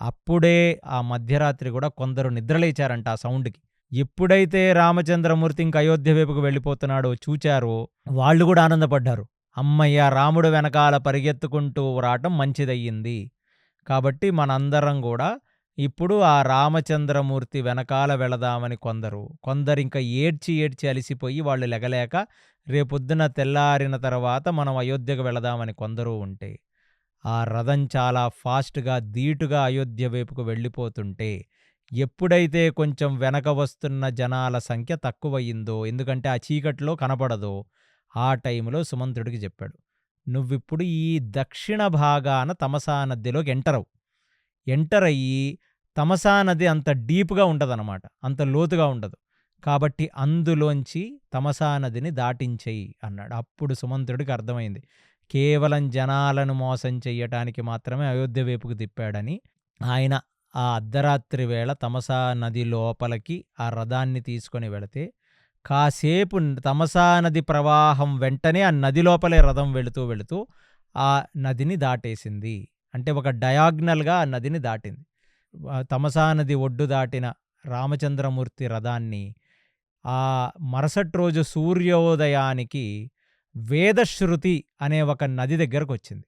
అప్పుడే ఆ మధ్యరాత్రి కూడా కొందరు నిద్రలేచారంట ఆ సౌండ్కి. ఎప్పుడైతే రామచంద్రమూర్తి ఇంక అయోధ్య వైపుకు వెళ్ళిపోతున్నాడో చూచారో వాళ్ళు కూడా ఆనందపడ్డారు, అమ్మయ్య రాముడు వెనకాల పరిగెత్తుకుంటూ రావటం మంచిదయ్యింది, కాబట్టి మనందరం కూడా ఇప్పుడు ఆ రామచంద్రమూర్తి వెనకాల వెళదామని కొందరింక ఏడ్చి అలిసిపోయి వాళ్ళు లెగలేక రేపొద్దున తెల్లారిన తర్వాత మనం అయోధ్యకు వెళదామని కొందరు ఉంటే, ఆ రథం చాలా ఫాస్ట్గా ధీటుగా అయోధ్య వైపుకు వెళ్ళిపోతుంటే ఎప్పుడైతే కొంచెం వెనక వస్తున్న జనాల సంఖ్య తక్కువయిందో, ఎందుకంటే ఆ చీకట్లో కనపడదో, ఆ టైంలో సుమంత్రుడికి చెప్పాడు, నువ్విప్పుడు ఈ దక్షిణ భాగాన తమసా నదిలోకి ఎంటర్ అయ్యి, తమసా నది అంత డీప్గా ఉండదన్నమాట, అంత లోతుగా ఉండదు, కాబట్టి అందులోంచి తమసా నదిని దాటించేయి అన్నాడు. అప్పుడు సుమంత్రుడికి అర్థమైంది, కేవలం జనాలను మోసం చెయ్యటానికి మాత్రమే అయోధ్య వైపుకు తిప్పాడని. ఆయన ఆ అర్ధరాత్రి వేళ తమసా నది లోపలికి ఆ రథాన్ని తీసుకొని వెళితే కాసేపు తమసా నది ప్రవాహం వెంటనే ఆ నది లోపలే రథం వెళుతూ ఆ నదిని దాటేసింది. అంటే ఒక డయాగ్నల్‌గా ఆ నదిని దాటింది. తమసా నది ఒడ్డు దాటిన రామచంద్రమూర్తి రథాన్ని మరుసటి రోజు సూర్యోదయానికి వేదశ్రుతి అనే ఒక నది దగ్గరకొచ్చింది.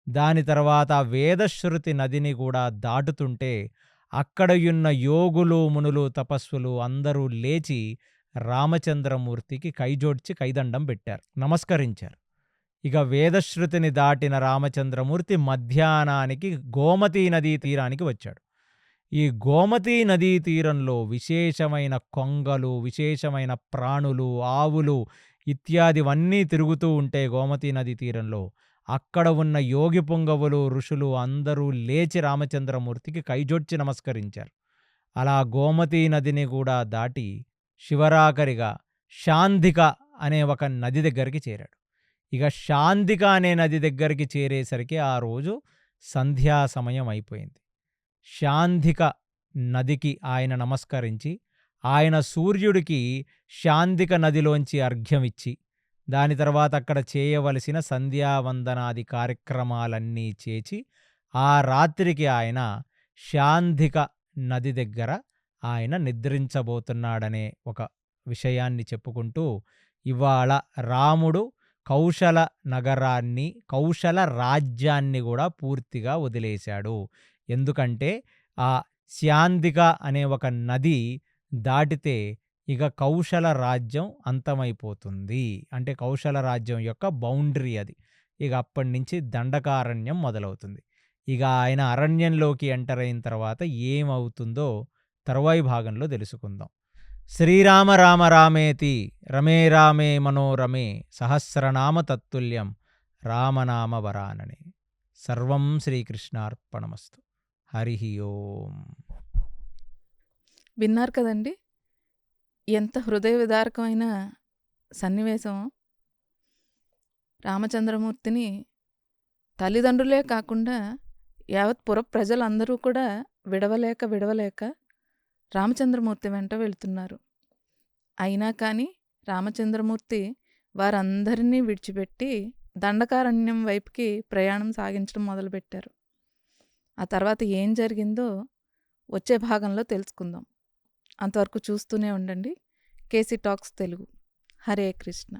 దాని తర్వాత ఆ వేదశ్రుతి నదిని కూడా దాటుతుంటే అక్కడయున్న యోగులు, మునులు, తపస్సులు అందరూ లేచి రామచంద్రమూర్తికి కైజోడ్చి కైదండం పెట్టారు, నమస్కరించారు. ఇక వేదశ్రుతిని దాటిన రామచంద్రమూర్తి మధ్యాహ్నానికి గోమతీ నదీ తీరానికి వచ్చాడు. ఈ గోమతీ నదీ తీరంలో విశేషమైన కొంగలు, విశేషమైన ప్రాణులు, ఆవులు ఇత్యాదివన్నీ తిరుగుతూ ఉంటే గోమతీ నదీ తీరంలో అక్కడ ఉన్న యోగి పుంగవులు, ఋషులు అందరూ లేచి రామచంద్రమూర్తికి కైజొచ్చి నమస్కరించారు. అలా గోమతీ నదిని కూడా దాటి శివరాఖరిగా శాంధిక అనే ఒక నది దగ్గరికి చేరాడు. ఇక శాంధిక అనే నది దగ్గరికి చేరేసరికి ఆ రోజు సంధ్యా సమయం అయిపోయింది. శాంధిక నదికి ఆయన నమస్కరించి ఆయన సూర్యుడికి శాంధిక నదిలోంచి అర్ఘ్యమిచ్చి దాని తర్వాత అక్కడ చేయవలసిన సంధ్యావందనాది కార్యక్రమాలన్నీ చేసి ఆ రాత్రికి ఆయన శాంధిక నది దగ్గర ఆయన నిద్రించబోతున్నాడనే ఒక విషయాన్ని చెప్పుకుంటూ ఇవాళ రాముడు కౌశల నగరాన్ని, కౌశల రాజ్యాన్ని కూడా పూర్తిగా వదిలేశాడు. ఎందుకంటే ఆ శాంధిక అనే ఒక నది దాటితే ఇక కౌశల రాజ్యం అంతమైపోతుంది. అంటే కౌశల రాజ్యం యొక్క బౌండరీ అది. ఇక అప్పటి నుంచి దండకారణ్యం మొదలవుతుంది. ఇక ఆయన అరణ్యంలోకి ఎంటర్ అయిన తర్వాత ఏమవుతుందో తరువాయి భాగంలో తెలుసుకుందాం. శ్రీరామ రామ రామేతి రమే రామే మనోరమే సహస్రనామ తత్తుల్యం రామనామ వరాననే. సర్వం శ్రీకృష్ణార్పణమస్తు. హరి ఓం. విన్నారు కదండి, ఎంత హృదయ విదారకమైన సన్నివేశం. రామచంద్రమూర్తిని తల్లిదండ్రులే కాకుండా యావత్ పుర ప్రజలందరూ కూడా విడవలేక రామచంద్రమూర్తి వెంట వెళ్తున్నారు. అయినా కానీ రామచంద్రమూర్తి వారందరినీ విడిచిపెట్టి దండకారణ్యం వైపుకి ప్రయాణం సాగించడం మొదలుపెట్టారు. ఆ తర్వాత ఏం జరిగిందో వచ్చే భాగంలో తెలుసుకుందాం. అంతవరకు చూస్తూనే ఉండండి కేసీ టాక్స్ తెలుగు. హరే కృష్ణ.